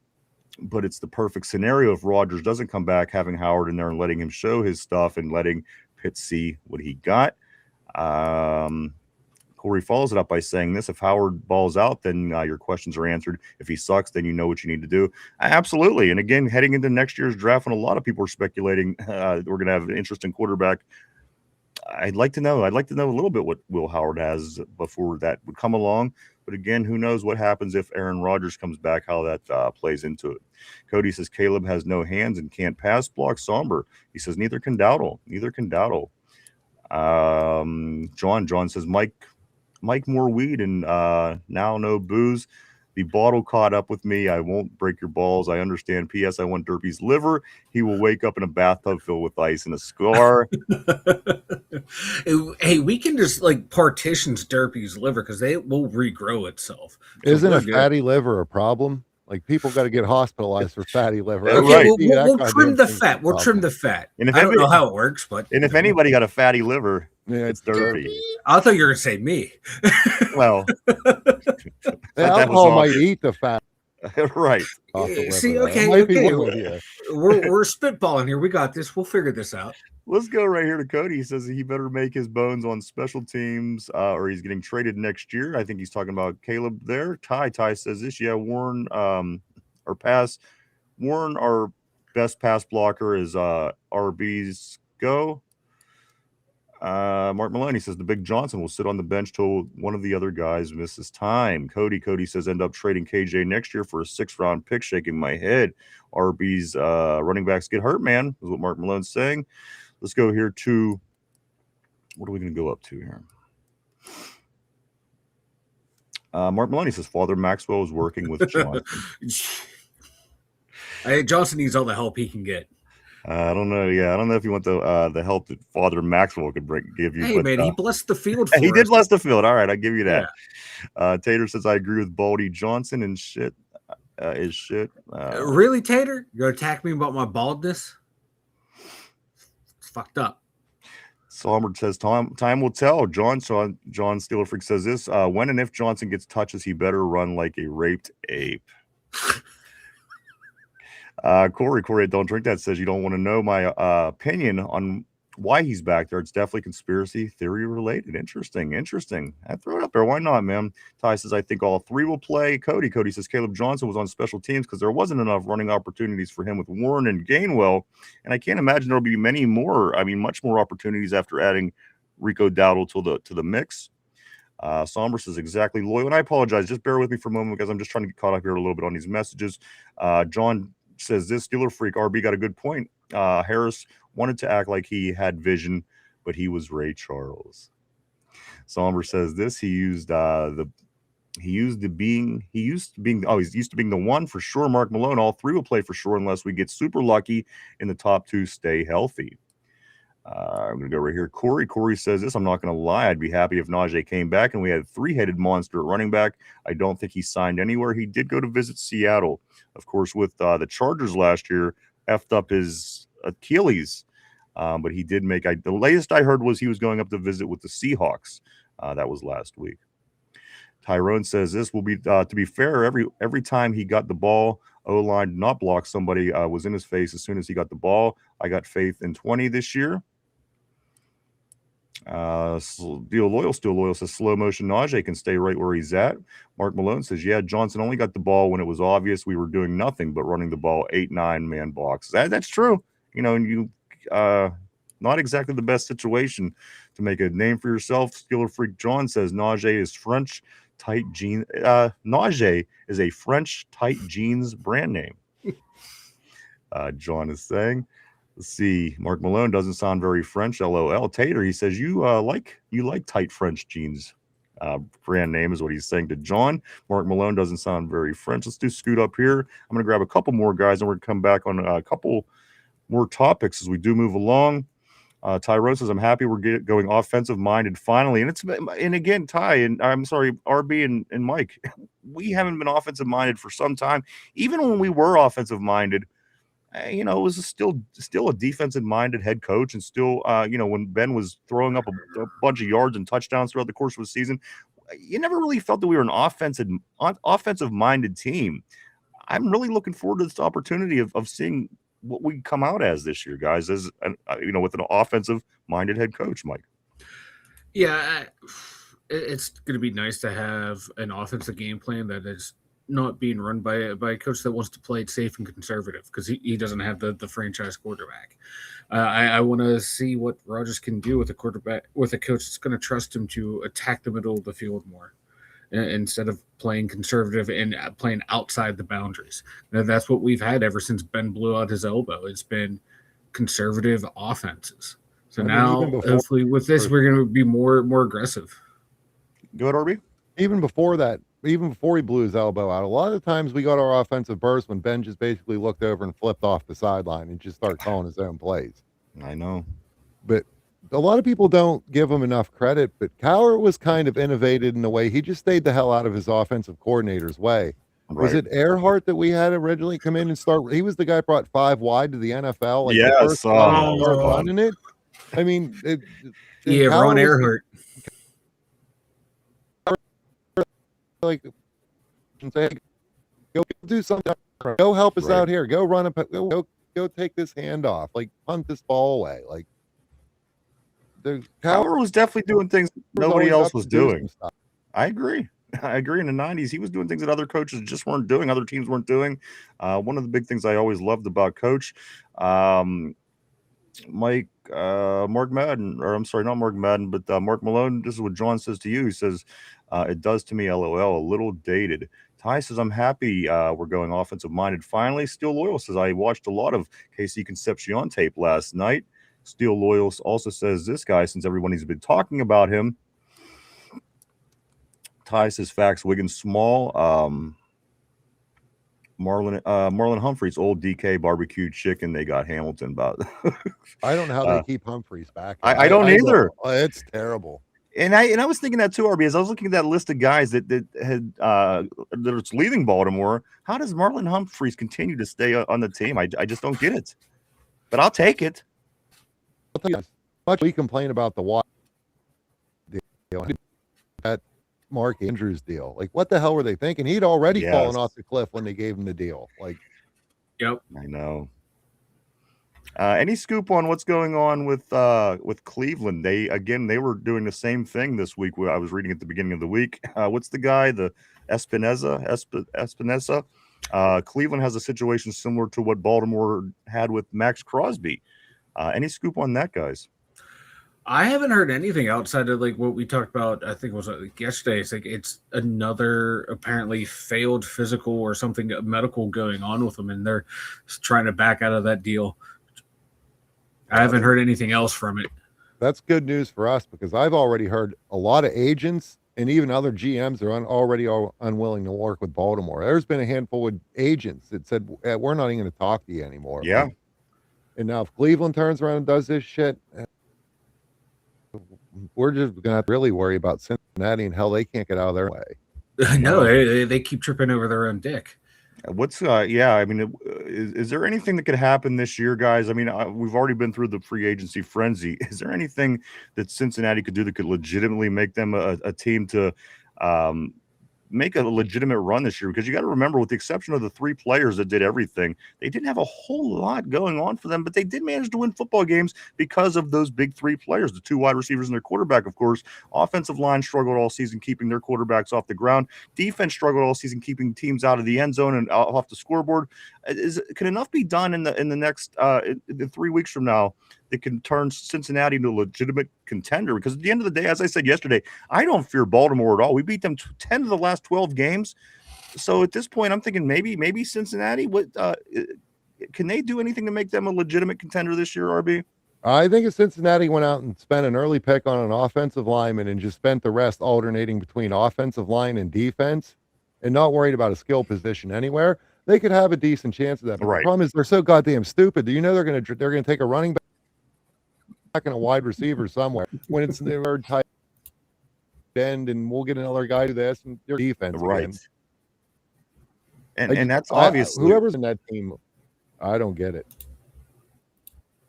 but it's the perfect scenario if Rodgers doesn't come back, having Howard in there and letting him show his stuff and letting Pitt see what he got. Corey follows it up by saying this: if Howard balls out, then your questions are answered. If he sucks, then you know what you need to do. Absolutely. And again, heading into next year's draft, when a lot of people are speculating we're going to have an interesting quarterback, I'd like to know a little bit what Will Howard has before that would come along. But again, who knows what happens if Aaron Rodgers comes back, how that plays into it. Cody says Caleb has no hands and can't pass block. Somber. He says neither can Dowdle. John says Mike more weed and now no booze. The bottle caught up with me. I won't break your balls. I understand. P.S. I want Derpy's liver. He will wake up in a bathtub filled with ice and a scar. Hey, we can just like partitions Derpy's liver because they will regrow itself. So Isn't a fatty liver a problem? Like people got to get hospitalized for fatty liver. Okay, we'll trim the fat. We'll trim the fat. And I don't know how it works, but if anybody got a fatty liver, it's Derpy. I thought you were going to say me. Well, alcohol might eat the fat. Right. See, okay. We're spitballing here. We got this. We'll figure this out. Let's go right here to Cody. He says he better make his bones on special teams or he's getting traded next year. I think he's talking about Caleb there. Ty says this. Yeah, Warren, our best pass blocker is RB's go. Mark Maloney says the big Johnson will sit on the bench till one of the other guys misses time. Cody says end up trading KJ next year for a 6th-round pick. Shaking my head. RB's running backs get hurt, man, is what Mark Malone's saying. Let's go here to what are we going to go up to here? Mark Maloney says Father Maxwell is working with Johnson. Johnson needs all the help he can get. I don't know. Yeah, I don't know if you want the help that Father Maxwell could give you. Hey, man, he blessed the field. He did bless the field. All right, I'll give you that. Yeah. Tater says I agree with Baldy Johnson and shit is shit. Really, Tater? You gonna attack me about my baldness? It's fucked up. Somber says time will tell. John Steeler Freak says this: when and if Johnson gets touches, he better run like a raped ape. Corey, don't drink that says you don't want to know my opinion on why he's back there. It's definitely conspiracy theory related. Interesting. I throw it up there. Why not, man? Ty says I think all three will play. Cody says Caleb Johnson was on special teams because there wasn't enough running opportunities for him with Warren and Gainwell, and I can't imagine there'll be many more. I mean, much more opportunities after adding Rico Dowdle to the mix. Somber says exactly loyal, and I apologize. Just bear with me for a moment because I'm just trying to get caught up here a little bit on these messages. John says this Steeler Freak RB got a good point. Harris wanted to act like he had vision, but he was Ray Charles. Somber says this. He's used to being the one for sure. Mark Malone, all three will play for sure unless we get super lucky and the top two stay healthy. I'm gonna go right here. Corey says this. I'm not gonna lie. I'd be happy if Najee came back and we had a 3-headed monster at running back. I don't think he signed anywhere. He did go to visit Seattle, of course, with the Chargers last year. Effed up his Achilles, but he did make. The latest I heard was he was going up to visit with the Seahawks. That was last week. Tyrone says this will be to be fair. Every time he got the ball, O-line did not block. Somebody was in his face as soon as he got the ball. I got faith in 20 this year. Still loyal says slow motion Najee can stay right where he's at. Mark Malone says, yeah, Johnson only got the ball when it was obvious we were doing nothing but running the ball 8-9 man blocks. That's true. And you not exactly the best situation to make a name for yourself. Steeler Freak John says Najee is French tight jeans. Najee is a French tight jeans brand name. John is saying. Let's see. Mark Malone doesn't sound very French. LOL. Tater, he says you like tight French jeans. Brand name is what he's saying to John. Mark Malone doesn't sound very French. Let's do Scoot up here. I'm going to grab a couple more guys and we're going to come back on a couple more topics as we do move along. Tyrone says, I'm happy we're going offensive minded finally. And again, Ty, and I'm sorry, RB and Mike, we haven't been offensive minded for some time. Even when we were offensive minded, it was still a defensive minded head coach, and still, when Ben was throwing up a bunch of yards and touchdowns throughout the course of the season, you never really felt that we were an offensive minded team. I'm really looking forward to this opportunity of seeing what we come out as this year, guys, as with an offensive minded head coach, Mike. Yeah, it's going to be nice to have an offensive game plan that is not being run by a coach that wants to play it safe and conservative, because he doesn't have the franchise quarterback. I want to see what Rodgers can do with a quarterback, with a coach that's going to trust him to attack the middle of the field more, instead of playing conservative and playing outside the boundaries. That's what we've had ever since Ben blew out his elbow. It's been conservative offenses. So now, hopefully, with this, we're going to be more aggressive. Go ahead, RB. Even before he blew his elbow out, a lot of the times we got our offensive burst when Ben just basically looked over and flipped off the sideline and just started calling his own plays. I know. But a lot of people don't give him enough credit, but Cowher was kind of innovated in a way. He just stayed the hell out of his offensive coordinator's way. Right. Was it Earhart that we had originally come in and start? He was the guy who brought 5 wide to the NFL. Like yes. Running it. I mean, Ron Earhart. Like, say, go do something. Go help us out here. Go run go take this hand off. Like, punt this ball away. Like, Cowher was definitely doing things nobody else was doing. I agree. In the 90s, he was doing things that other coaches just weren't doing, other teams weren't doing. One of the big things I always loved about Coach Mark Madden, or I'm sorry, not Mark Madden, but Mark Malone, this is what John says to you. He says, it does to me, LOL, a little dated. Ty says, I'm happy we're going offensive-minded finally. Steel Loyal says, I watched a lot of KC Concepcion tape last night. Steel Loyal also says, this guy, since everybody's been talking about him. Ty says, facts, Wiggins small. Marlon Humphreys, old DK barbecue chicken. They got Hamilton about. I don't know how they keep Humphreys back. I don't either. It's terrible. And I was thinking that too, RB, as I was looking at that list of guys that that's leaving Baltimore. How does Marlon Humphreys continue to stay on the team? I just don't get it. But I'll take it. I'll tell you, much we complain about the Watt deal, that Mark Andrews deal. Like, what the hell were they thinking? He'd already fallen off the cliff when they gave him the deal. Like, yep, I know. Any scoop on what's going on with Cleveland? They were doing the same thing this week. I was reading at the beginning of the week. What's the guy? The Espinosa. Cleveland has a situation similar to what Baltimore had with Max Crosby. Any scoop on that, guys? I haven't heard anything outside of like what we talked about. I think it was yesterday. It's like it's another apparently failed physical or something medical going on with them, and they're trying to back out of that deal. I haven't heard anything else from it. That's good news for us, because I've already heard a lot of agents and even other GMs are already unwilling to work with Baltimore. There's been a handful of agents that said, we're not even going to talk to you anymore. Yeah. And now if Cleveland turns around and does this shit, we're just going to have to really worry about Cincinnati and how they can't get out of their way. No, they keep tripping over their own dick. What's I mean, is there anything that could happen this year, guys? I mean, we've already been through the free agency frenzy. Is there anything that Cincinnati could do that could legitimately make them a team to make a legitimate run this year? Because you got to remember, with the exception of the 3 players that did everything, they didn't have a whole lot going on for them, but they did manage to win football games because of those big 3 players, the 2 wide receivers and their quarterback, of course. Offensive line struggled all season keeping their quarterbacks off the ground. Defense struggled all season keeping teams out of the end zone and off the scoreboard. Can enough be done in the next in 3 weeks from now that can turn Cincinnati into a legitimate contender? Because at the end of the day, as I said yesterday, I don't fear Baltimore at all. We beat them 10 of the last 12 games. So at this point, I'm thinking maybe Cincinnati. What can they do anything to make them a legitimate contender this year, RB? I think if Cincinnati went out and spent an early pick on an offensive lineman and just spent the rest alternating between offensive line and defense and not worried about a skill position anywhere, they could have a decent chance of that. But the problem is they're so goddamn stupid. Do you know they're going to take a running back a wide receiver somewhere when it's their tight end, and we'll get another guy to this and their defense Right. again. And that's obviously whoever's in that team, I don't get it.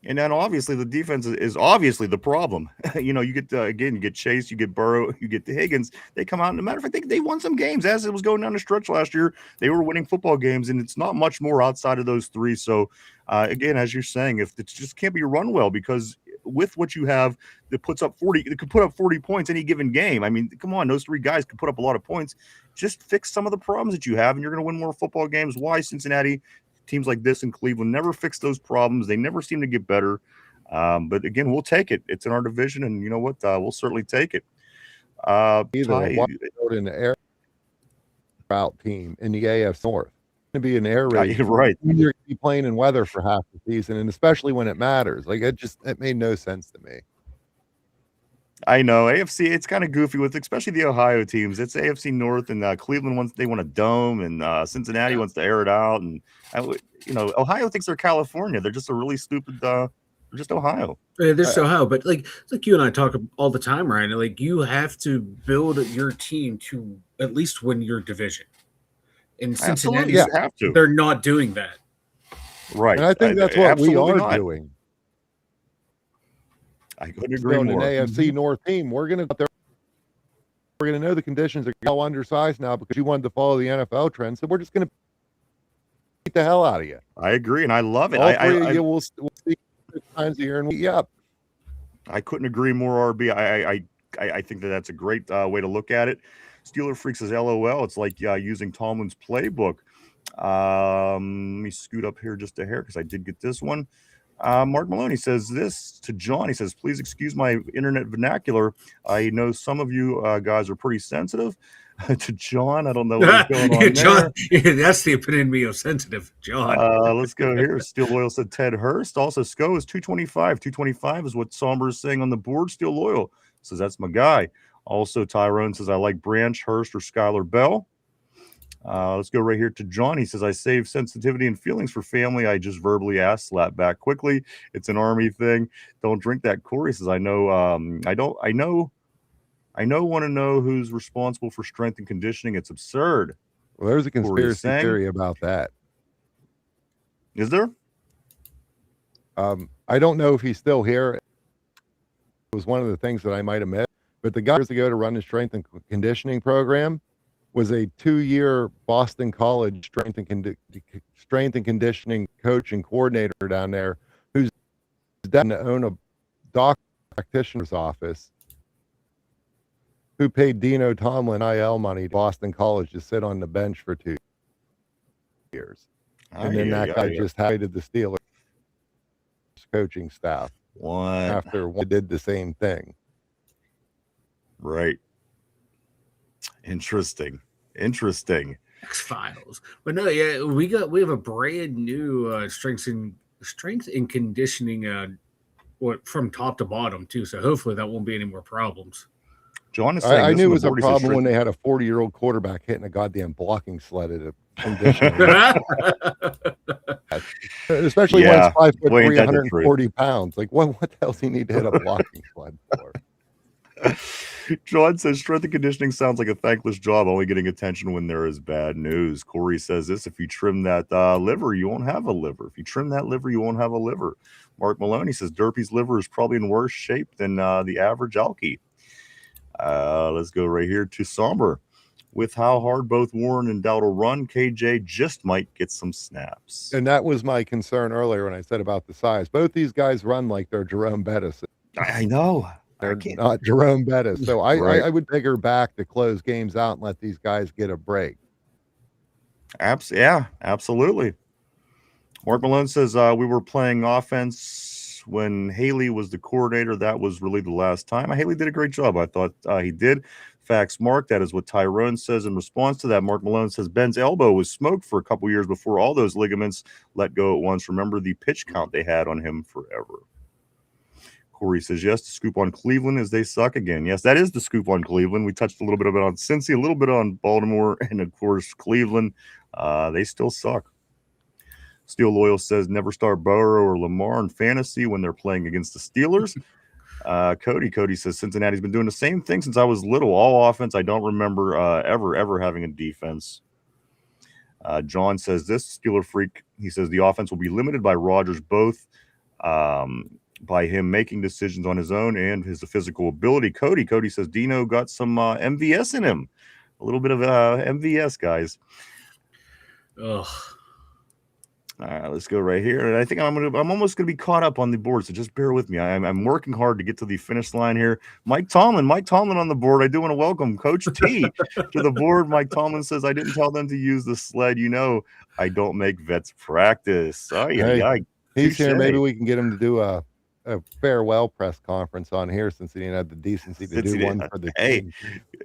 And then obviously the defense is obviously the problem. You know, you get again, you get Chase, you get Burrow, you get the Higgins. They come out. And, matter of fact, they won some games as it was going down the stretch last year. They were winning football games, and it's not much more outside of those three. So again, as you're saying, if it just can't be run well, because with what you have that puts up 40, it could put up 40 points any given game. I mean, come on, those three guys could put up a lot of points. Just fix some of the problems that you have, and you're going to win more football games. Why Cincinnati? Teams like this in Cleveland never fix those problems. They never seem to get better. But again, we'll take it. It's in our division, and you know what? We'll certainly take it. Either in the air route team in the AFC North. It's going to be an air raid. Right. You're going to be playing in weather for half the season, and especially when it matters. Like it made no sense to me. I know AFC. It's kind of goofy with especially the Ohio teams. It's AFC North, and Cleveland wants a dome, and Cincinnati wants to air it out, and you know Ohio thinks they're California. They're just a really stupid. They're just Ohio. They're just Ohio, but like you and I talk all the time, Ryan. Like you have to build your team to at least win your division. In Cincinnati, you have to. They're not doing that. Right, and I think that's what we are doing. I couldn't agree more. An AFC North team, we're going to know the conditions are all undersized now because you wanted to follow the NFL trend. So we're just going to beat the hell out of you. I agree, and I love it. All three of you will see 6 times a year and we up. I couldn't agree more, RB. I think that's a great way to look at it. Steeler Freak says, LOL. It's like using Tomlin's playbook. Let me scoot up here just a hair because I did get this one. Mark Maloney says this to John. He says, please excuse my internet vernacular. I know some of you guys are pretty sensitive. To John, I don't know what's going on John, there. that's the epitome of sensitive, John. Let's go here. Steel Loyal said Ted Hurst. Also, SCO is 225. 225 is what Somber is saying on the board. Steel Loyal says that's my guy. Also, Tyrone says I like Branch, Hurst, or Skylar Bell. Let's go right here to John. He says, I save sensitivity and feelings for family. I just verbally ask, slap back quickly. It's an Army thing. Don't drink that. Corey says, I want to know who's responsible for strength and conditioning. It's absurd. Well, there's a conspiracy theory about that. Is there? I don't know if he's still here. It was one of the things that I might have missed. But the guy years ago to run the strength and conditioning program was a 2-year Boston College strength and conditioning coach and coordinator down there, who's done to own a doctor practitioner's office, who paid Dino Tomlin IL money to Boston College to sit on the bench for 2 years. And then that guy just hated the Steelers coaching staff. After one did the same thing. Right. Interesting. X-Files. But no, yeah, we have a brand new strength and conditioning from top to bottom too. So hopefully that won't be any more problems. John is saying I knew it was a problem when they had a 40-year-old quarterback hitting a goddamn blocking sled at a conditioning. Especially when it's 5'3", 140 pounds. Like, what the hell does he need to hit a blocking sled for? John says strength and conditioning sounds like a thankless job, only getting attention when there is bad news. Corey says this: if you trim that liver, you won't have a liver. If you trim that liver, you won't have a liver. Mark Maloney says Derpy's liver is probably in worse shape than the average alky. Let's go right here to Somber. With how hard both Warren and Dowdle run, KJ just might get some snaps. And that was my concern earlier when I said about the size. Both these guys run like they're Jerome Bettis. I know. They're not Jerome Bettis. So I would take her back to close games out and let these guys get a break. Yeah, absolutely. Mark Malone says we were playing offense when Haley was the coordinator. That was really the last time. Haley did a great job. I thought he did. Facts, Mark. That is what Tyrone says in response to that. Mark Malone says Ben's elbow was smoked for a couple years before all those ligaments let go at once. Remember the pitch count they had on him forever. Corey says, yes, the scoop on Cleveland is they suck again. Yes, that is the scoop on Cleveland. We touched a little bit on Cincy, a little bit on Baltimore, and, of course, Cleveland. They still suck. Steel Loyal says never start Burrow or Lamar in fantasy when they're playing against the Steelers. Cody says Cincinnati's been doing the same thing since I was little. All offense. I don't remember ever having a defense. John says this Steeler freak. He says the offense will be limited by Rodgers, both by him making decisions on his own and his physical ability. Cody says Dino got some MVS in him. A little bit of MVS, guys. Ugh. All right, let's go right here. And I think I'm almost gonna be caught up on the board, so just bear with me. I'm working hard to get to the finish line here. Mike Tomlin on the board. I do want to welcome Coach T to the board. Mike Tomlin says I didn't tell them to use the sled. I don't make vets practice. Oh yeah, he's here. Maybe we can get him to do a farewell press conference on here since he didn't have the decency to do one for the team.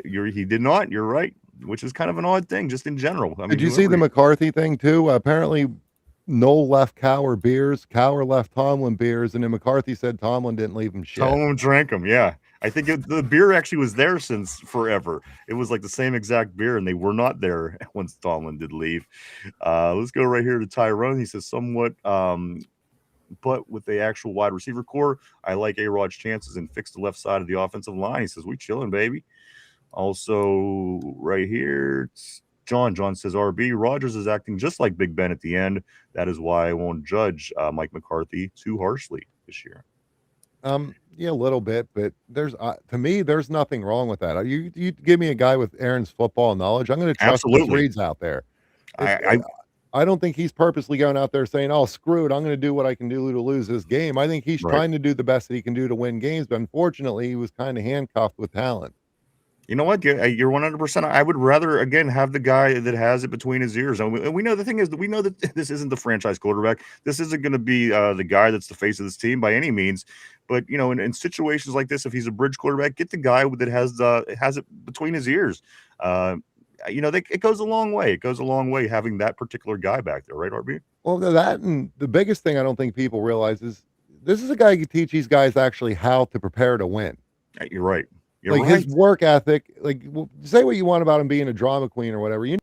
He did not. You're right, which is kind of an odd thing, just in general. I mean, did you see the McCarthy thing too? Apparently. Noel left Cower beers, Cower left Tomlin beers, and then McCarthy said Tomlin didn't leave him shit. Tomlin drank them, yeah. I think the beer actually was there since forever. It was like the same exact beer, and they were not there once Tomlin did leave. Let's go right here to Tyrone. He says somewhat, but with the actual wide receiver core, I like A-Rod's chances and fix the left side of the offensive line. He says, we chilling, baby. Also, right here, John says, RB, Rodgers is acting just like Big Ben at the end. That is why I won't judge Mike McCarthy too harshly this year. Yeah, a little bit, but there's to me, there's nothing wrong with that. You give me a guy with Aaron's football knowledge, I'm going to trust what Reed's out there. I don't think he's purposely going out there saying, "Oh, screw it, I'm going to do what I can do to lose this game." I think he's trying to do the best that he can do to win games, but unfortunately, he was kind of handcuffed with talent. You know what? You're 100%. I would rather, again, have the guy that has it between his ears. And we know the thing is that we know that this isn't the franchise quarterback. This isn't going to be the guy that's the face of this team by any means. But, in situations like this, if he's a bridge quarterback, get the guy that has it between his ears. It goes a long way. It goes a long way having that particular guy back there, right, RB? Well, that, and the biggest thing I don't think people realize is this is a guy who can teach these guys actually how to prepare to win. You're right. His work ethic, say what you want about him being a drama queen or whatever. You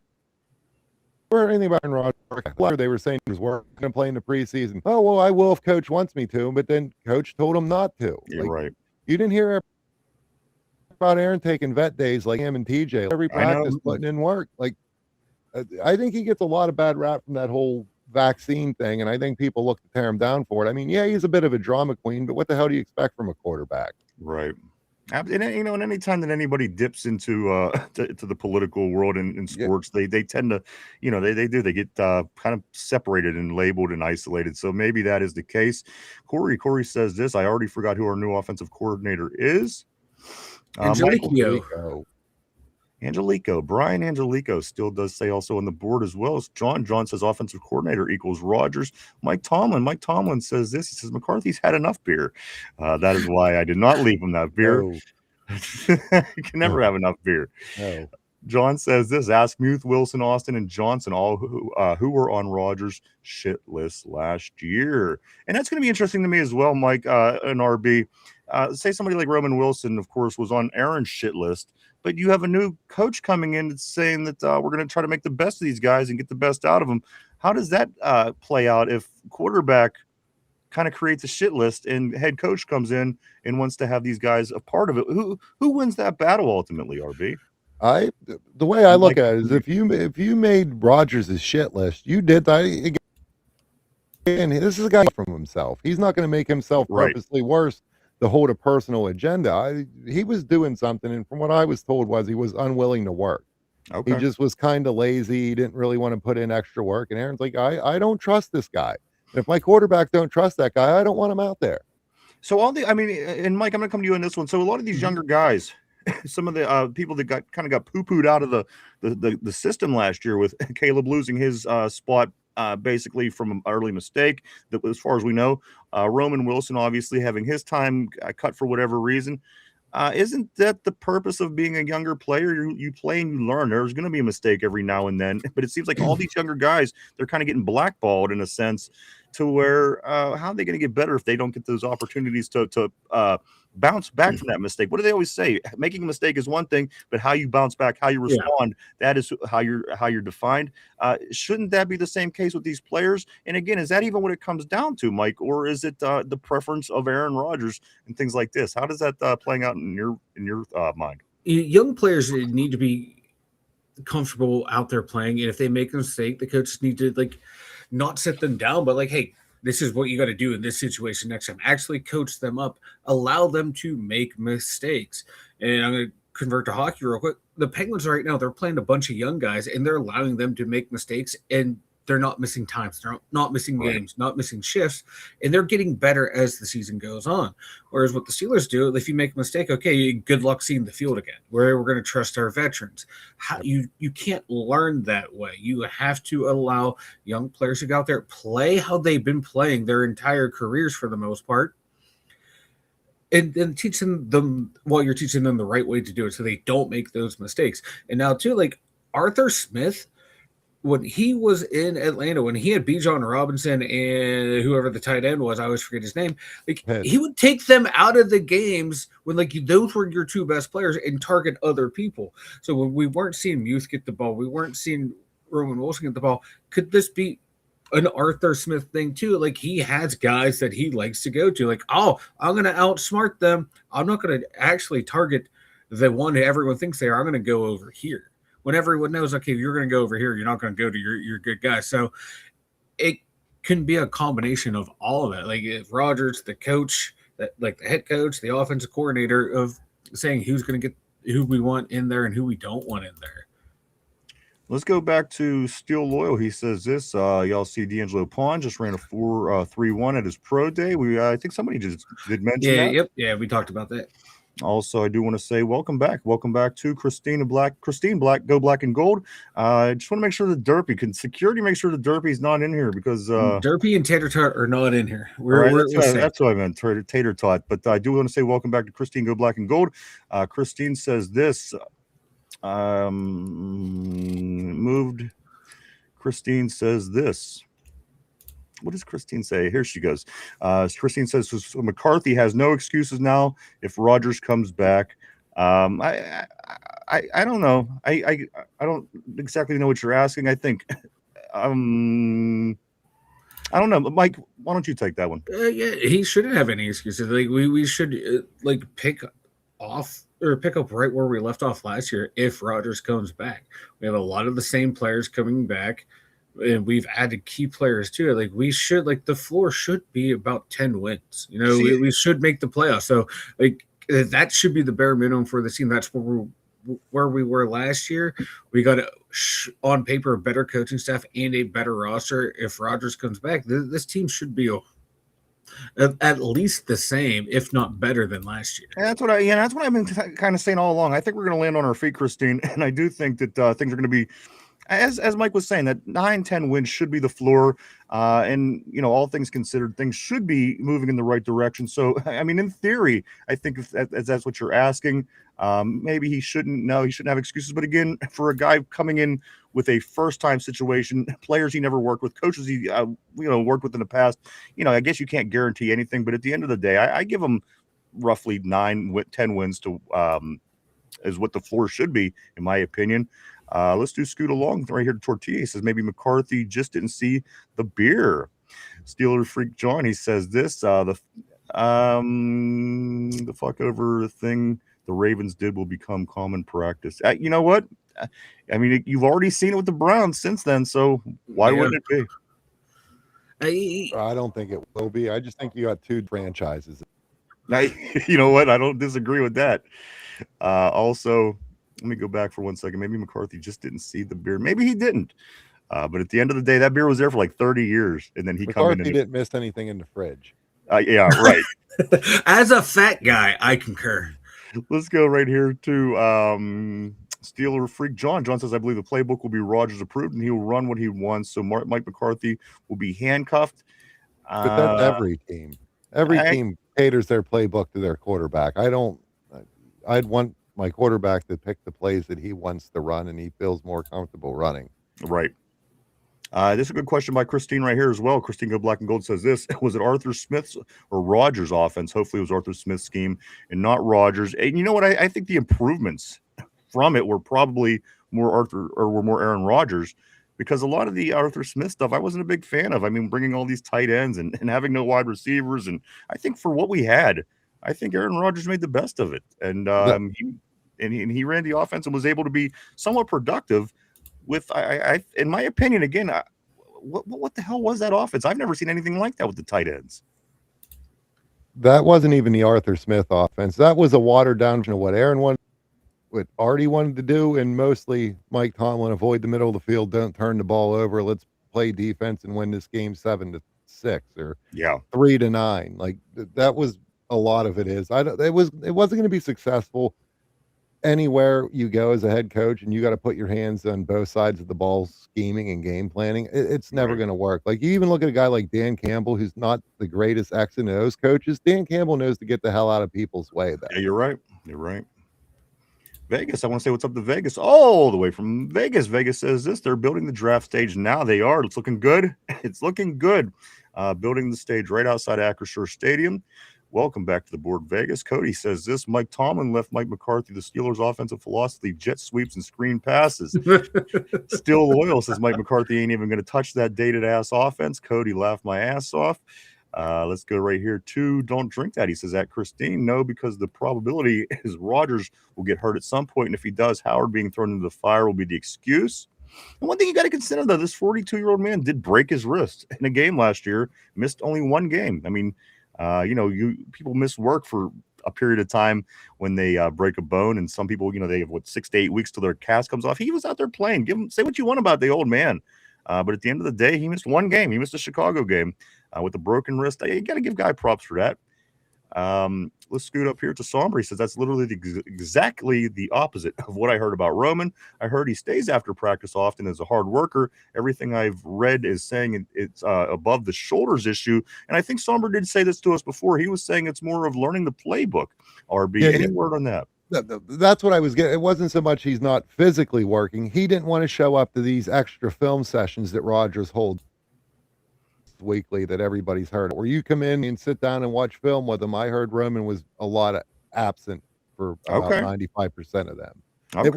heard anything about Rodgers? They were saying he was working to play in the preseason. Oh, well, I will if coach wants me to, but then coach told him not to. You're right. You didn't hear about Aaron taking vet days like him and TJ. Every practice putting in work. I think he gets a lot of bad rap from that whole vaccine thing, and I think people look to tear him down for it. I mean, yeah, he's a bit of a drama queen, but what the hell do you expect from a quarterback? Right. And any time that anybody dips into to the political world in sports, they tend to, they get kind of separated and labeled and isolated. So maybe that is the case. Corey says this. I already forgot who our new offensive coordinator is. Angelico. Brian Angelico still does say also on the board as well. John says offensive coordinator equals Rodgers. Mike Tomlin says this. He says McCarthy's had enough beer. That is why I did not leave him that beer. No. You can never have enough beer. No. John says this. Ask Muth, Wilson, Austin, and Johnson, all who were on Rodgers' shit list last year. And that's going to be interesting to me as well, Mike, and RB. Say somebody like Roman Wilson, of course, was on Aaron's shit list. But you have a new coach coming in that's saying that we're going to try to make the best of these guys and get the best out of them. How does that play out if quarterback kind of creates a shit list and head coach comes in and wants to have these guys a part of it? Who wins that battle ultimately, RB? The way I look at it is if you made Rodgers' shit list, you did that again. This is a guy from himself. He's not going to make himself purposely worse to hold a personal agenda. He was doing something, and from what I was told was he was unwilling to work. Okay. He just was kind of lazy. He didn't really want to put in extra work. And Aaron's like, I don't trust this guy. And if my quarterback don't trust that guy, I don't want him out there. So and Mike, I'm going to come to you on this one. So a lot of these younger guys, some of the people that got poo-pooed out of the system last year with Caleb losing his spot basically from an early mistake, that as far as we know, Roman Wilson obviously having his time cut for whatever reason. Isn't that the purpose of being a younger player? You play and you learn. There's going to be a mistake every now and then, but it seems like all these younger guys, they're kind of getting blackballed in a sense to where how are they going to get better if they don't get those opportunities to bounce back from that mistake. What do they always say? Making a mistake is one thing, but how you bounce back, how you Yeah. respond, that is how you're defined. Shouldn't that be the same case with these players? And again, is that even what it comes down to, Mike, or is it the preference of Aaron Rodgers and things like this? How does that playing out in your mind? Young players need to be comfortable out there playing, and if they make a mistake, the coaches need to like not set them down, but like, hey, this is what you got to do in this situation next time. Actually coach them up, allow them to make mistakes. And I'm going to convert to hockey real quick. The Penguins right now, they're playing a bunch of young guys, and they're allowing them to make mistakes, and they're not missing times. They're not missing games, not missing shifts, and they're getting better as the season goes on. Whereas what the Steelers do, if you make a mistake, okay, good luck seeing the field again. We're going to trust our veterans. You can't learn that way. You have to allow young players to go out there, play how they've been playing their entire careers for the most part, and teach them while you're teaching them the right way to do it so they don't make those mistakes. And now, too, like Arthur Smith, when he was in Atlanta, when he had Bijan Robinson and whoever the tight end was, I always forget his name, like he would take them out of the games when like those were your two best players and target other people. So when we weren't seeing Muth get the ball, we weren't seeing Roman Wilson get the ball. Could this be an Arthur Smith thing too? Like he has guys that he likes to go to, like, oh, I'm going to outsmart them. I'm not going to actually target the one who everyone thinks they are. I'm going to go over here. When everyone knows, okay, you're going to go over here, you're not going to go to your good guy. So it can be a combination of all of it. Like if Rodgers, the coach, like the head coach, the offensive coordinator, of saying who's going to get who we want in there and who we don't want in there. Let's go back to Steel Loyal. He says this. Y'all see D'Angelo Pond just ran a 4.31 at his pro day. I think somebody just did mention that. Yep. Yeah, we talked about that. Also, I do want to say welcome back to Christine Black, Go Black and Gold. I just want to make sure the Derpy can security make sure the Derpy's not in here because Derpy and Tater Tot are not in here. That's what I meant, Tater Tot. But I do want to say welcome back to Christine Go Black and Gold. Christine says this. Moved. Christine says this. What does Christine say? Here she goes. Christine says, so McCarthy has no excuses now if Rodgers comes back. I don't know. I don't exactly know what you're asking. I think, I don't know. Mike, why don't you take that one? Yeah, he shouldn't have any excuses. Like we should pick up right where we left off last year if Rodgers comes back. We have a lot of the same players coming back. And we've added key players too. Like we should, the floor should be about 10 wins. You know, we should make the playoffs. So that should be the bare minimum for the team. That's where we were last year. We got on paper a better coaching staff and a better roster. If Rodgers comes back, this team should be at least the same, if not better than last year. That's what I've been kind of saying all along. I think we're going to land on our feet, Christine, and I do think that things are going to be. As Mike was saying, that 9-10 wins should be the floor. And, all things considered, things should be moving in the right direction. So, I mean, in theory, I think if that's what you're asking, maybe he shouldn't have excuses. But again, for a guy coming in with a first-time situation, players he never worked with, coaches he, worked with in the past, I guess you can't guarantee anything. But at the end of the day, I give him roughly 9-10 wins to is what the floor should be, in my opinion. Let's do Scoot Along right here to Tortilla. He says maybe McCarthy just didn't see the beer. Steeler Freak John, he says this. The fuck over thing the Ravens did will become common practice. You know what? I mean, you've already seen it with the Browns since then, so why wouldn't it be? I don't think it will be. I just think you got two franchises. You know what? I don't disagree with that. Also, let me go back for 1 second. Maybe McCarthy just didn't see the beer. Maybe he didn't. But at the end of the day, that beer was there for like 30 years. And then McCarthy didn't miss anything in the fridge. Yeah, right. As a fat guy, I concur. Let's go right here to Steeler Freak John. John says, I believe the playbook will be Rodgers approved and he will run what he wants. So Mike McCarthy will be handcuffed. But that's every team. Every team caters their playbook to their quarterback. I'd want my quarterback to pick the plays that he wants to run and he feels more comfortable running. Right. This is a good question by Christine right here as well. Christine Go Black and Gold says this: was it Arthur Smith's or Rodgers' offense? Hopefully, it was Arthur Smith's scheme and not Rodgers. And you know what? I think the improvements from it were probably more Aaron Rodgers, because a lot of the Arthur Smith stuff I wasn't a big fan of. I mean, bringing all these tight ends and having no wide receivers, and I think for what we had, I think Aaron Rodgers made the best of it, and he ran the offense and was able to be somewhat productive. With in my opinion, again, what the hell was that offense? I've never seen anything like that with the tight ends. That wasn't even the Arthur Smith offense. That was a watered down version of what Aaron wanted, what Artie wanted to do, and mostly Mike Tomlin: avoid the middle of the field, don't turn the ball over, let's play defense and win this game 7-6 or 3-9. Like that was a lot of it. It wasn't going to be successful anywhere you go as a head coach, and you got to put your hands on both sides of the ball, scheming and game planning. It's never going to work. Like you even look at a guy like Dan Campbell, who's not the greatest X and O's coaches. Dan Campbell knows to get the hell out of people's way. Yeah, you're right. You're right. Vegas, I want to say what's up to Vegas, all the way from Vegas. Vegas says this: they're building the draft stage now. They are. It's looking good. It's looking good. Building the stage right outside Acrisure Stadium. Welcome back to the board, Vegas. Cody says this: Mike Tomlin left Mike McCarthy the Steelers' offensive philosophy, jet sweeps and screen passes. Still loyal, says Mike McCarthy ain't even going to touch that dated ass offense. Cody laughed my ass off. Let's go right here to Don't Drink That. He says at Christine, no, because the probability is Rodgers will get hurt at some point, and if he does, Howard being thrown into the fire will be the excuse. And one thing you got to consider, though, this 42-year-old man did break his wrist in a game last year, missed only one game. I mean, people miss work for a period of time when they break a bone, and some people, they have 6 to 8 weeks till their cast comes off. He was out there playing. Say what you want about the old man, but at the end of the day, he missed one game. He missed the Chicago game with a broken wrist. You got to give guy props for that. Let's scoot up here to Somber. He says that's literally exactly the opposite of what I heard about Roman. I heard he stays after practice often, as a hard worker. Everything I've read is saying it's above the shoulders issue. And I think Somber did say this to us before. He was saying it's more of learning the playbook. RB, any word on that? That's what I was getting. It wasn't so much he's not physically working. He didn't want to show up to these extra film sessions that Rodgers holds weekly that everybody's heard, where you come in and sit down and watch film with them. I heard Roman was a lot of absent for about 95% of them. Okay. It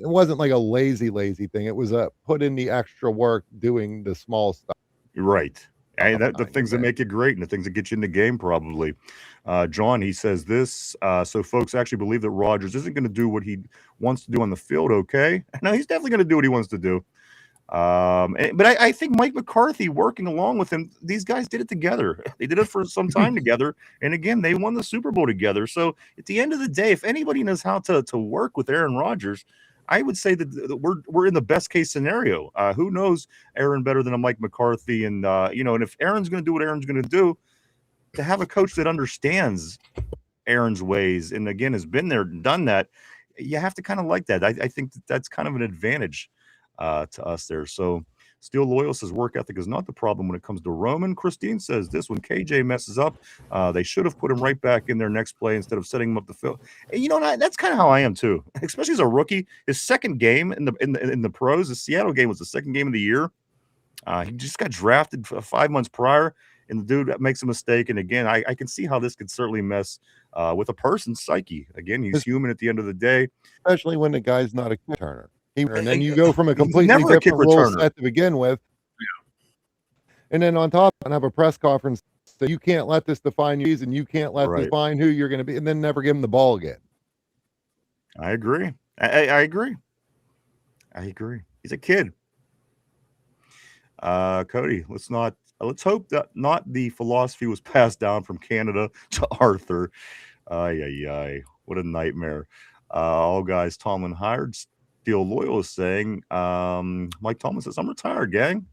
wasn't like a lazy thing. It was a put in the extra work doing the small stuff. Right. The things that make you great and the things that get you in the game, probably. John, he says this, so folks actually believe that Rodgers isn't going to do what he wants to do on the field. Okay. No, he's definitely going to do what he wants to do. But I think Mike McCarthy working along with him, these guys did it together. They did it for some time together. And again, they won the Super Bowl together. So at the end of the day, if anybody knows how to work with Aaron Rodgers, I would say that we're in the best case scenario. Who knows Aaron better than a Mike McCarthy? And, and if Aaron's going to do what Aaron's going to do, to have a coach that understands Aaron's ways and again has been there and done that, you have to kind of like that. I think that's kind of an advantage to us there. So Steel Loyal says work ethic is not the problem when it comes to Roman. Christine says this: when KJ messes up, they should have put him right back in their next play instead of setting him up to fill. And that's kind of how I am too, especially as a rookie. His second game in the pros, the Seattle game was the second game of the year. He just got drafted 5 months prior, and the dude makes a mistake. And again, I can see how this could certainly mess with a person's psyche. Again, he's human at the end of the day, especially when the guy's not a kick returner. And then you go from a completely different rule set to begin with. And then on top, and have a press conference that you can't let this define you, and you can't let this define who you're going to be, and then never give him the ball again. I agree. I agree. He's a kid. Cody, let's hope that not the philosophy was passed down from Canada to Arthur. What a nightmare. All guys Tomlin hired. Steel Loyal is saying, Mike Tomlin says, I'm retired, gang.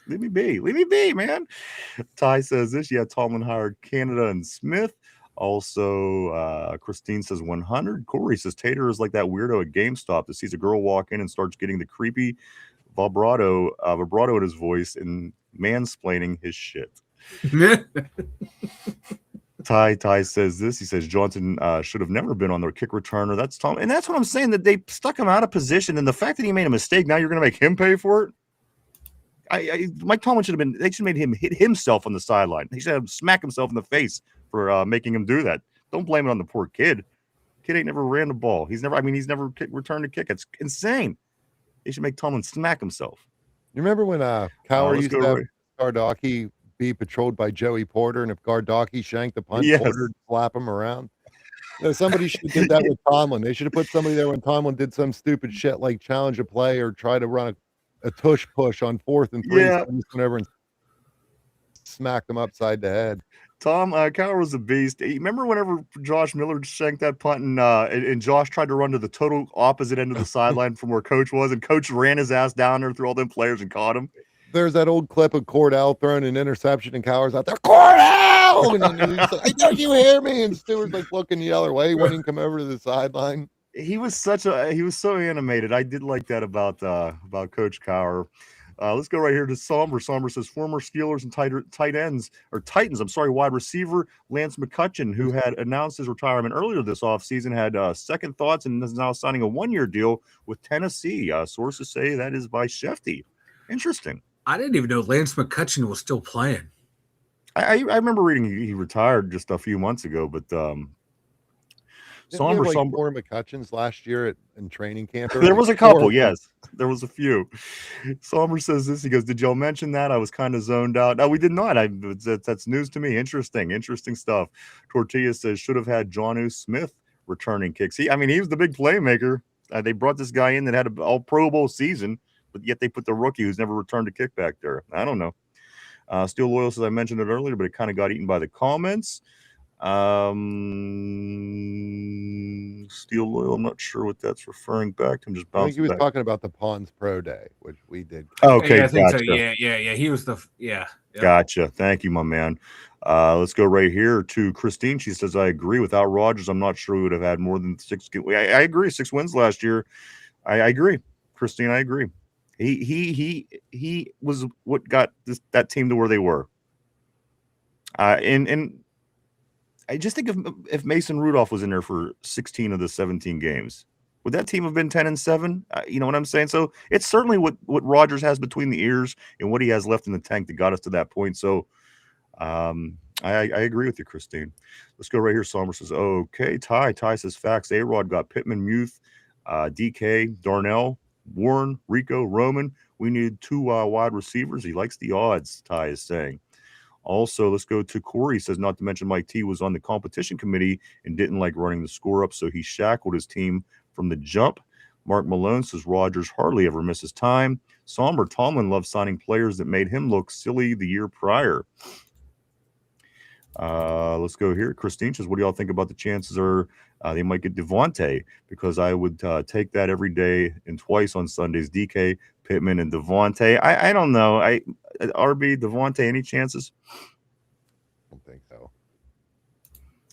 Leave me be, man. Ty says this. Yeah, Tomlin hired Canada and Smith. Also, Christine says 100. Corey says Tater is like that weirdo at GameStop that sees a girl walk in and starts getting the creepy vibrato in his voice and mansplaining his shit. Ty says this. He says Johnson should have never been on their kick returner. That's Tom, and that's what I'm saying, that they stuck him out of position. And the fact that he made a mistake, now you're going to make him pay for it. Mike Tomlin should have been. They should have made him hit himself on the sideline. They should have smacked himself in the face for making him do that. Don't blame it on the poor kid. Kid ain't never ran the ball. He's never returned a kick. It's insane. They should make Tomlin smack himself. You remember when Cowher used to have right. Gardocki be patrolled by Joey Porter, and if Gardocki shanked the punt, Yes. Porter would slap him around? No, somebody should have did that with Tomlin. They should have put somebody there when Tomlin did some stupid shit like challenge a play or try to run a tush push on 4th and 3. Yeah. So just went over and smacked them upside the head. Tom Cowher was a beast. Remember whenever Josh Miller shanked that punt and Josh tried to run to the total opposite end of the sideline from where Coach was, and Coach ran his ass down there through all them players and caught him? There's that old clip of Cordell throwing an interception and Cowher's out there, Cordell! And then he's like, don't you hear me? And Stewart's like looking the other way, wouldn't come over to the sideline. He was so animated. I did like that about Coach Cowher. Let's go right here to Somber. Somber says former Steelers and Titans, wide receiver Lance McCutcheon, who had announced his retirement earlier this offseason, had second thoughts and is now signing a 1-year deal with Tennessee. Sources say that is by Shefty. Interesting. I didn't even know Lance McCutcheon was still playing. I remember reading he retired just a few months ago, but Somber, like 4 McCutcheons last year in training camp. There was a couple, yes. There was a few. Somber says this. He goes, "Did y'all mention that? I was kind of zoned out." No, we did not. That's news to me. Interesting stuff. Tortilla says should have had Jonnu Smith returning kicks. He was the big playmaker. They brought this guy in that had an all Pro Bowl season, but yet they put the rookie who's never returned a kick back there. I don't know. Steel Loyal says I mentioned it earlier, but it kind of got eaten by the comments. Steel Loyal, I'm not sure what that's referring back to. I'm just I think he was back. talking about the Pawns Pro Day, which we did. Okay, yeah, I think gotcha. so. Yeah. He was Gotcha. Thank you, my man. Let's go right here to Christine. She says, I agree. Without Rodgers, I'm not sure we would have had more than 6. I agree. 6 wins last year. I agree. Christine, I agree. He was what got that team to where they were. And I just think if Mason Rudolph was in there for 16 of the 17 games, would that team have been 10-7? You know what I'm saying? So it's certainly what Rodgers has between the ears and what he has left in the tank that got us to that point. So I agree with you, Christine. Let's go right here. Sommer says, okay. Ty says facts. A-Rod got Pittman, Muth, DK, Darnell, Warren, Rico, Roman. We need 2 wide receivers. He likes the odds, Ty is saying. Also, let's go to Corey. He says, not to mention Mike T was on the competition committee and didn't like running the score up, so he shackled his team from the jump. Mark Malone says Rodgers hardly ever misses time. Somber Tomlin loves signing players that made him look silly the year prior. Let's go here. Christine says, what do y'all think about the chances are they might get Devontae? Because I would take that every day and twice on Sundays. DK, Pittman, and Devontae. I don't know. RB, Devontae, any chances? I don't think so.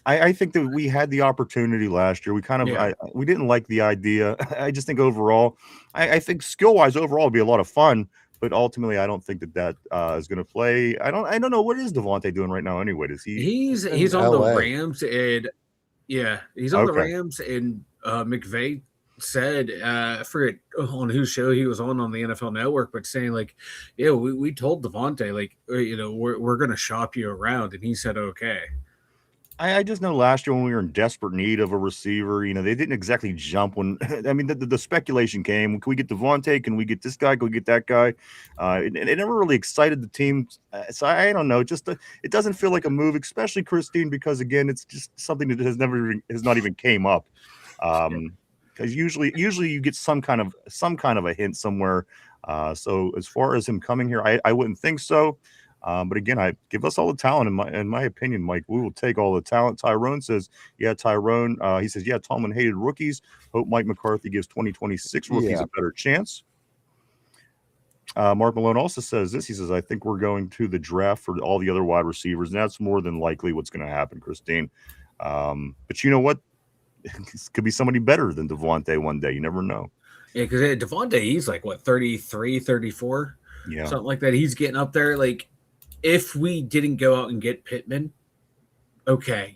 I think that we had the opportunity last year. We kind of we didn't like the idea. I just think overall, I think skill-wise overall it'd be a lot of fun. But ultimately, I don't think that is going to play. I don't know, what is Devontae doing right now. Anyway, does he? He's on LA. the Rams, and he's on the Rams. And McVay said, I forget on whose show he was on the NFL Network, but saying like, we told Devontae like, we're going to shop you around, and he said okay. I just know last year when we were in desperate need of a receiver, they didn't exactly jump when the speculation came. Can we get Devontae? Can we get this guy? Can we get that guy? It never really excited the team. So I don't know. It doesn't feel like a move, especially Christine, because again, it's just something that has not even came up. Because usually you get some kind of a hint somewhere. So as far as him coming here, I wouldn't think so. But again, I give us all the talent in my opinion, Mike. We will take all the talent. Tyrone says, Tyrone. He says, Tomlin hated rookies. Hope Mike McCarthy gives 2026 rookies a better chance. Mark Malone also says this. He says, I think we're going to the draft for all the other wide receivers, and that's more than likely what's going to happen, Christine. But you know what? This could be somebody better than Devontae one day. You never know. Yeah, because Devontae, he's like, 33, 34? Yeah. Something like that. He's getting up there. Like, if we didn't go out and get Pittman, okay,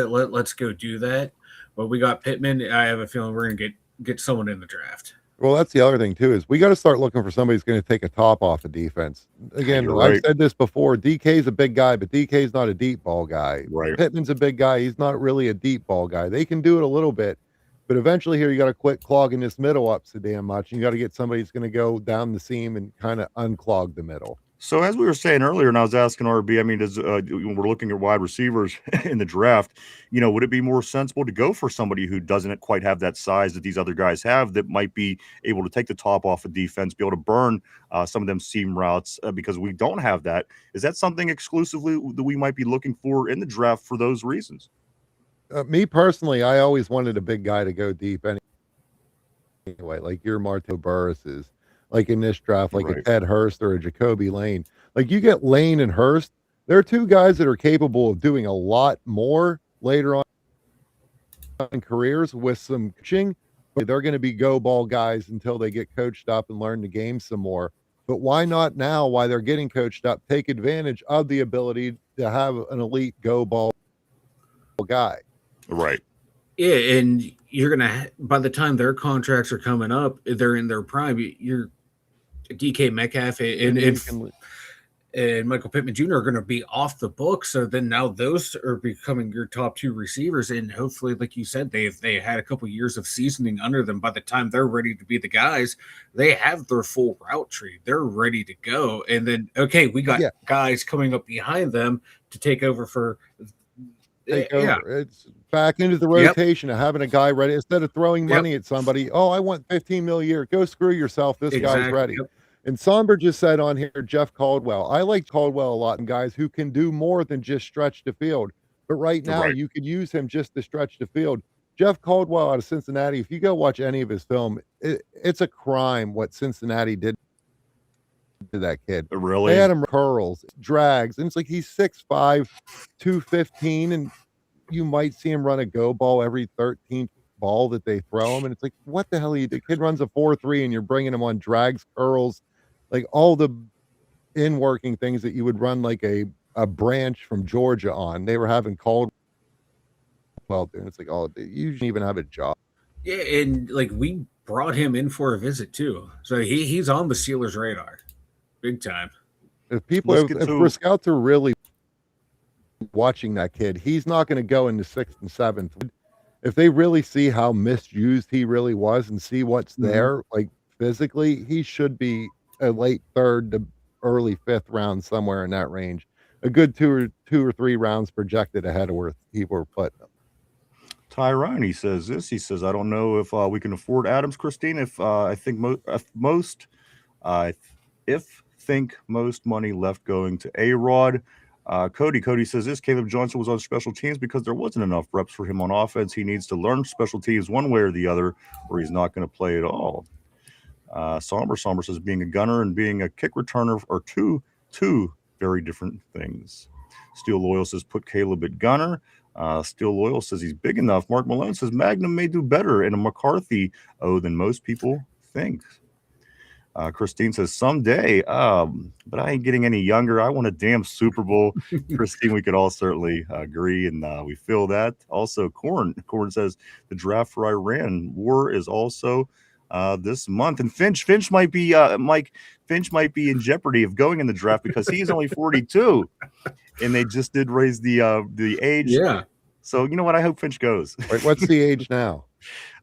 let's go do that. But we got Pittman. I have a feeling we're going to get someone in the draft. Well, that's the other thing too, is we got to start looking for somebody who's going to take a top off of defense. Again, You're I've right. said this before. DK's a big guy, but DK's not a deep ball guy. Right. Pittman's a big guy. He's not really a deep ball guy. They can do it a little bit, but eventually here you got to quit clogging this middle up so damn much. And you got to get somebody who's going to go down the seam and kind of unclog the middle. So as we were saying earlier, and I was asking RB, I mean, when we're looking at wide receivers in the draft, would it be more sensible to go for somebody who doesn't quite have that size that these other guys have, that might be able to take the top off of defense, be able to burn some of them seam routes because we don't have that? Is that something exclusively that we might be looking for in the draft for those reasons? Me personally, I always wanted a big guy to go deep anyway, like your Marto Burris's. Like in this draft, like a Ted Hurst or a Jacoby Lane. Like you get Lane and Hurst, there are two guys that are capable of doing a lot more later on in careers with some coaching. But they're going to be go ball guys until they get coached up and learn the game some more. But why not now, while they're getting coached up, take advantage of the ability to have an elite go ball guy? Right. Yeah, and you're gonna, by the time their contracts are coming up, they're in their prime. You're DK Metcalf and Michael Pittman Jr. are going to be off the book. So then now those are becoming your top two receivers, and hopefully, like you said, they had a couple years of seasoning under them. By the time they're ready to be the guys, they have their full route tree. They're ready to go. And then we got guys coming up behind them to take over for. It's back into the rotation of having a guy ready instead of throwing money at somebody. Oh, I want 15 mil a year. Go screw yourself. This guy's ready. And Somber just said on here, Jeff Caldwell. I like Caldwell a lot, and guys who can do more than just stretch the field. But right now, you could use him just to stretch the field. Jeff Caldwell out of Cincinnati, if you go watch any of his film, it's a crime what Cincinnati did to that kid. Really? They had him curls, drags, and it's like he's 6'5", 215, and you might see him run a go ball every 13th ball that they throw him, and it's like, what the hell are you doing? The kid runs a 4.3 and you're bringing him on drags, curls, like all the in-working things that you would run like a branch from Georgia on. They were having Caldwell doing. It's like, oh, you shouldn't even have a job. Yeah, and like we brought him in for a visit too, so he's on the Steelers' radar, big time. If scouts are really watching that kid, he's not going to go in the 6th and 7th. If they really see how misused he really was and see what's there, like physically, he should be a late 3rd to early 5th round, somewhere in that range. A good two or three rounds projected ahead of where people are putting him. Tyrone, he says this. He says, I don't know if we can afford Adams, Christine. I think most money left going to A-Rod. Cody says this. Caleb Johnson was on special teams because there wasn't enough reps for him on offense. He needs to learn special teams one way or the other, or he's not going to play at all. Somber says being a gunner and being a kick returner are two very different things. Steel Loyal says put Caleb at gunner. Steel Loyal says he's big enough. Mark Malone says Magnum may do better in a McCarthy than most people think. Christine says someday, but I ain't getting any younger. I want a damn Super Bowl. Christine, we could all certainly agree, and we feel that. Also, Corn says the draft for Iran war is also this month, and Finch might be Finch might be in jeopardy of going in the draft because he's only 42, and they just did raise the age. Yeah. So you know what? I hope Finch goes. Wait, what's the age now?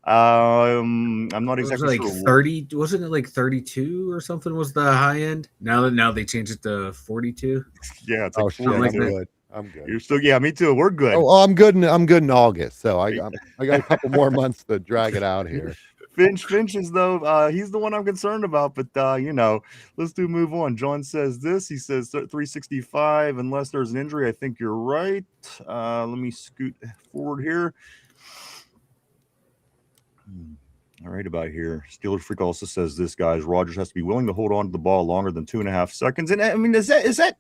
I'm not exactly sure. 30, wasn't it like 32 or something was the high end? Now they changed it to 42. Yeah, it's like 40. like I'm good. I'm good. You're still, yeah, me too. We're good. Oh, I'm good. I'm good in August, so I got a couple more months to drag it out here. Finch is though he's the one I'm concerned about, but let's move on. John says this. He says 365 unless there's an injury. I think you're right. Let me scoot forward here. All right, about here. Steelers Freak also says this, guys. Rodgers has to be willing to hold on to the ball longer than 2.5 seconds. And I mean, is that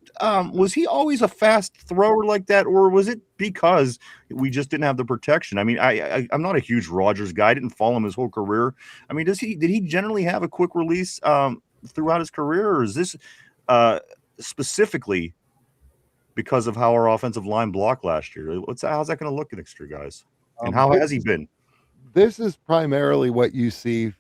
was he always a fast thrower like that, or was it because we just didn't have the protection? I mean, I'm not a huge Rodgers guy. I didn't follow him his whole career. I mean, did he generally have a quick release throughout his career, or is this specifically because of how our offensive line blocked last year? How's that going to look next year, guys? And how has he been? This is primarily what you see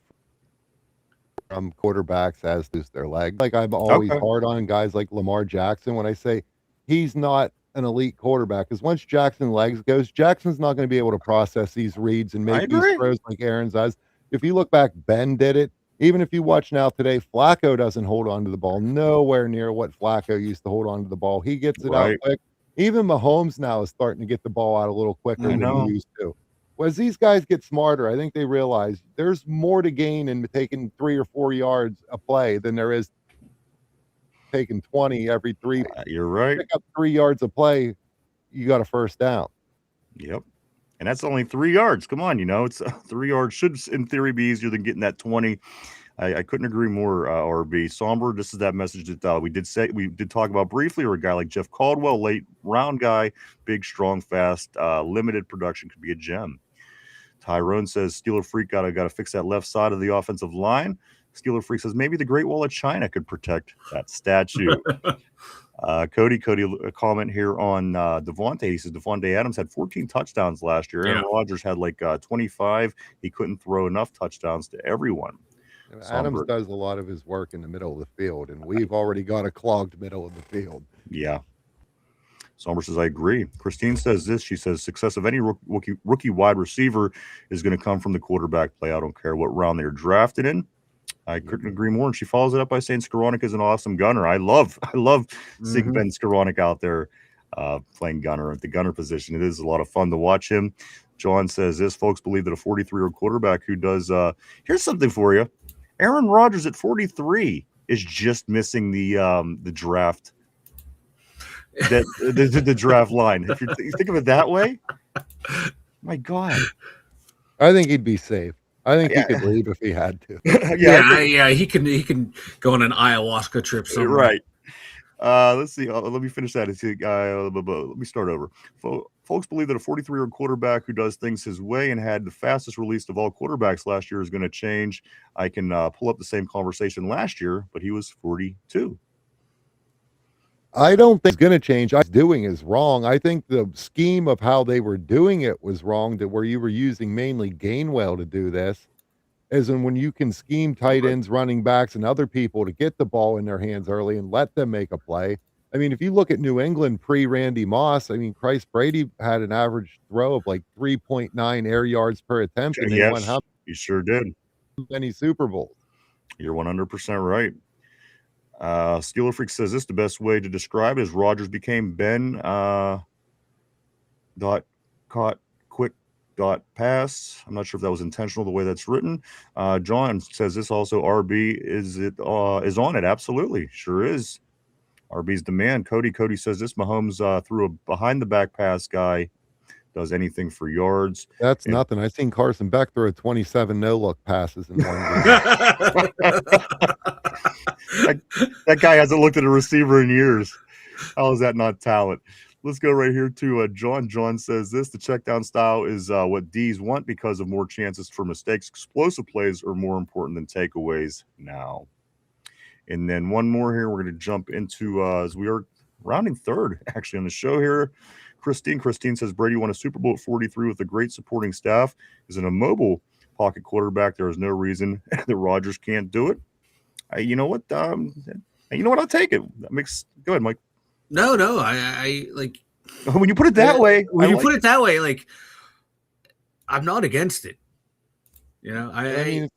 quarterbacks as lose their leg. Like, I'm always Okay. hard on guys like Lamar Jackson when I say he's not an elite quarterback, because once Jackson legs goes, Jackson's not going to be able to process these reads and I make these agree. throws like Aaron does. If you look back, Ben did it. Even if you watch now today, Flacco doesn't hold on to the ball nowhere near what Flacco used to hold on to the ball. He gets it out Right. quick. Even Mahomes now is starting to get the ball out a little quicker I than he know. used to. Well, as these guys get smarter, I think they realize there's more to gain in taking 3 or 4 yards a play than there is taking 20 every 3. You're right. Pick up 3 yards a play, you got a first down. Yep. And that's only 3 yards. Come on, it's 3 yards should, in theory, be easier than getting that 20. I couldn't agree more, RB. Somber, this is that message that we did talk about briefly, or a guy like Jeff Caldwell, late round guy, big, strong, fast, limited production, could be a gem. Tyrone says Steeler Freak got to fix that left side of the offensive line. Steeler Freak says maybe the Great Wall of China could protect that statue. Cody, a comment here on Devontae. He says Devontae Adams had 14 touchdowns last year. Aaron Rodgers had like 25. He couldn't throw enough touchdowns to everyone. Adams does a lot of his work in the middle of the field, and we've already got a clogged middle of the field. Yeah. Somber says, I agree. Christine says this. She says, success of any rookie wide receiver is going to come from the quarterback play. I don't care what round they're drafted in. I couldn't agree more. And she follows it up by saying Skoranek is an awesome gunner. I love seeing Ben Skoranek out there playing gunner at the gunner position. It is a lot of fun to watch him. John says this. Folks believe that a 43-year-old quarterback who does here's something for you. Aaron Rodgers at 43 is just missing the draft. The draft line. If you think of it that way, my God, I think he'd be safe. I think he could leave if he had to. He can go on an ayahuasca trip somewhere. Right. Let's see. Let me finish that. Let me start over. Folks believe that a 43-year-old quarterback who does things his way and had the fastest release of all quarterbacks last year is going to change. I can pull up the same conversation last year, but he was 42. I don't think it's going to change. What he's doing is wrong. I think the scheme of how they were doing it was wrong, that where you were using mainly Gainwell to do this, as in when you can scheme tight ends, running backs, and other people to get the ball in their hands early and let them make a play. I mean, if you look at New England pre-Randy Moss, I mean, Christ, Brady had an average throw of like 3.9 air yards per attempt, and they won how sure did. many Super Bowls. You're 100% right. Steeler Freak says this: the best way to describe it is Rodgers became Ben dot caught quick dot pass. I'm not sure if that was intentional the way that's written. John says this also. RB is on it. Absolutely, sure is. RB's the man. Cody says this: Mahomes threw a behind the back pass guy. Does anything for yards. That's nothing. I've seen Carson Beck throw 27 no-look passes in one game. that guy hasn't looked at a receiver in years. How is that not talent? Let's go right here to John. John says this: the check down style is what D's want because of more chances for mistakes. Explosive plays are more important than takeaways now. And then one more here. We're going to jump into as we are rounding third actually on the show here. Christine says Brady won a Super Bowl at 43 with a great supporting staff. Is an immobile pocket quarterback. There is no reason that Rodgers can't do it. You know what? I'll take it. Go ahead, Mike. No, I like when you put it that way. Put it that way, like I'm not against it. I mean,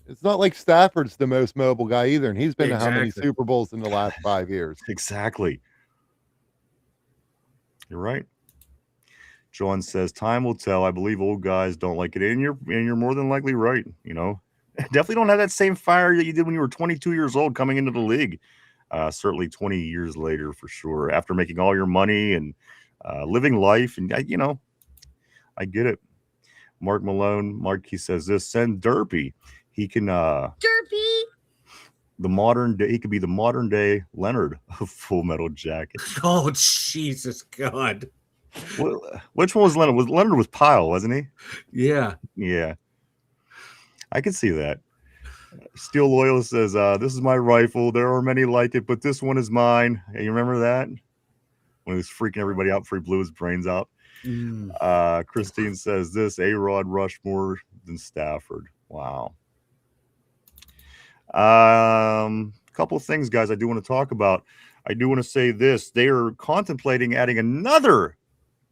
it's not like Stafford's the most mobile guy either, and he's been to how many Super Bowls in the last 5 years? Exactly. You're right. John says time will tell. I believe old guys don't like it, and you're more than likely right. Definitely don't have that same fire that you did when you were 22 years old coming into the league. Certainly 20 years later, for sure, after making all your money and living life. And, I get it. Mark Malone, he says this: send Derpy. He can Derpy. He could be the modern day Leonard of Full Metal Jacket. Oh, Jesus God. Well, which one was Leonard? Leonard was Pyle, wasn't he? Yeah. Yeah. I can see that. Steel Loyal says, this is my rifle. There are many like it, but this one is mine. Hey, you remember that? When he was freaking everybody out before he blew his brains out. Christine says this: A-Rod rushed more than Stafford. Wow. Couple of things, guys, I do want to talk about. I do want to say this. They are contemplating adding another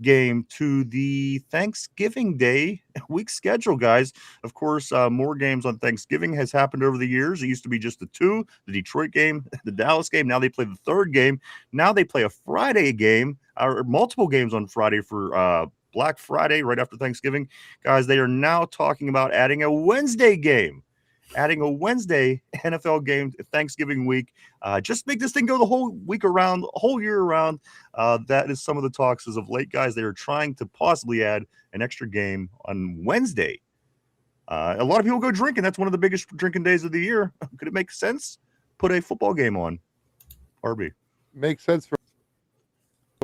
game to the Thanksgiving Day week schedule, guys. Of course, more games on Thanksgiving has happened over the years. It used to be just the two, the Detroit game, the Dallas game. Now they play the third game. Now they play a Friday game, or multiple games on Friday for Black Friday right after Thanksgiving. Guys, they are now talking about adding a Wednesday game. Adding a Wednesday NFL game Thanksgiving week. Just make this thing go the whole week around, whole year around. That is some of the talks as of late, guys. They are trying to possibly add an extra game on Wednesday. A lot of people go drinking. That's one of the biggest drinking days of the year. Could it make sense? Put a football game on. RB. Makes sense for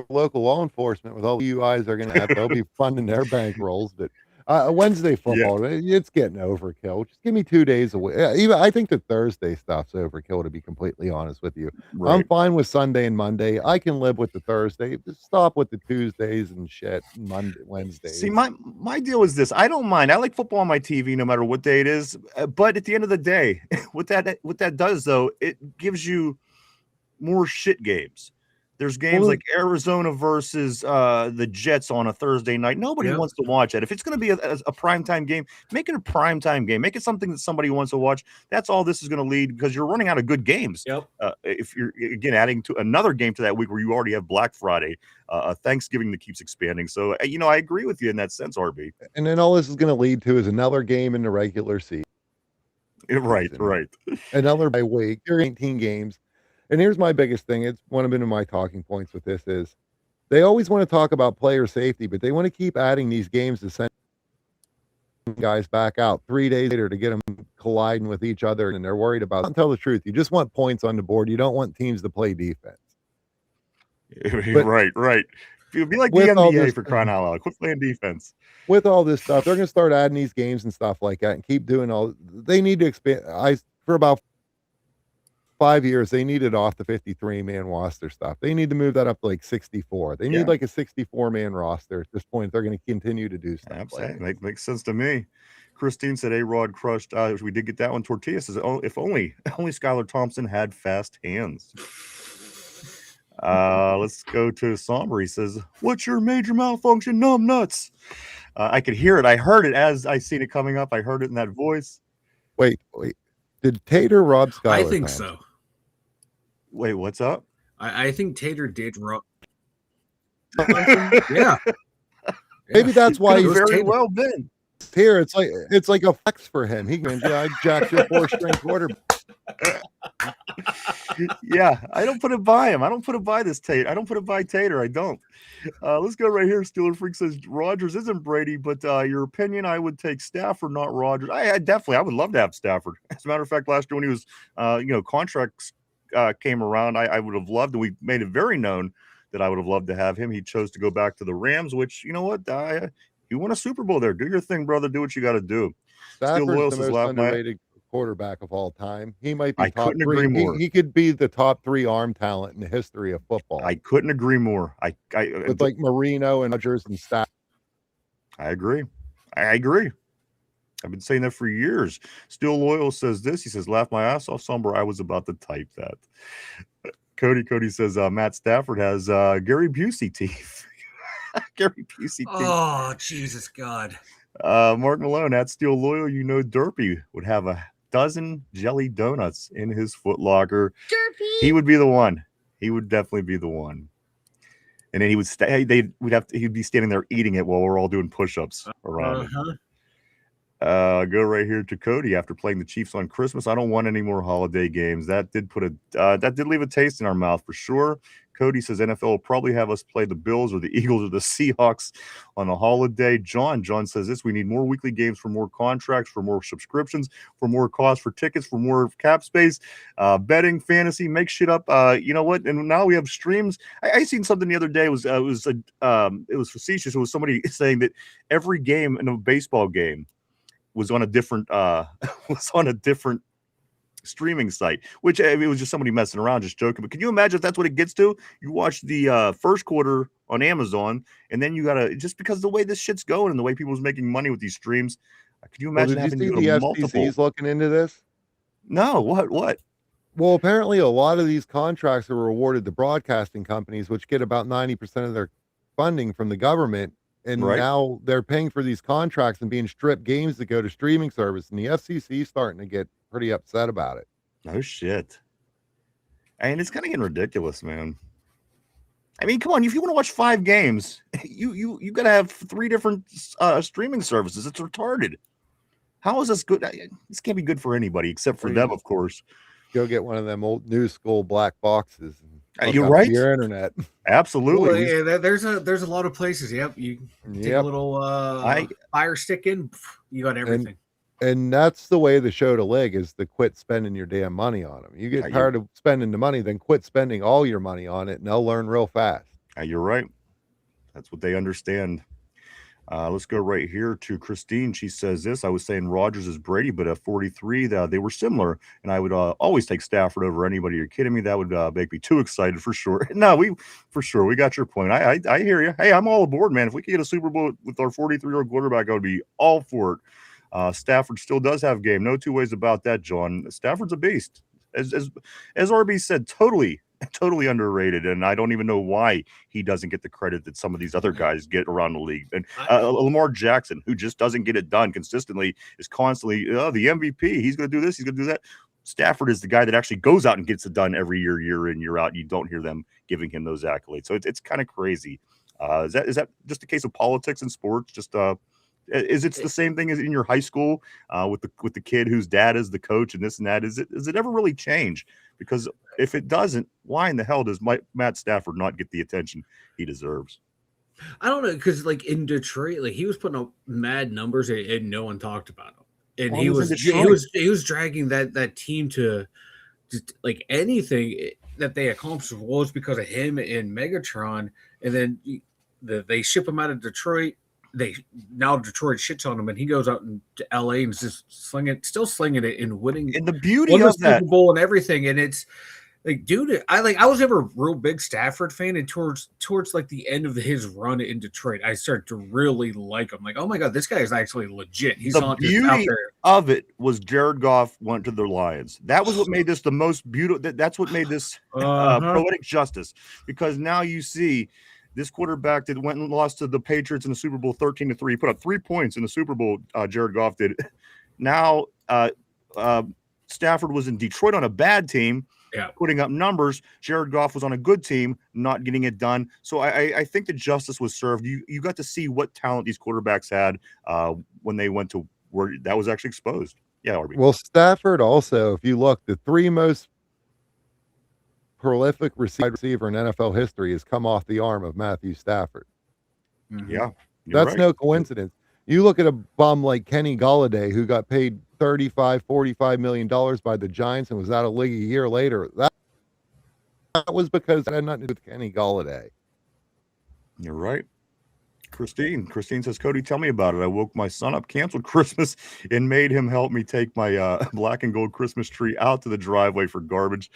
local law enforcement with all the UIs they're going to have. They'll be funding their bankrolls, but Wednesday football, it's getting overkill. Just give me 2 days away. Even I think the Thursday stuff's overkill, to be completely honest with you. Right. I'm fine with Sunday and Monday. I can live with the Thursday. Just stop with the Tuesdays and shit. Monday, Wednesdays. See, my deal is this. I don't mind. I like football on my TV no matter what day it is. But at the end of the day, what that does though, it gives you more shit games. There's games like Arizona versus the Jets on a Thursday night. Nobody wants to watch it. If it's going to be a primetime game, make it a primetime game. Make it something that somebody wants to watch. That's all this is going to lead, because you're running out of good games. Yep. If you're, again, adding to another game to that week where you already have Black Friday, Thanksgiving that keeps expanding. So, I agree with you in that sense, RB. And then all this is going to lead to is another game in the regular season. Right. Another by week. You're 18 games. And here's my biggest thing. It's one of my talking points with this is they always want to talk about player safety, but they want to keep adding these games to send guys back out 3 days later to get them colliding with each other. And they're worried about, don't tell the truth. You just want points on the board. You don't want teams to play defense. But right. You'd be like the NBA for crying out loud. Quit playing defense. With all this stuff, they're going to start adding these games and stuff like that and keep doing all. They need to expand. For about 5 years, they needed off the 53-man roster stuff. They need to move that up to like 64. They need like a 64-man roster at this point. They're going to continue to do stuff. Absolutely. Like makes sense to me. Christine said A-Rod crushed. We did get that one. Tortilla says, if only Skylar Thompson had fast hands. Let's go to Somber. He says, what's your major malfunction, numb nuts? I could hear it. I heard it as I seen it coming up. I heard it in that voice. Wait. Did Tater rob Skylar? I think so. Wait, what's up? I think Tater did rob. Yeah. Maybe that's why he's he's very Tater. well been. Here, it's like a flex for him. He can, I jacked your 4-string quarterback. Yeah, I don't put it by him. I don't put it by this Tater. I don't put it by Tater. I don't. Let's go right here. Steeler Freak says Rodgers isn't Brady, but your opinion, I would take Stafford, not Rodgers. I definitely, I would love to have Stafford. As a matter of fact, last year when he was, contracts came around, I would have loved, and we made it very known that I would have loved to have him. He chose to go back to the Rams, which, you know what, you won a Super Bowl there. Do your thing, brother. Do what you got to do. Stafford's the most underrated quarterback of all time. He might be top couldn't three. agree more. He could be the top 3 arm talent in the history of football. I couldn't agree more. With like Marino and Rodgers and Stafford. I agree. I've been saying that for years. Still Loyal says this. He says, laugh my ass off, Somber. I was about to type that. Cody says, Matt Stafford has Gary Busey teeth. Gary Busey teeth. Oh, Jesus God. Mark Malone, at Steel Loyal, Derpy would have a dozen jelly donuts in his foot locker. Derpy. He would be the one. He would definitely be the one. And then he would he'd be standing there eating it while we're all doing push-ups around him. Go right here to Cody. After playing the Chiefs on Christmas, I don't want any more holiday games. That did leave a taste in our mouth for sure. Cody says NFL will probably have us play the Bills or the Eagles or the Seahawks on a holiday. John says this: we need more weekly games for more contracts, for more subscriptions, for more cost for tickets, for more cap space, betting, fantasy, make shit up. You know what? And now we have streams. I seen something the other day. It was facetious. It was somebody saying that every game in a baseball game was on a different streaming site, which it was just somebody messing around, just joking. But can you imagine if that's what it gets to? You watch the first quarter on Amazon, and then you gotta, just because of the way this shit's going and the way people's making money with these streams. Can you imagine having to go to multiple? FCC's looking into this? No, what? Well, apparently a lot of these contracts are awarded to broadcasting companies, which get about 90% of their funding from the government. And Right? now they're paying for these contracts and being stripped games to go to streaming service. And the FCC is starting to get pretty upset about it. No shit. And it's kind of getting ridiculous, man. I mean, come on, if you want to watch 5 games, you got to have 3 different streaming services. It's retarded. How is this good? This can't be good for anybody except for Or them, you of course. go get one of them old new school black boxes and hook You're up right. to your internet. Absolutely. Well, yeah, there's a lot of places. Yep, you take a Yep. little fire stick in, you got everything. And that's the way the show to leg is to quit spending your damn money on them. You get Yeah, tired of spending the money, then quit spending all your money on it, and they'll learn real fast. You're right. That's what they understand. Let's go right here to Christine. She says this. I was saying Rodgers is Brady, but at 43, they were similar, and I would always take Stafford over anybody. You're kidding me? That would make me too excited for sure. No, we got your point. I hear you. Hey, I'm all aboard, man. If we could get a Super Bowl with our 43-year-old quarterback, I would be all for it. Stafford still does have game. No two ways about that, John. Stafford's a beast. As RB said, totally underrated, and I don't even know why he doesn't get the credit that some of these other guys get around the league. And Lamar Jackson, who just doesn't get it done consistently, is constantly the MVP. He's going to do this. He's going to do that. Stafford is the guy that actually goes out and gets it done every year in, year out. You don't hear them giving him those accolades. So it's kind of crazy. Is that just a case of politics in sports? Just is it the same thing as in your high school with the kid whose dad is the coach and this and that? Does it ever really change? Because if it doesn't, why in the hell does Matt Stafford not get the attention he deserves? I don't know, because like in Detroit, like he was putting up mad numbers and no one talked about him, and Well, he in was dragging that team to just like anything that they accomplished was because of him and Megatron, and then they ship him out of Detroit. Now Detroit shits on him, and he goes out to LA and is just still slinging it and winning. And the beauty won the of that Super Bowl and everything, and it's like, dude, I was never a real big Stafford fan, and towards like the end of his run in Detroit, I started to really like him. Like, oh my god, this guy is actually legit. He's the not just out beauty there. of it was Jared Goff went to the Lions. That was what made this the most beautiful. That's what made this poetic justice, because now you see this quarterback that went and lost to the Patriots in the Super Bowl 13-3. He put up 3 points in the Super Bowl. Jared Goff did. Now Stafford was in Detroit on a bad team, putting up numbers. Jared Goff was on a good team, not getting it done. So I think the justice was served. You got to see what talent these quarterbacks had when they went to where that was actually exposed. Yeah, RB. Well, Stafford also, if you look, the 3 most prolific receiver in NFL history has come off the arm of Matthew Stafford. Mm-hmm. Yeah, that's right. No coincidence. You look at a bum like Kenny Golladay, who got paid $35-45 million by the Giants and was out of league a year later. That was because it had nothing to do with Kenny Golladay. You're right. Christine says, Cody, tell me about it. I woke my son up, canceled Christmas, and made him help me take my black and gold Christmas tree out to the driveway for garbage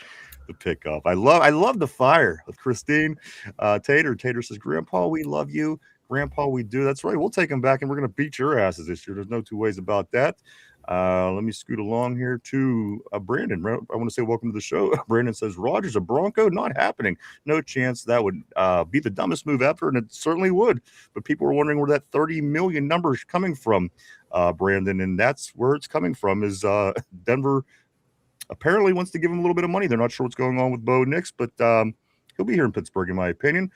to pick up. I love the fire of Christine. Tater says, Grandpa, we love you. Grandpa, we do. That's right. We'll take him back, and we're going to beat your asses this year. There's no two ways about that. Let me scoot along here to Brandon. I want to say welcome to the show. Brandon says, Rodgers, a Bronco? Not happening. No chance. That would be the dumbest move ever, and it certainly would. But people were wondering where that 30 million number is coming from, Brandon, and that's where it's coming from is Denver apparently wants to give him a little bit of money. They're not sure what's going on with Bo Nix, but he'll be here in Pittsburgh, in my opinion.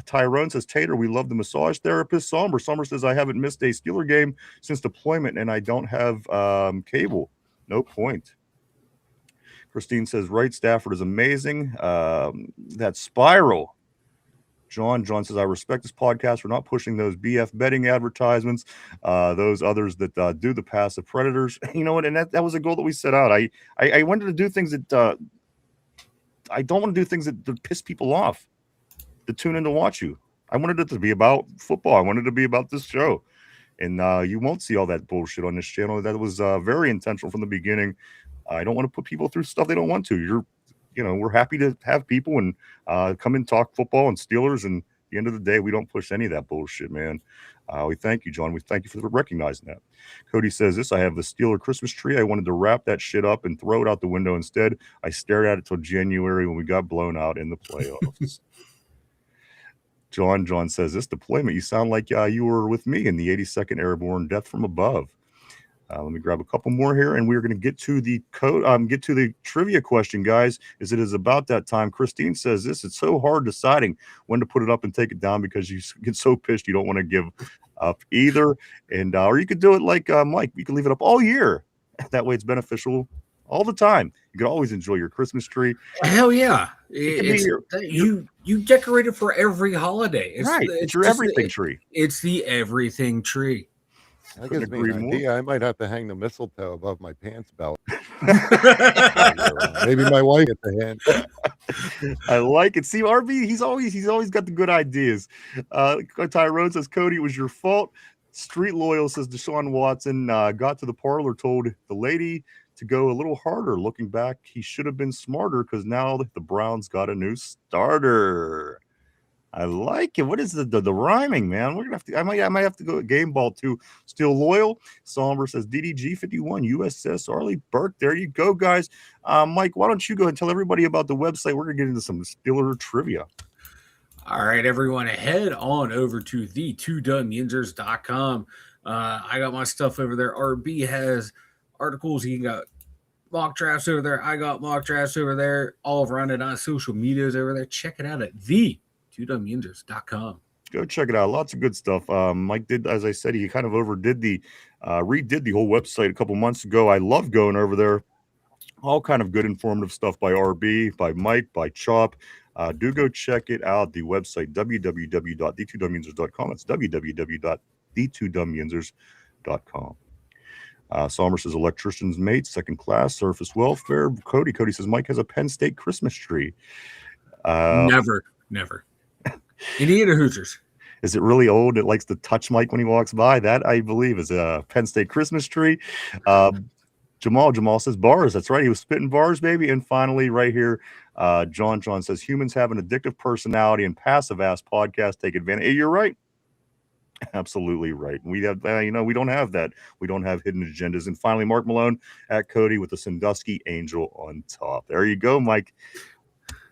Tyrone says, Tater, we love the massage therapist. Somber says, I haven't missed a Steeler game since deployment, and I don't have cable. No point. Christine says, right, Stafford is amazing. That spiral. John says, I respect this podcast for not pushing those BF betting advertisements, those others that do the passive predators. You know what? And that was a goal that we set out. I wanted to do things that I don't want to do things that piss people off to tune in to watch you. I wanted it to be about football. I wanted it to be about this show. And you won't see all that bullshit on this channel. That was very intentional from the beginning. I don't want to put people through stuff they don't want to. We're happy to have people and come and talk football and Steelers and the end of the day, we don't push any of that bullshit, man. We thank you, John. We thank you for recognizing that. Cody says this: I have the Steeler Christmas tree. I wanted to wrap that shit up and throw it out the window instead. I stared at it till January when we got blown out in the playoffs. John says this deployment. You sound like you were with me in the 82nd Airborne, Death from Above. Let me grab a couple more here, and we're going to get to the trivia question, guys. As it is about that time. Christine says this: it's so hard deciding when to put it up and take it down because you get so pissed you don't want to give up either. And or you could do it like Mike. You can leave it up all year. That way, it's beneficial all the time. You can always enjoy your Christmas tree. Hell yeah! You decorate it for every holiday. It's your everything tree. It's the everything tree. That gives me an idea. I might have to hang the mistletoe above my pants belt. Maybe my wife at the hand. I like it. See, RB, he's always got the good ideas. Tyrone says, Cody, it was your fault. Street Loyal says Deshaun Watson got to the parlor, told the lady to go a little harder. Looking back, he should have been smarter because now the Browns got a new starter. I like it. What is the rhyming, man? We're gonna have to. I might have to go game ball too. Still Loyal. Somber says DDG 51 USS Arleigh Burke. There you go, guys. Mike, why don't you go and tell everybody about the website? We're gonna get into some Steeler trivia. All right, everyone, head on over to the2dumyinzers.com. I got my stuff over there. RB has articles. He got mock drafts over there. I got mock drafts over there. All around it on social medias over there. Check it out at the2dumyinzers.com. Go check it out. Lots of good stuff. Mike did, as I said, he kind of redid the whole website a couple months ago. I love going over there. All kind of good informative stuff by RB, by Mike, by Chop. Do go check it out. The website, www.the2dumyinzers.com. It's www.the2dumyinzers.com. Sommer says electrician's mate, second class, surface welfare. Cody says Mike has a Penn State Christmas tree. Never. Indiana Hoosiers. Is it really old? It likes to touch Mike when he walks by. That, I believe, is a Penn State Christmas tree. Jamal says bars. That's right. He was spitting bars, baby. And finally, right here, John says humans have an addictive personality and passive ass podcast take advantage. Hey, you're right. Absolutely right. We have, we don't have that. We don't have hidden agendas. And finally, Mark Malone at Cody with the Sandusky Angel on top. There you go, Mike.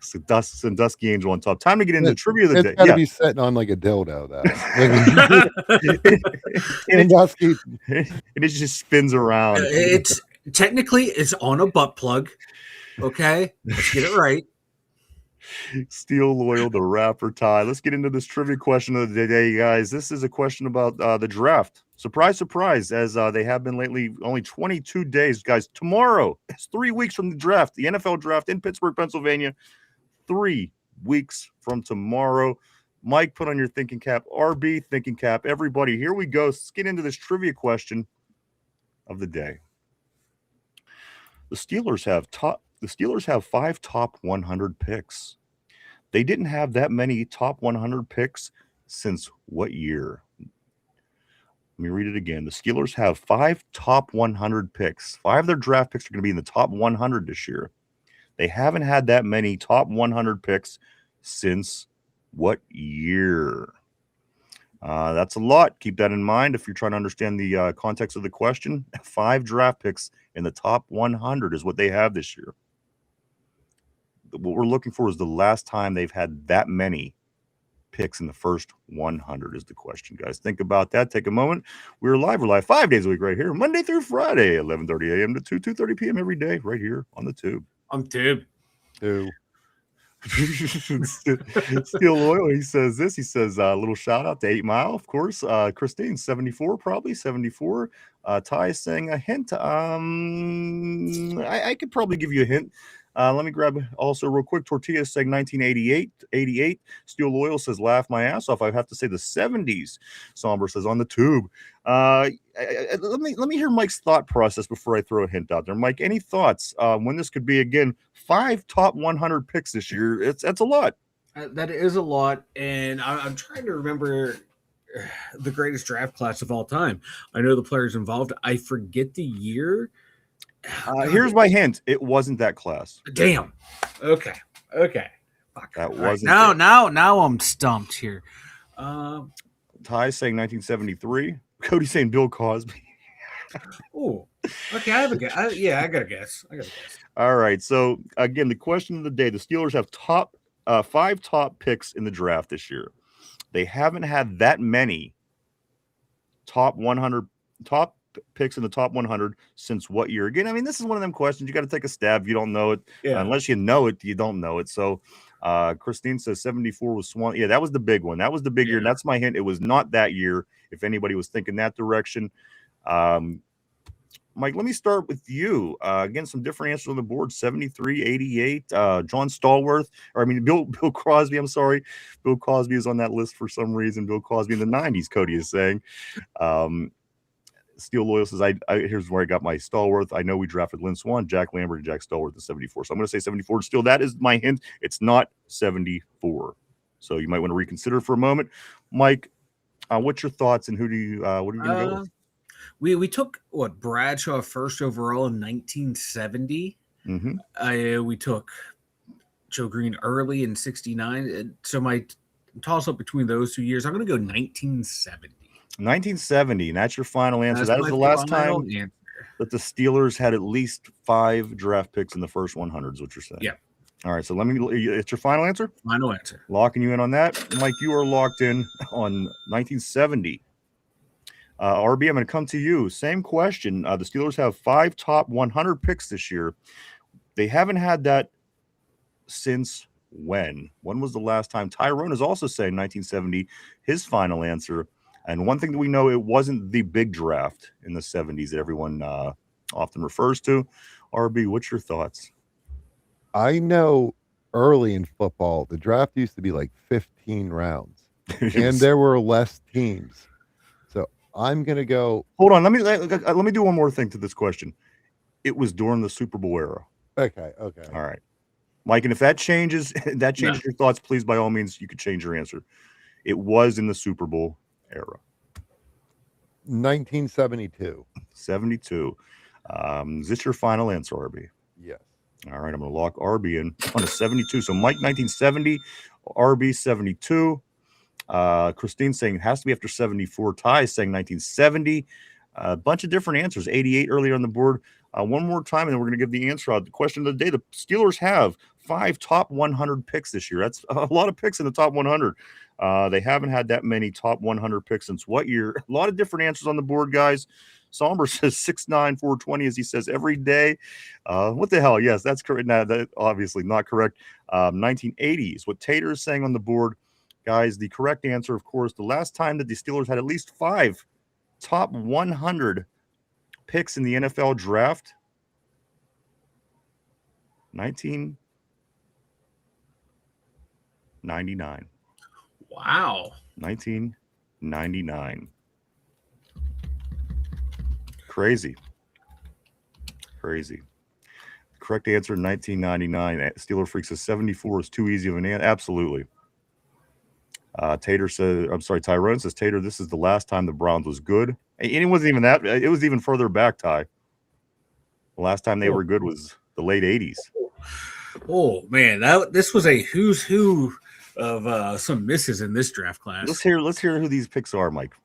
Sandusky Angel on top. Time to get into the trivia of the day. It's got to be sitting on like a dildo, though. Sandusky. And it just spins around. It's on a butt plug. Okay, let's get it right. Steel Loyal, the rapper Ty. Let's get into this trivia question of the day, guys. This is a question about the draft. Surprise, surprise, as they have been lately. Only 22 days, guys. Tomorrow, it's 3 weeks from the draft, the NFL draft in Pittsburgh, Pennsylvania. 3 weeks from tomorrow. Mike, put on your thinking cap. RB, thinking cap. Everybody, here we go. Let's get into this trivia question of the day. The Steelers have 5 top 100 picks. They didn't have that many top 100 picks since what year? Let me read it again. The Steelers have 5 top 100 picks. 5 of their draft picks are going to be in the top 100 this year. They haven't had that many top 100 picks since what year? That's a lot. Keep that in mind if you're trying to understand the context of the question. 5 draft picks in the top 100 is what they have this year. What we're looking for is the last time they've had that many picks in the first 100 is the question, guys. Think about that. Take a moment. We're live 5 days a week right here, Monday through Friday, 11:30 a.m. to 2:30 p.m. every day right here on the Tube. On Tube. Steel Loyal, he says this. He says a little shout out to 8 Mile, of course. Christine, 74, probably 74. Ty is saying a hint. I could probably give you a hint. Let me grab also real quick. Tortilla saying 1988. Steel Loyal says laugh my ass off. I have to say the 70s. Somber says on the Tube. Let me hear Mike's thought process before I throw a hint out there. Mike, any thoughts when this could be again 5 top 100 picks this year? That's a lot. That is a lot, and I'm trying to remember the greatest draft class of all time. I know the players involved. I forget the year. Here's my hint. It wasn't that class. Damn. Okay. Fuck. That All right, wasn't now, it. now I'm stumped here. Um, Ty saying 1973. Cody saying Bill Cosby. oh, okay. I have a guess. I got a guess. All right. So again, the question of the day: the Steelers have five top picks in the draft this year. They haven't had that many top 100 top picks in the top 100 since what year? Again, I mean, this is one of them questions. You got to take a stab. You don't know it. Yeah. Unless you know it, you don't know it. So Christine says 74 was Swan. Yeah, that was the big one. That was the big year. And that's my hint. It was not that year, if anybody was thinking that direction. Mike, let me start with you. Again, some different answers on the board: 73, 88. John Stallworth, Bill Crosby. I'm sorry, Bill Cosby is on that list for some reason. Bill Cosby in the 90s. Cody is saying. Steel Loyal says, here's where I got my Stallworth. I know we drafted Lynn Swan, Jack Lambert, and Jack Stallworth at 74. So I'm going to say 74. Still, that is my hint. It's not 74. So you might want to reconsider for a moment. Mike, what's your thoughts and what are you going to go with? We took Bradshaw first overall in 1970. Mm-hmm. We took Joe Green early in 69. So my toss up between those 2 years, I'm going to go 1970. 1970, and that's your final answer. That is the last time that the Steelers had at least 5 draft picks in the first 100, is what you're saying. Yeah. All right, so it's your final answer? Final answer. Locking you in on that. Mike, you are locked in on 1970. RB, I'm going to come to you. Same question. The Steelers have 5 top 100 picks this year. They haven't had that since when? When was the last time? Tyrone is also saying 1970, his final answer. And one thing that we know, it wasn't the big draft in the 70s that everyone often refers to. RB, what's your thoughts? I know early in football, the draft used to be like 15 rounds, and there were less teams. So I'm going to go. Hold on. Let me do one more thing to this question. It was during the Super Bowl era. Okay. All right. Mike, and if that changes your thoughts, please, by all means, you could change your answer. It was in the Super Bowl era. 1972. 72. Is this your final answer, RB? Yes. All right, I'm going to lock RB in on a 72. So Mike 1970, RB 72. Christine saying it has to be after 74. Ty is saying 1970. A bunch of different answers. 88 earlier on the board. One more time, and then we're going to give the answer out. The question of the day: the Steelers have 5 top 100 picks this year. That's a lot of picks in the top 100. They haven't had that many top 100 picks since what year? A lot of different answers on the board, guys. Somber says 6'9", 420, as he says every day. What the hell? Yes, that's correct. No, that obviously not correct. 1980s. What Tater is saying on the board, guys. The correct answer, of course, the last time that the Steelers had at least 5 top 100 picks in the NFL draft, 1999. Wow. 1999. Crazy. Correct answer, 1999. Steeler Freak says 74 is too easy of an answer. Absolutely. Tyrone says, Tater, this is the last time the Browns was good. And it wasn't even that. It was even further back, Ty. The last time they were good was the late 80s. Oh, man. This was a who's who of some misses in this draft class. Let's hear who these picks are, Mike.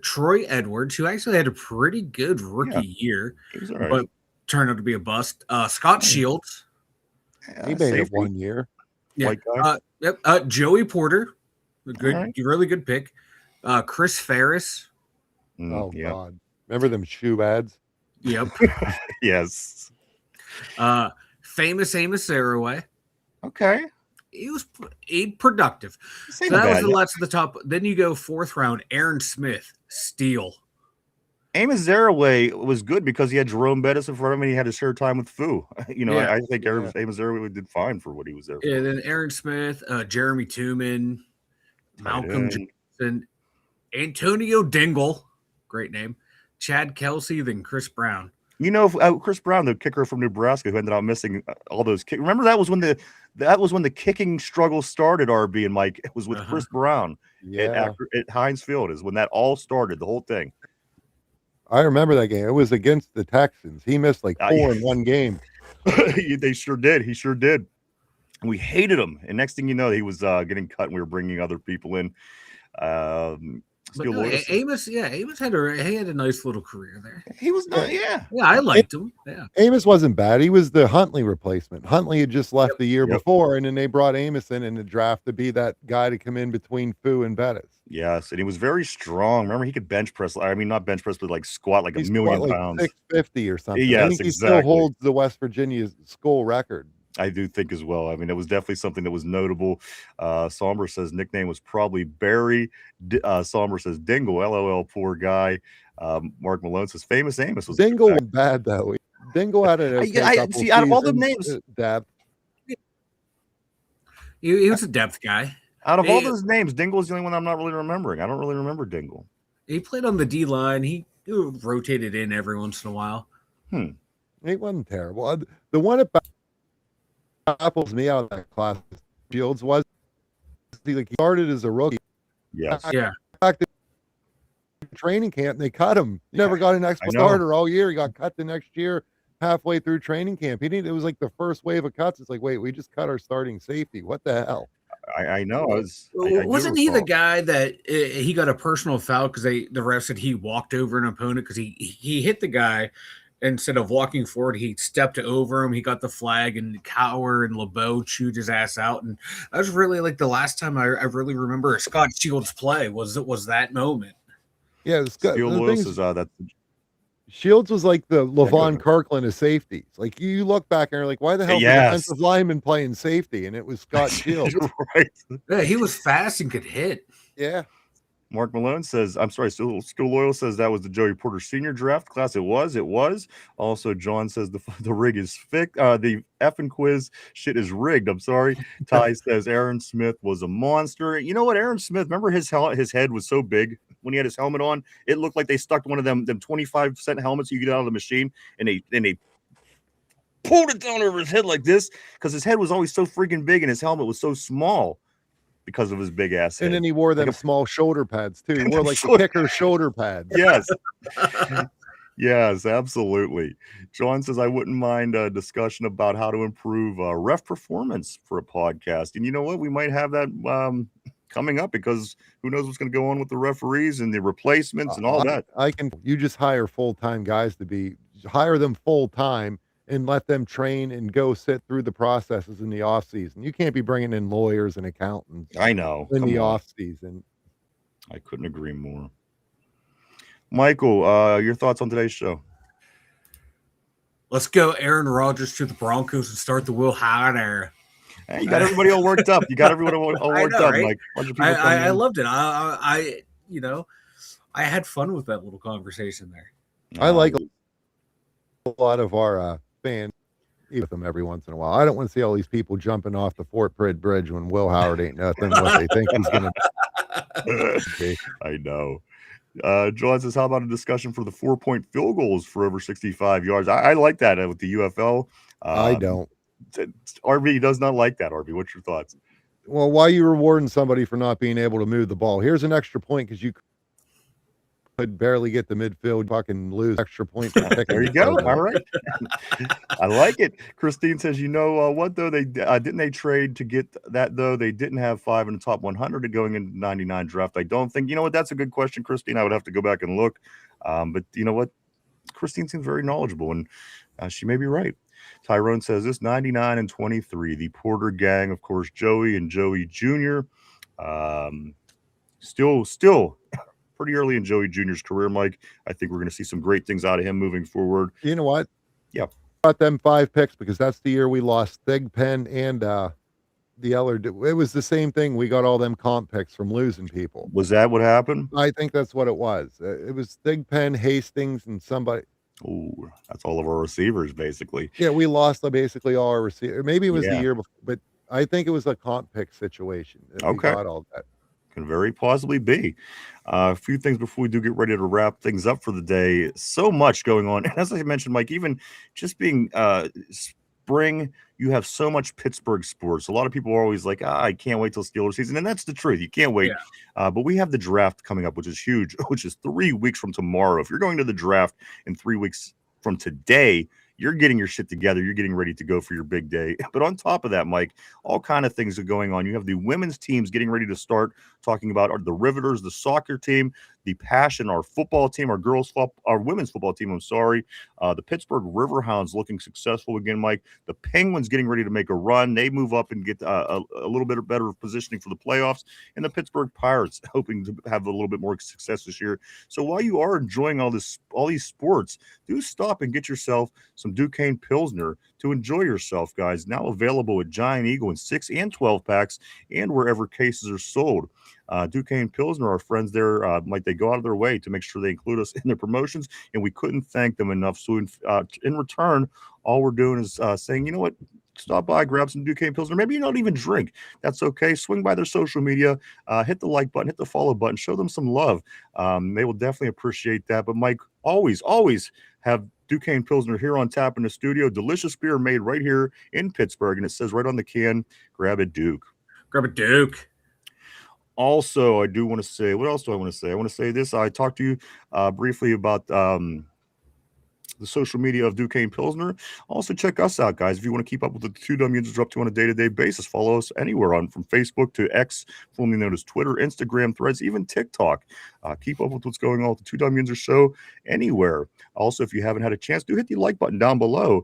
Troy Edwards, who actually had a pretty good rookie year, right, but turned out to be a bust. Scott Shields. He made it 1 year. Yeah. Joey Porter, really good pick. Chris Ferris. God. Remember them shoe ads? Yep. Yes. Famous Amos Saraway. Okay. He was productive. So that was the last of the top. Then you go 4th round, Aaron Smith, steal. Amos Zaraway was good because he had Jerome Bettis in front of him and he had to share time with Fu. I think Amos Zaraway did fine for what he was there for. Yeah, then Aaron Smith, Jeremy Tooman, Malcolm Johnson, Antonio Dingle, great name, Chad Kelsey, then Chris Brown. Chris Brown, the kicker from Nebraska, who ended up missing all those kicks. Remember that was when the kicking struggle started. RB and Mike, it was with Chris Brown at Heinz Field is when that all started. The whole thing. I remember that game. It was against the Texans. He missed like 4 in one game. They sure did. He sure did. And we hated him. And next thing you know, he was getting cut and we were bringing other people in. But Steel no, Loyal, Amos, yeah, Amos had a nice little career there. he was not, yeah. Yeah, I liked him. Yeah. Amos wasn't bad. He was the Huntley replacement. Huntley had just left the year Yep. before, and then they brought Amos in the draft to be that guy to come in between Fu and Bettis. Yes, and he was very strong. Remember, he could bench press. I mean, not bench press, but like squat like He a squat million like pounds. 650 or something. I Yes, think he still exactly. holds the West Virginia school record. I do think as well. I mean, it was definitely something that was notable. Somber says nickname was probably Barry. Somber says Dingle. LOL, poor guy. Mark Malone says famous Amos was Dingle wasn't bad though. Dingle had an okay couple see, out of all the seasons, names, depth. He was a depth guy. out of all those names, Dingle is the only one I'm not really remembering. I don't really remember Dingle. He played on the D line. He rotated in every once in a while. He wasn't terrible. The one that baffles me out of that class, Fields, was he started as a rookie. Yes. Yeah. Back to training camp, they cut him. He never got an extra starter all year. He got cut the next year, halfway through training camp. It was like the first wave of cuts. It's like, wait, we just cut our starting safety. What the hell? I know. Wasn't he the guy that he got a personal foul because the ref said he walked over an opponent because he hit the guy instead of walking forward, he stepped over him. He got the flag, and Cower and LeBeau chewed his ass out. And that was really like the last time I really remember a Scott Shields play was that moment. Yeah, Steel Loyal says that's Shields was like the Levon Kirkland of safeties. Like you look back and you're like, why the hell is the defensive lineman playing safety? And it was Scott Shields. Right. Yeah, he was fast and could hit. Yeah. Mark Malone says, I'm sorry, Still Loyal says that was the Joey Porter Sr. draft class. It was. Also, John says the rig is fixed. The effing quiz shit is rigged. I'm sorry. Ty says Aaron Smith was a monster. You know what? Aaron Smith, remember his head was so big when he had his helmet on? It looked like they stuck one of them 25-cent helmets you get out of the machine, and they pulled it down over his head like this because his head was always so freaking big and his helmet was so small. Because of his big ass head. And then he wore them small shoulder pads too. He wore like the kicker shoulder pads. Yes. Yes, absolutely. John says, I wouldn't mind a discussion about how to improve ref performance for a podcast. And you know what? We might have that coming up because who knows what's going to go on with the referees and the replacements and all that. You just hire full-time guys hire them full-time and let them train and go sit through the processes in the off season. You can't be bringing in lawyers and accountants. I know. In the off season. I couldn't agree more. Michael, your thoughts on today's show? Let's go Aaron Rodgers to the Broncos and start the Will Howard era. Hey, you got everybody all worked up. You got everyone all worked up, right? Mike. I loved it. I had fun with that little conversation there. I like a lot of our fans with them every once in a while. I don't want to see all these people jumping off the Fort Pitt Bridge when Will Howard ain't nothing what they think he's going to be. I know. John says, how about a discussion for the 4-point field goals for over 65 yards? I like that with the UFL. I don't. RB does not like that. RB, what's your thoughts? Well, why are you rewarding somebody for not being able to move the ball? Here's an extra point because you could barely get the midfield, fucking lose extra point. There you go. All right. I like it. Christine says, you know what, though? They didn't they trade to get that, though? They didn't have 5 in the top 100 going into 99 draft. I don't think. You know what? That's a good question, Christine. I would have to go back and look. But you know what? Christine seems very knowledgeable, and she may be right. Tyrone says this 99 and 23. The Porter gang, of course, Joey and Joey Jr. Still pretty early in Joey Jr.'s career, Mike. I think we're going to see some great things out of him moving forward. You know what? Yeah. Got them 5 picks because that's the year we lost Thigpen and the Eller. It was the same thing. We got all them comp picks from losing people. Was that what happened? I think that's what it was. It was Thigpen, Hastings, and somebody. Oh, that's all of our receivers, basically. Yeah, we lost basically all our receivers. Maybe it was the year before, but I think it was a comp pick situation. Okay. We got all that. Can very possibly be. A few things before we do get ready to wrap things up for the day. So much going on. And as I mentioned, Mike, even just being spring, you have so much Pittsburgh sports. A lot of people are always like, I can't wait till Steelers season. And that's the truth. You can't wait. Yeah. But we have the draft coming up, which is huge, which is 3 weeks from tomorrow. If you're going to the draft in 3 weeks from today, you're getting your shit together. You're getting ready to go for your big day. But on top of that, Mike, all kind of things are going on. You have the women's teams getting ready to start, talking about the Riveters, the soccer team, the Passion, our football team, our women's football team. I'm sorry. The Pittsburgh Riverhounds looking successful again, Mike. The Penguins getting ready to make a run. They move up and get a little bit better positioning for the playoffs. And the Pittsburgh Pirates hoping to have a little bit more success this year. So while you are enjoying all these sports, do stop and get yourself some Duquesne Pilsner to enjoy yourself, guys. Now available at Giant Eagle in 6 and 12 packs and wherever cases are sold. Duquesne Pilsner, our friends there, Mike, they go out of their way to make sure they include us in their promotions, and we couldn't thank them enough. So in return, all we're doing is saying, you know what? Stop by, grab some Duquesne Pilsner. Maybe you don't even drink. That's okay. Swing by their social media, hit the like button, hit the follow button, show them some love. They will definitely appreciate that. But Mike, always have Duquesne Pilsner here on tap in the studio. Delicious beer made right here in Pittsburgh, and it says right on the can, grab it, Duke. Grab a Duke. Also, I do want to say, what else do I want to say? I want to say this. I talked to you briefly about the social media of Duquesne Pilsner. Also, check us out, guys. If you want to keep up with the two Dum Yinzers are up to on a day-to-day basis, follow us anywhere from Facebook to X, formerly known as Twitter, Instagram, Threads, even TikTok. Keep up with what's going on with the two Dum Yinzers show anywhere. Also, if you haven't had a chance, do hit the like button down below.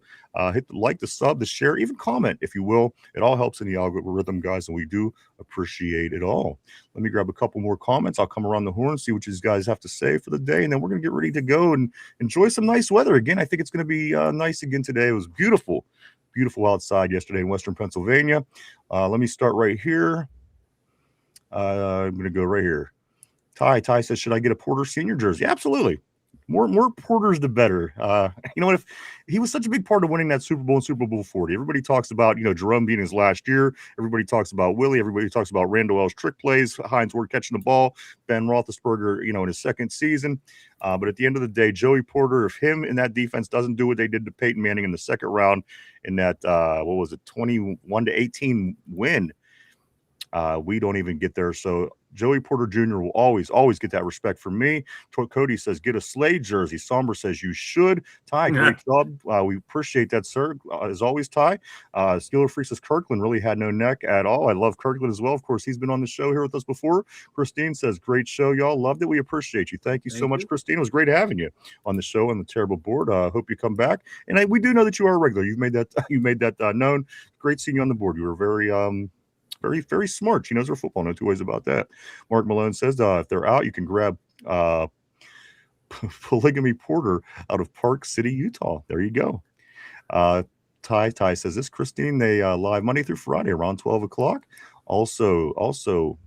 Hit the like, the sub, the share, even comment, if you will. It all helps in the algorithm, guys, and we do appreciate it all. Let me grab a couple more comments. I'll come around the horn, see what you guys have to say for the day, and then we're going to get ready to go and enjoy some nice weather. Again, I think it's going to be nice again today. It was beautiful outside yesterday in Western Pennsylvania. Let me start right here. I'm going to go right here. Ty says, should I get a Porter Senior jersey? Absolutely. More Porters, the better. You know what? If he was such a big part of winning that Super Bowl and Super Bowl 40, everybody talks about, Jerome being his last year. Everybody talks about Willie. Everybody talks about Randall L's trick plays, Hines Ward catching the ball, Ben Roethlisberger, in his second season. But at the end of the day, Joey Porter, if him in that defense doesn't do what they did to Peyton Manning in the second round in that, 21-18 win, we don't even get there. So Joey Porter Jr. will always get that respect from me. Cody says, get a Slade jersey. Somber says, you should. Ty, great job. We appreciate that, sir. As always, Ty. Steeler Freak says, Kirkland really had no neck at all. I love Kirkland as well. Of course, he's been on the show here with us before. Christine says, great show, y'all. Loved it. We appreciate you. Thank you so much, Christine. It was great having you on the show on the Terrible Board. Hope you come back. And we do know that you are a regular. You've made that known. Great seeing you on the board. You were very very smart. She knows her football. No two ways about that. Mark Malone says, if they're out, you can grab Polygamy Porter out of Park City, Utah. There you go. Ty says, this Christine, they live Monday through Friday around 12 o'clock. Also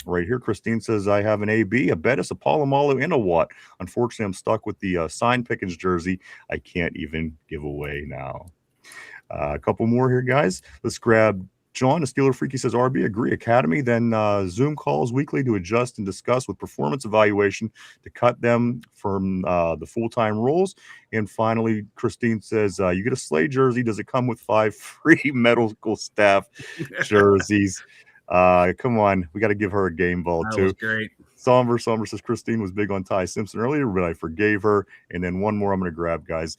right here, Christine says, I have an AB, a Bettis, a Palomalo, and a Watt. Unfortunately, I'm stuck with the Sign Pickens jersey. I can't even give away now. A couple more here, guys. Let's grab John, a Steeler Freak, he says, RB, agree. Academy, then Zoom calls weekly to adjust and discuss with performance evaluation to cut them from the full-time roles. And finally, Christine says, you get a Slade jersey. Does it come with 5 free medical staff jerseys? Come on. We got to give her a game ball, that too. Was great. Somber says, Christine was big on Ty Simpson earlier, but I forgave her. And then one more I'm going to grab, guys.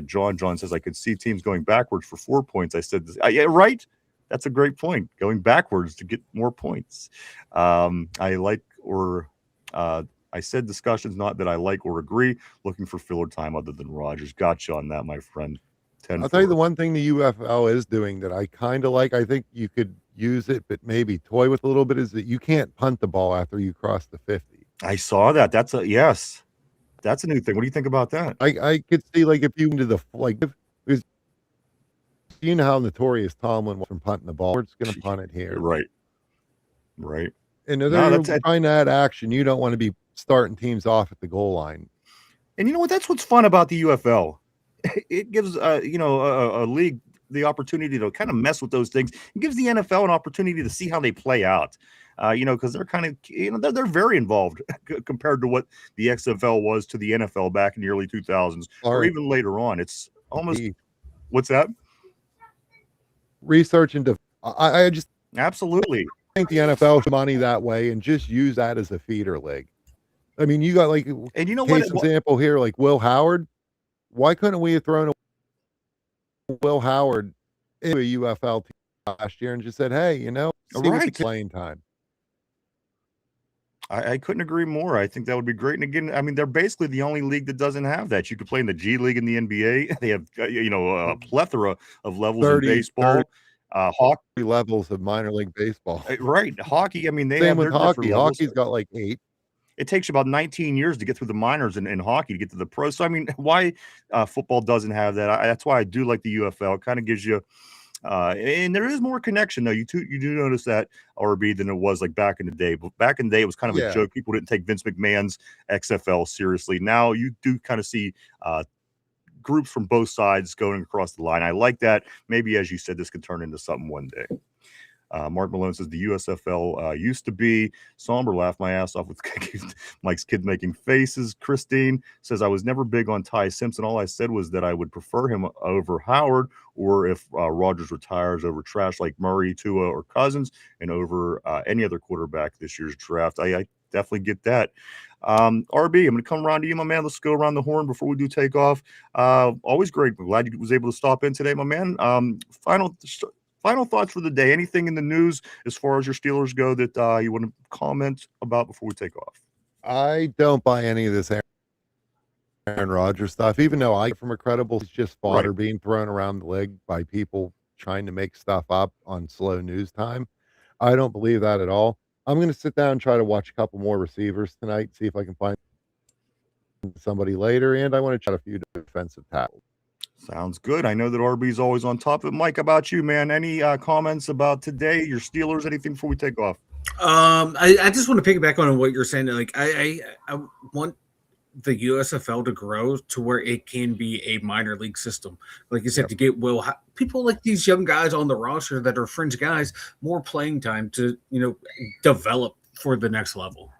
John says, I could see teams going backwards for 4 points. I said, yeah, right? That's a great point. Going backwards to get more points. I said discussions, not that I like or agree. Looking for filler time other than Rodgers. Gotcha on that, my friend. I'll tell you the one thing the UFL is doing that I kind of like. I think you could use it, but maybe toy with a little bit, is that you can't punt the ball after you cross the 50. I saw that. That's a new thing. What do you think about that? I could see, like, if you into the because you know how notorious Tomlin was from punting the ball. We're just going to punt it here. Right. And if they're trying to add action, you don't want to be starting teams off at the goal line. And you know what? That's what's fun about the UFL. It gives a league the opportunity to kind of mess with those things. It gives the NFL an opportunity to see how they play out. Because they're kind of, they're very involved compared to what the XFL was to the NFL back in the early 2000s, or even later on. It's almost, what's that? Research into, I just absolutely think the NFL should money that way and just use that as a feeder league. I mean, you got, like, and you know case example here, like Will Howard. Why couldn't we have thrown Will Howard into a UFL team last year and just said, "Hey, see what the Right. playing time." I couldn't agree more. I think that would be great. And again, I mean, they're basically the only league that doesn't have that. You could play in the G League in the NBA. They have, a plethora of levels in 30 baseball, hockey. levels of minor league baseball. Right. Hockey. I mean, they Same have with their hockey. different levels. Hockey's got like 8. It takes you about 19 years to get through the minors in hockey to get to the pros. So, I mean, why football doesn't have that? That's why I do like the UFL. It kind of gives you, and there is more connection, though. You do notice that RB than it was like back in the day. But back in the day, it was kind of a Yeah. joke. People didn't take Vince McMahon's XFL seriously. Now you do kind of see groups from both sides going across the line. I like that. Maybe, as you said, this could turn into something one day. Mark Malone says the USFL used to be somber. Laugh my ass off with Mike's kid making faces. Christine says I was never big on Ty Simpson. All I said was that I would prefer him over Howard, or if Rodgers retires, over trash like Murray, Tua, or Cousins, and over any other quarterback this year's draft. I definitely get that. RB, I'm going to come around to you, my man. Let's go around the horn before we do take off. Always great. I'm glad you was able to stop in today, my man. Final thoughts for the day. Anything in the news as far as your Steelers go that you want to comment about before we take off? I don't buy any of this Aaron Rodgers stuff, even though I from a credible, it's just fodder being thrown around the league by people trying to make stuff up on slow news time. I don't believe that at all. I'm going to sit down and try to watch a couple more receivers tonight, see if I can find somebody later, and I want to try a few defensive tackles. Sounds good. I know that RB's always on top of it. Mike, about you, man? Any comments about today, your Steelers, anything before we take off? I just want to piggyback on what you're saying. Like, I want the USFL to grow to where it can be a minor league system. Like you said, to get people like these young guys on the roster that are fringe guys more playing time to, develop for the next level.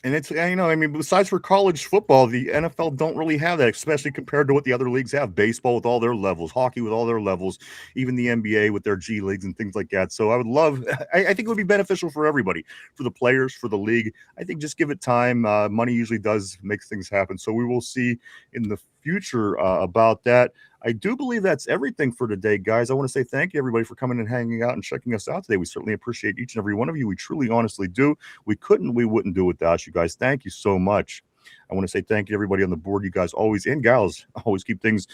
And it's, I mean, besides for college football, the NFL don't really have that, especially compared to what the other leagues have. Baseball with all their levels, hockey with all their levels, even the NBA with their G leagues and things like that. So I would love, I think it would be beneficial for everybody, for the players, for the league. I think just give it time. Money usually does make things happen. So we will see in the future about that. I do believe that's everything for today, guys. I want to say thank you, everybody, for coming and hanging out and checking us out today. We certainly appreciate each and every one of you. We truly, honestly do. We wouldn't do it without you guys. Thank you so much. I want to say thank you to everybody on the board. You guys always, and gals, always keep things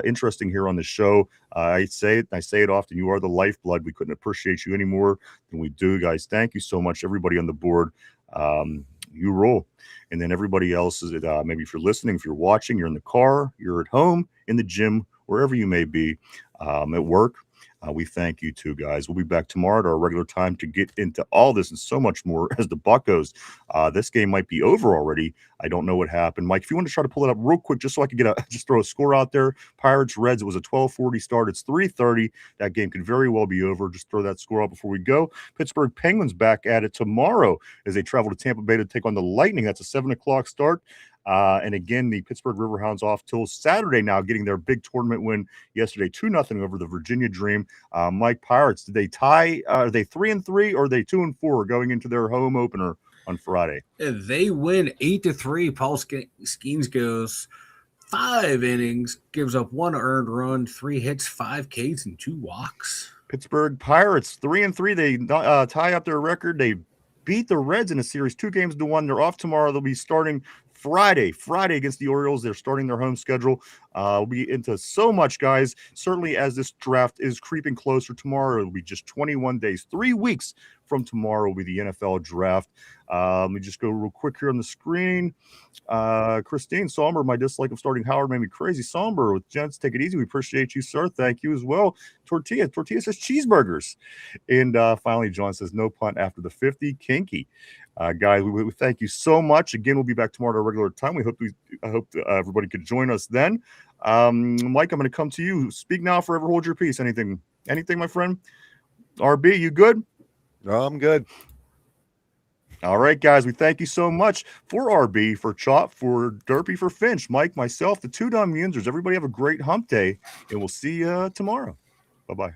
interesting here on the show. I say it often. You are the lifeblood. We couldn't appreciate you any more than we do, guys. Thank you so much, everybody on the board. You roll. And then everybody else is maybe if you're listening, if you're watching, you're in the car, you're at home, in the gym, wherever you may be, at work. We thank you too, guys. We'll be back tomorrow at our regular time to get into all this and so much more as the buck goes. This game might be over already. I don't know what happened. Mike, if you want to try to pull it up real quick, just so I could just throw a score out there. Pirates, Reds, it was a 12:40 start. It's 3:30. That game could very well be over. Just throw that score out before we go. Pittsburgh Penguins back at it tomorrow as they travel to Tampa Bay to take on the Lightning. That's a 7:00 start. And again, the Pittsburgh Riverhounds off till Saturday now, getting their big tournament win yesterday, 2-0 over the Virginia Dream. Mike, Pirates, did they tie? Are they 3-3 or are they 2-4 going into their home opener on Friday? They win 8-3. Paul Skeens goes 5 innings, gives up 1 earned run, 3 hits, 5 Ks, and 2 walks. Pittsburgh Pirates 3-3. They tie up their record. They beat the Reds in a series 2-1. They're off tomorrow. They'll be starting Friday against the Orioles. They're starting their home schedule. We'll be into so much, guys. Certainly as this draft is creeping closer tomorrow, it'll be just 21 days, 3 weeks from tomorrow will be the NFL draft. Let me just go real quick here on the screen. Christine Somber, my dislike of starting Howard made me crazy. Somber with Gents, take it easy. We appreciate you, sir. Thank you as well. Tortilla says cheeseburgers. And finally, John says no punt after the 50. Kinky. Guys, we thank you so much. Again, we'll be back tomorrow at our regular time. I hope everybody could join us then. Mike, I'm going to come to you. Speak now, forever hold your peace. Anything, my friend? RB, you good? No, I'm good. All right, guys, we thank you so much for RB, for Chop, for Derpy, for Finch, Mike, myself, the 2 Dum Yinzers. Everybody have a great hump day, and we'll see you tomorrow. Bye-bye.